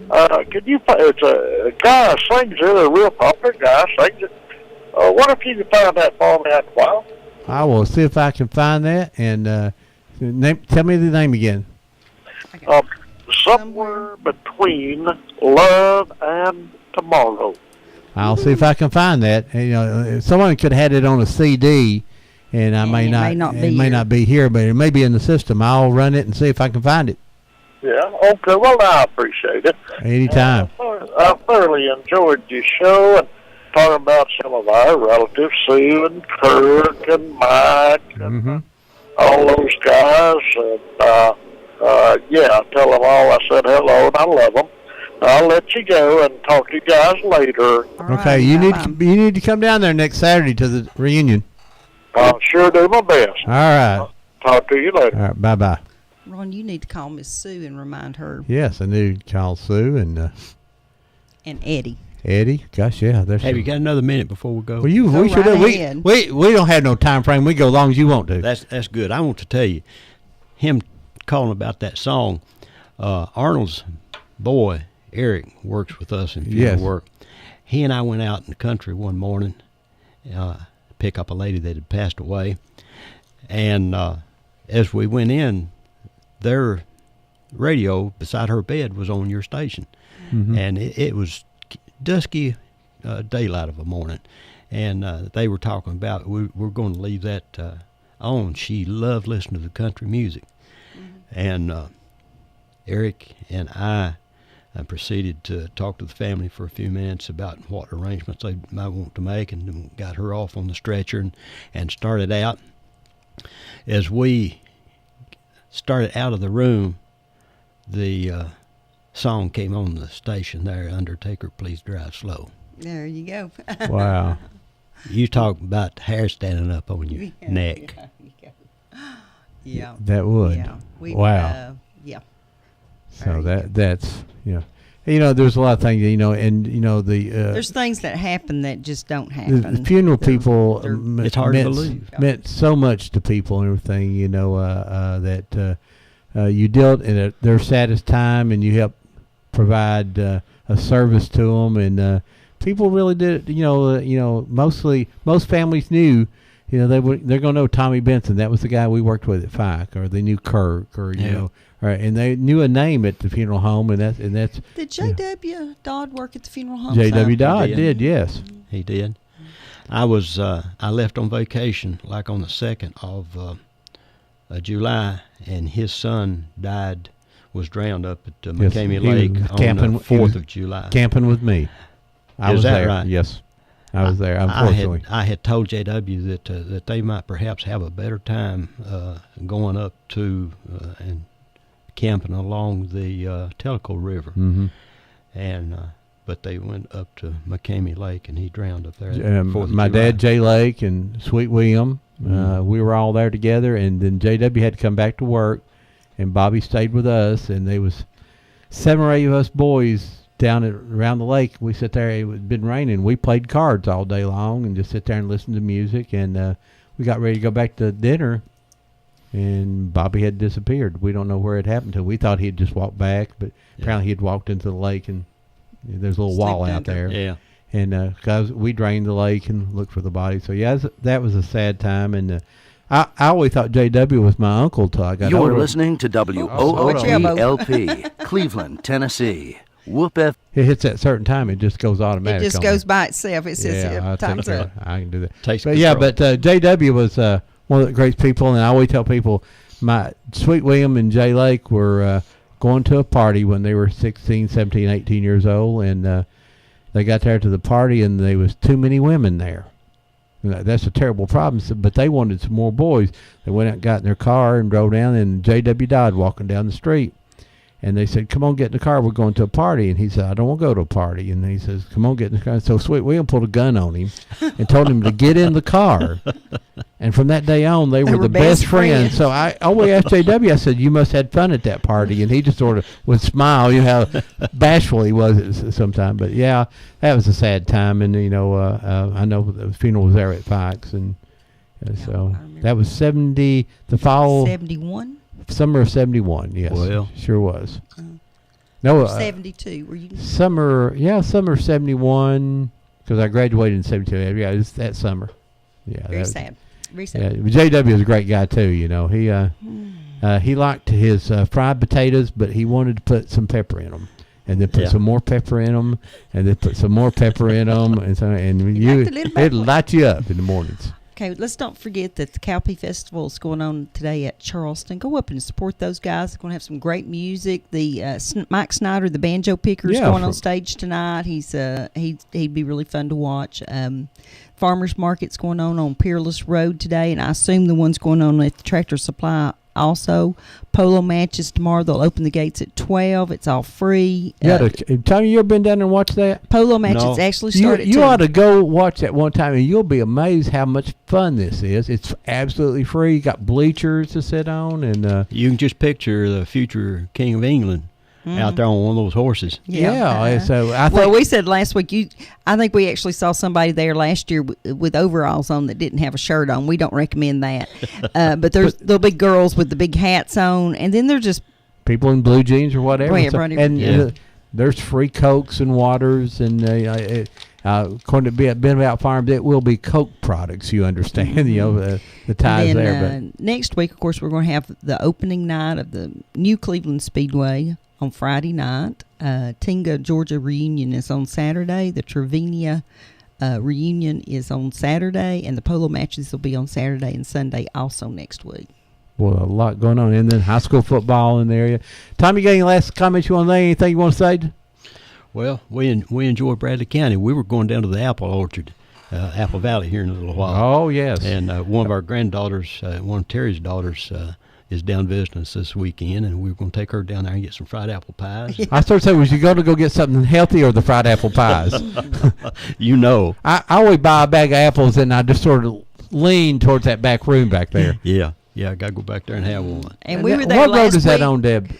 It's a guy sings it, a real popular guy sings it. What if you could find that for me after a while? I will see if I can find that, and tell me the name again. Somewhere Between Love and Tomorrow. I'll see if I can find that. And, someone could have had it on a CD, and it may not be here, but it may be in the system. I'll run it and see if I can find it. Yeah, okay. Well, I appreciate it. Anytime. I thoroughly enjoyed your show and talking about some of our relatives, Sue and Kirk and Mike and all those guys. And, tell them all I said hello and I love them. I'll let you go and talk to you guys later. Okay, you need to come down there next Saturday to the reunion. I'll sure do my best. All right. Talk to you later. All right, bye-bye. Ron, you need to call Miss Sue and remind her. Yes, I need to call Sue and Eddie. Eddie, gosh, yeah. Have you got another minute before we go? Well, we should have. We don't have no time frame. We go as long as you want to. That's good. I want to tell you, him calling about that song. Arnold's boy Eric works with us in funeral work. He and I went out in the country one morning, pick up a lady that had passed away, and as we went in, their radio beside her bed was on your station, and it was dusky daylight of a morning, and they were talking about we're going to leave that on. She loved listening to the country music, and Eric and I proceeded to talk to the family for a few minutes about what arrangements they might want to make, and then got her off on the stretcher and started out. As we started out of the room, the song came on the station there, Undertaker, Please Drive Slow. There you go. Wow. You talk about hair standing up on your neck. Yeah. That would. Yeah. Wow. Yeah. So that's there's a lot of things, and the there's things that happen that just don't happen. The funeral people, it's hard to believe, meant so much to people and everything, that you dealt in their saddest time, and you helped provide a service to them, and people really did. Most families knew. They're going to know Tommy Benson. That was the guy we worked with at FICE, or they knew Kirk, or and they knew a name at the funeral home, and that's. Did J.W. Dodd work at the funeral home? J.W. Dodd did, yes. He did. I left on vacation like on the 2nd of July, and his son was drowned up at McCamey Lake on the 4th of July. Camping with me. I was there. Right? Yes. I was there, unfortunately. I had told JW that they might perhaps have a better time going up to and camping along the Tellico River. Mhm. And but they went up to McCamey Lake, and he drowned up there. Fourth of My July. dad, Jay Lake, and Sweet William, we were all there together, and then JW had to come back to work, and Bobby stayed with us, and there was 7 or 8 of us boys down around the lake. We sat there. It had been raining. We played cards all day long and just sit there and listen to music, and we got ready to go back to dinner, and Bobby had disappeared. We don't know where it happened to. We thought he had just walked back, but apparently he had walked into the lake, and there's a little wall out there. Yeah. And cause we drained the lake and looked for the body. So yeah, that was a sad time. And I always thought JW was my uncle till I got older. You're listening to WOOPLP, Cleveland, Tennessee. Whoop F. It hits that certain time. It just goes automatic. It just on goes me. by itself. It says I'll take time's care. up. I can do that. Takes But yeah, control. but JW was one of the great people, and I always tell people, my Sweet William and Jay Lake were going to a party when they were 16, 17, 18 years old, and they got there to the party, and there was too many women there. That's a terrible problem, but they wanted some more boys. They went out and got in their car and drove down, and J.W. died walking down the street. And they said, come on, get in the car. We're going to a party. And he said, I don't want to go to a party. And he says, come on, get in the car. So Sweet William pulled a gun on him and told him to get in the car. And from that day on, they were the best friends. So I always asked JW, I said, you must have had fun at that party. And he just sort of would smile, you know how bashful he was sometimes. But yeah, that was a sad time. And, you know, I know the funeral was there at Fikes. And so that was 70, the fall. 71? Summer of 71, yes. Well. Sure was. No, 72. Were you? Summer of 71, because I graduated in 72. Yeah, it's that summer. Yeah, Very that, sad. Very Yeah, sad. JW is a great guy too. You know, he liked his fried potatoes, but he wanted to put some pepper in them, and then put some more pepper in them, and then put some more pepper in them, and so it'll light you up in the mornings. Okay, let's not forget that the Cowpea Festival is going on today at Charleston. Go up and support those guys. They're going to have some great music. The Mike Snyder, the banjo picker, is going on stage tonight. He'd be really fun to watch. Farmers Market's going on Peerless Road today, and I assume the one's going on at the Tractor Supply also. Polo matches tomorrow. They'll open the gates at 12. It's all free. Tommy, you ever been down there and watched that? Polo matches actually start at 2. You ought to go watch that one time, and you'll be amazed how much fun this is. It's absolutely free. You got bleachers to sit on, and you can just picture the future King of England out there on one of those horses. Yeah. So I think, well, we said last week. I think we actually saw somebody there last year with overalls on that didn't have a shirt on. We don't recommend that. But there'll be girls with the big hats on, and then they're just people in blue jeans or whatever. And there's free Cokes and waters, and according to Ben About Farms, it will be Coke products. You understand? You know the ties there. But next week, of course, we're going to have the opening night of the new Cleveland Speedway on Friday night. Tinga, Georgia reunion is on Saturday. The Trevina reunion is on Saturday, and the polo matches will be on Saturday and Sunday also next week. Well, a lot going on, and then high school football in the area. Tommy, you got any last comments you want to say? Anything you want to say? Well, we enjoy Bradley County. We were going down to the apple orchard, Apple Valley, here in a little while. Oh, yes. And one of our granddaughters, one of Terry's daughters, is down visiting us this weekend, and we're going to take her down there and get some fried apple pies. I started saying, was you going to go get something healthy or the fried apple pies? You know. I always buy a bag of apples, and I just sort of lean towards that back room back there. Yeah, I got to go back there and have one. And we were there What last road is that week. on, Deb?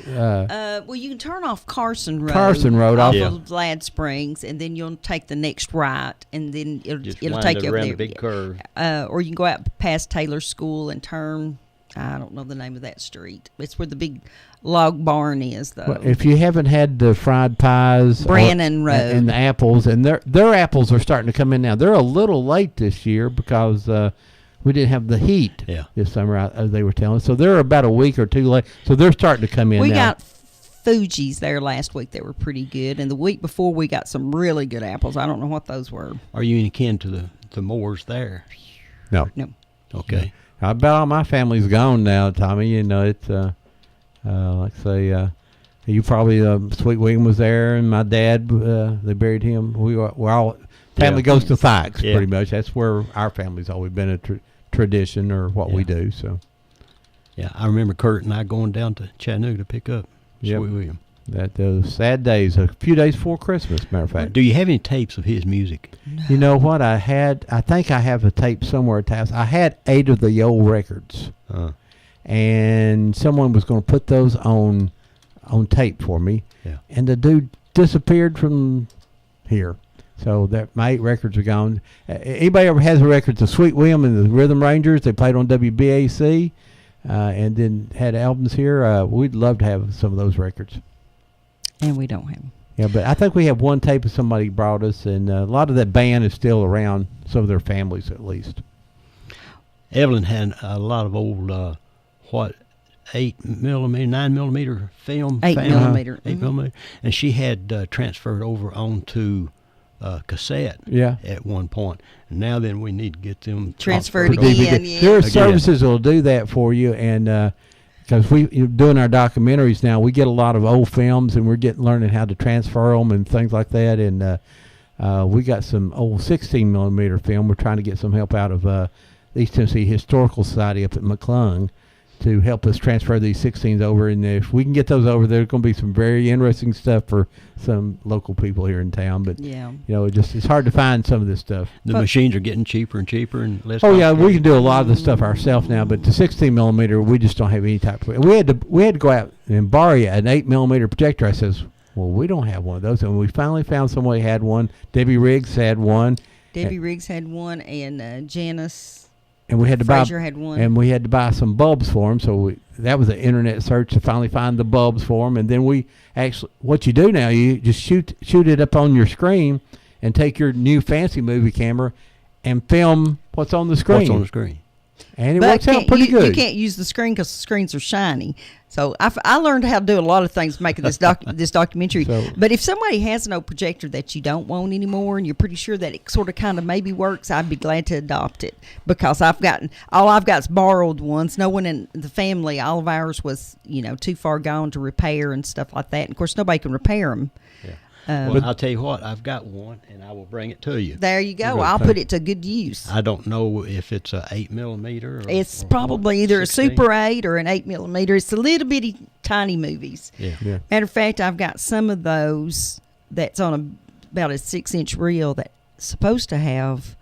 Well, you can turn off Carson Road. off of Vlad Springs, and then you'll take the next right, and then it'll wind take it you over around there. the big curve. Or you can go out past Taylor School and turn. I don't know the name of that street. It's where the big log barn is, though. Well, if you haven't had the fried pies, Brannon Road, and the apples, and their apples are starting to come in now. They're a little late this year because we didn't have the heat this summer, as they were telling us. So they're about a week or two late. So they're starting to come in we now. got Fuji's there last week. They were pretty good. And the week before, we got some really good apples. I don't know what those were. Are you any kin to the Moors there? No. Okay. I bet all my family's gone now, Tommy. You know, it's like I say, you probably Sweet William was there, and my dad. They buried him. We're all family goes to Fikes, Yeah. pretty much. That's where our family's always been a tradition or what we do. So, yeah, I remember Kurt and I going down to Chattanooga to pick up Yep. Sweet William. that those sad days, a few days before Christmas, matter of fact. Do you have any tapes of his music? You know what? I think I have a tape somewhere at the house. I had 8 of the old records. And someone was going to put those on tape for me. Yeah. And the dude disappeared from here. So that my 8 records are gone. Anybody ever has the records of Sweet William and the Rhythm Rangers? They played on WBAC and then had albums here. We'd love to have some of those records. And we don't have them. Yeah, but I think we have one tape that somebody brought us, and a lot of that band is still around, some of their families at least. Evelyn had a lot of old, 8mm, 9mm film. 8mm. 8mm. And she had transferred over onto cassette at one point. And now then we need to get them transferred over. again. Yeah. There are services that will do that for you, and because you're doing our documentaries now, we get a lot of old films, and we're learning how to transfer them and things like that. And we got some old 16mm film. We're trying to get some help out of East Tennessee Historical Society up at McClung to help us transfer these 16s over. And if we can get those over, there's going to be some very interesting stuff for some local people here in town. But it's hard to find some of this stuff. The machines are getting cheaper and cheaper and less. Oh yeah, we can do a lot of the stuff ourselves now, but the 16mm we just don't have any type of. We had to go out and borrow an 8mm projector. I says, well, we don't have one of those, and we finally found somebody had one. Debbie Riggs had one. Debbie Riggs had one, and Janice. And we had to Frazier had one. And we had to buy some bulbs for them. So that was an internet search to finally find the bulbs for them. And then what you do now, you just shoot it up on your screen, and take your new fancy movie camera, and film what's on the screen. What's on the screen? And it works out pretty good. You can't use the screen because the screens are shiny. So I learned how to do a lot of things making this documentary. But if somebody has an old projector that you don't want anymore and you're pretty sure that it sort of kind of maybe works, I'd be glad to adopt it, because I've got is borrowed ones. No one in the family, all of ours was too far gone to repair and stuff like that. And of course, nobody can repair them. Well, I'll tell you what, I've got one, and I will bring it to you. There you go. I'll put it to good use. I don't know if it's a 8mm or it's probably either 16. A Super 8 or an 8mm. It's a little bitty tiny movies. Yeah. Matter of fact, I've got some of those that's on about a 6-inch reel that's supposed to have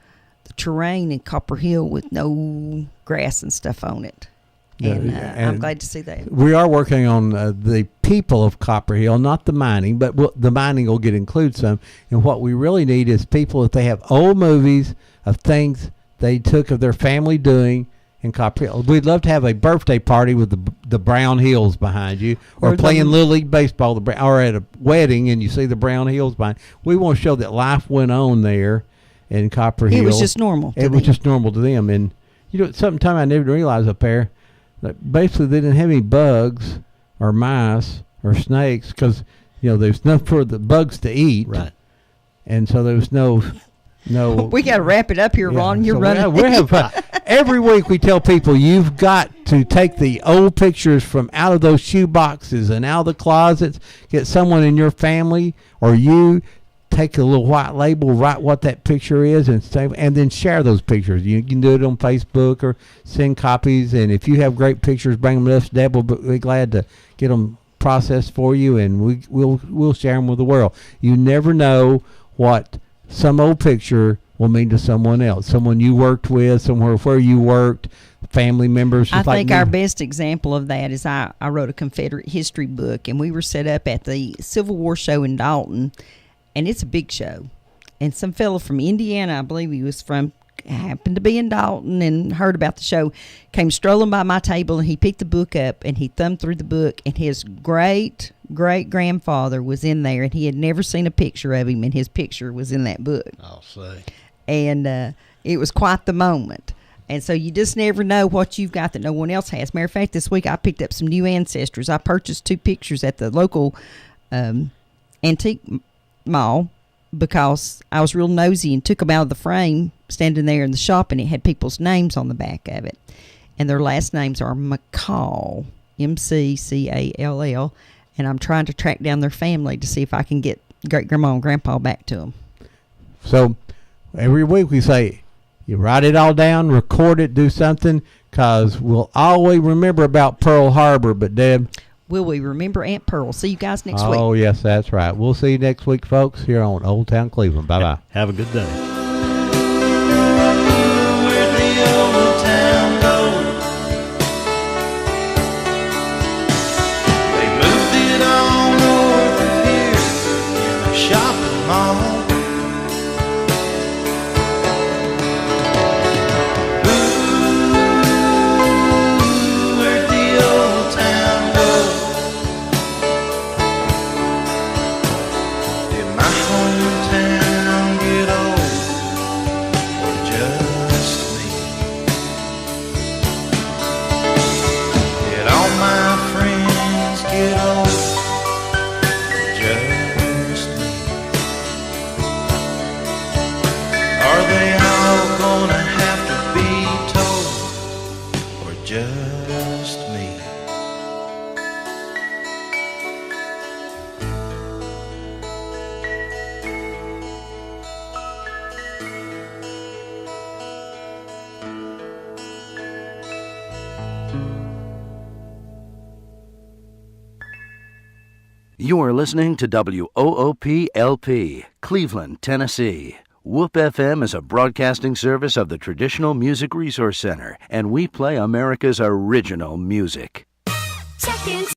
the terrain in Copper Hill with no grass and stuff on it. And I'm glad to see that. We are working on the people of Copper Hill, not the mining, but the mining will include some. And what we really need is people, if they have old movies of things they took of their family doing in Copper Hill. We'd love to have a birthday party with the Brown Hills behind you, or playing Little League Baseball, or at a wedding and you see the Brown Hills behind. We want to show that life went on there in Copper Hill. It was just normal. It was just normal to them. And sometimes I never realized up there, basically they didn't have any bugs or mice or snakes, because there's nothing for the bugs to eat, right? And so there was no we got to wrap it up here, Ron. You're running. We have every week we tell people, you've got to take the old pictures from out of those shoe boxes and out of the closets, get someone in your family or you, take a little white label, write what that picture is, and then share those pictures. You can do it on Facebook or send copies. And if you have great pictures, bring them to us. Deb will be glad to get them processed for you, and we'll share them with the world. You never know what some old picture will mean to someone else, someone you worked with, somewhere where you worked, family members. I think our best example of that is I wrote a Confederate history book, and we were set up at the Civil War show in Dalton. And it's a big show. And some fellow from Indiana, I believe he was from, happened to be in Dalton and heard about the show, came strolling by my table, and he picked the book up and he thumbed through the book, and his great-great-grandfather was in there, and he had never seen a picture of him, and his picture was in that book. I'll say. And it was quite the moment. And so you just never know what you've got that no one else has. Matter of fact, this week I picked up some new ancestors. I purchased 2 pictures at the local antique mall because I was real nosy and took them out of the frame standing there in the shop, and it had people's names on the back of it, and their last names are McCall, McCall, and I'm trying to track down their family to see if I can get great grandma and grandpa back to them. So every week we say, you write it all down, record it, do something, because we'll always remember about Pearl Harbor. But, Deb, will we remember Aunt Pearl? See you guys next week. Oh, yes, that's right. We'll see you next week, folks, here on Old Town Cleveland. Bye-bye. Have a good day. Shopping mall. Ooh, where'd the old town go? Did my hometown get old, or just me? Did all my friends get old, or just me? Are they all gonna have to be told, or just me? You are listening to WOOP-LP, Cleveland, Tennessee. Whoop FM is a broadcasting service of the Traditional Music Resource Center, and we play America's original music. Check in.